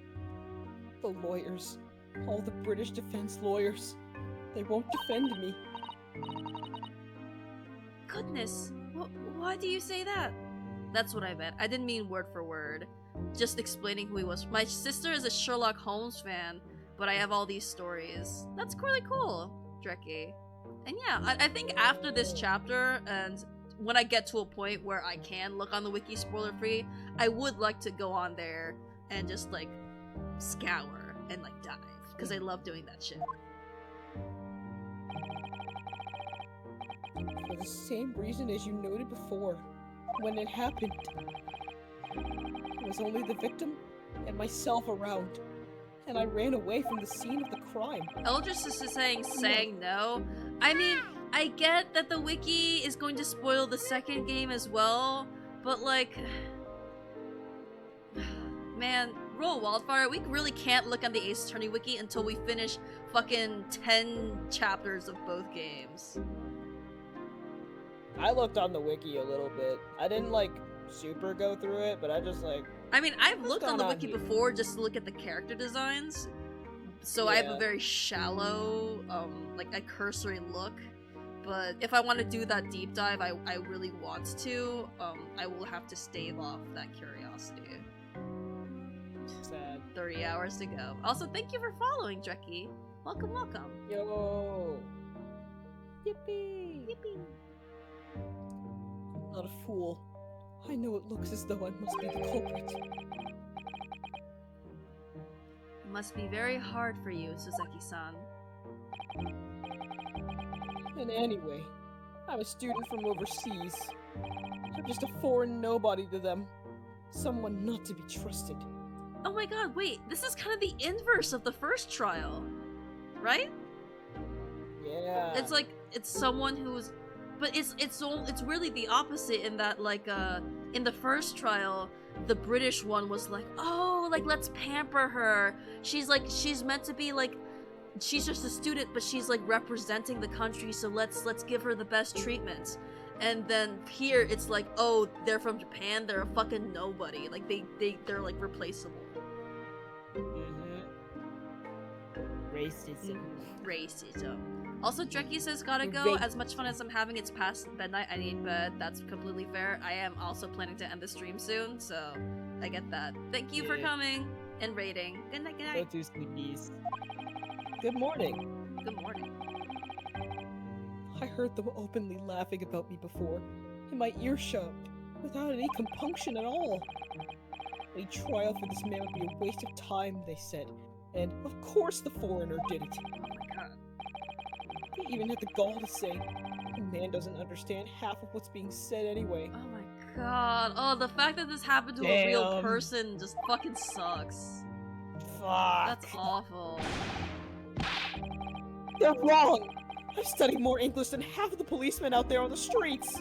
S5: The lawyers. All the British defense lawyers. They won't defend me.
S1: Goodness. Why do you say that? That's what I meant. I didn't mean word for word. Just explaining who he was. My sister is a Sherlock Holmes fan, but I have all these stories. That's really cool, Dreki. And yeah, I think after this chapter, and when I get to a point where I can look on the wiki spoiler-free, I would like to go on there and just, like, scour and, like, dive. Because I love doing that shit.
S5: For the same reason as you noted before, when it happened, There was only the victim and myself around, and I ran away from the scene of the crime.
S1: Eldris is saying no. I mean, I get that the wiki is going to spoil the second game as well, but like... Man, roll Wildfire, we really can't look on the Ace Attorney wiki until we finish fucking 10 chapters of both games.
S5: I looked on the wiki a little bit. I didn't, like, super go through it, but I just, like...
S1: I mean, I've looked on the
S5: going
S1: wiki
S5: on here?
S1: before just to look at the character designs, so I have a very shallow, like a cursory look. But if I want to do that deep dive, I really want to, I will have to stave off that curiosity.
S5: Sad.
S1: 30 hours to go. Also, thank you for following, Dreki. Welcome, welcome.
S5: Yo! Yippee!
S1: Yippee.
S5: I'm not a fool. I know it looks as though I must be the culprit.
S1: It must be very hard for you, Suzaki-san.
S5: And anyway, I'm a student from overseas. I'm just a foreign nobody to them. Someone not to be trusted.
S1: Oh my god, wait, this is kind of the inverse of the first trial, right?
S5: Yeah.
S1: It's like, it's someone who's... But it's really the opposite in that, like, in the first trial, the British one was like, oh, like, let's pamper her. She's meant to be, like, she's just a student, but she's, like, representing the country, so let's give her the best treatment. And then here, it's like, oh, they're from Japan, they're a fucking nobody. Like, they're, like, replaceable.
S5: Racism.
S1: Racism. Also, Dreki says, gotta go. As much fun as I'm having, it's past midnight. I need bed. That's completely fair. I am also planning to end the stream soon, so I get that. Thank you for coming and raiding. Good night, good night.
S5: Go to sleepies. Good morning.
S1: Good morning.
S5: I heard them openly laughing about me before, in my earshot, without any compunction at all. Any trial for this man would be a waste of time, they said, and of course the foreigner did it.
S1: Oh my god.
S5: They even had the gall to say, the man doesn't understand half of what's being said anyway.
S1: Oh my god. Oh, the fact that this happened to a real person just fucking sucks.
S5: Fuck.
S1: That's awful.
S5: They're wrong! I've studied more English than half of the policemen out there on the streets!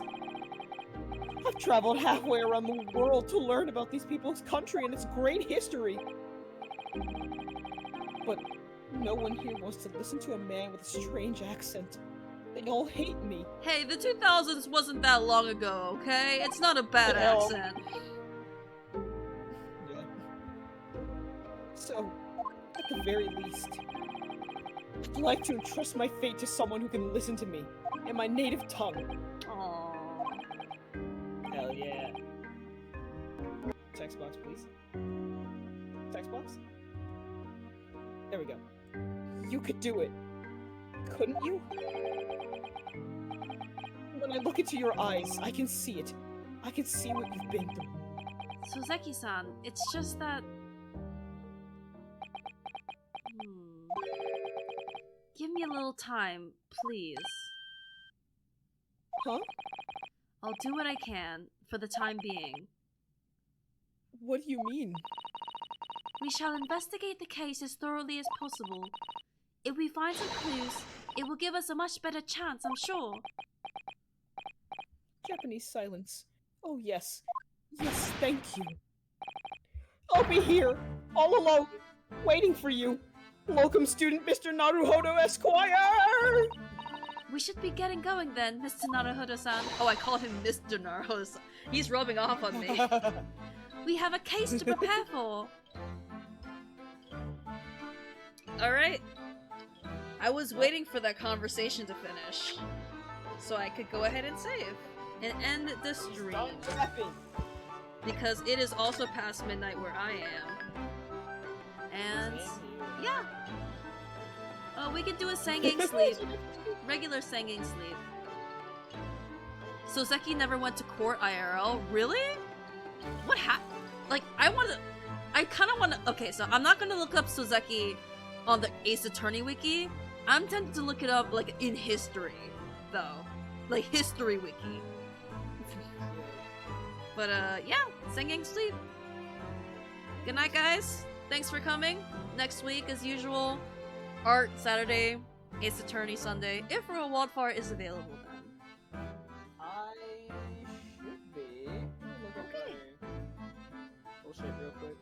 S5: I've traveled halfway around the world to learn about these people's country and its great history. But no one here wants to listen to a man with a strange accent. They all hate me.
S1: Hey, the 2000s wasn't that long ago, okay? It's not a bad accent.
S5: Yeah. So, at the very least, I'd like to entrust my fate to someone who can listen to me, in my native tongue.
S1: Aww.
S5: Hell yeah. Text box, please. Text box? There we go. You could do it. Couldn't you? When I look into your eyes, I can see it. I can see what you've been through.
S1: Sozeki-san, it's just that... Give me a little time, please.
S5: Huh?
S1: I'll do what I can, for the time being.
S5: What do you mean?
S1: We shall investigate the case as thoroughly as possible. If we find some clues, it will give us a much better chance, I'm sure.
S5: Japanese silence. Oh yes. Yes, thank you. I'll be here, all alone, waiting for you. Locum student Mr. Naruhodo Esquire!
S1: We should be getting going then, Mr. Naruhodo-san. Oh, I call him Mr. Naruhodo-san. He's rubbing off on me. We have a case to prepare for. Alright. I was waiting for that conversation to finish, so I could go ahead and save and end the stream. Because it is also past midnight where I am. And yeah. Oh, we can do a Sanging sleep. Regular Sanging sleep. Sozeki never went to court IRL? Really? What happened? Like, I kinda wanna- okay, so I'm not gonna look up Sozeki on the Ace Attorney wiki. I'm tempted to look it up, like, in history, though. Like, history wiki. But yeah, singing sleep. Good night, guys. Thanks for coming. Next week, as usual, Art Saturday, Ace Attorney Sunday, if Royal Wildfire is available then.
S2: I should be.
S1: Okay.
S2: Bullshit real quick.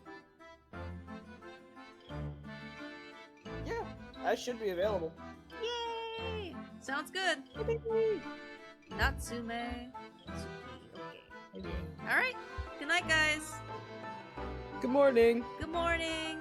S2: Yeah, I should be available.
S1: Yay! Sounds good. Natsume. Okay. Alright. Good night, guys.
S2: Good morning.
S1: Good morning.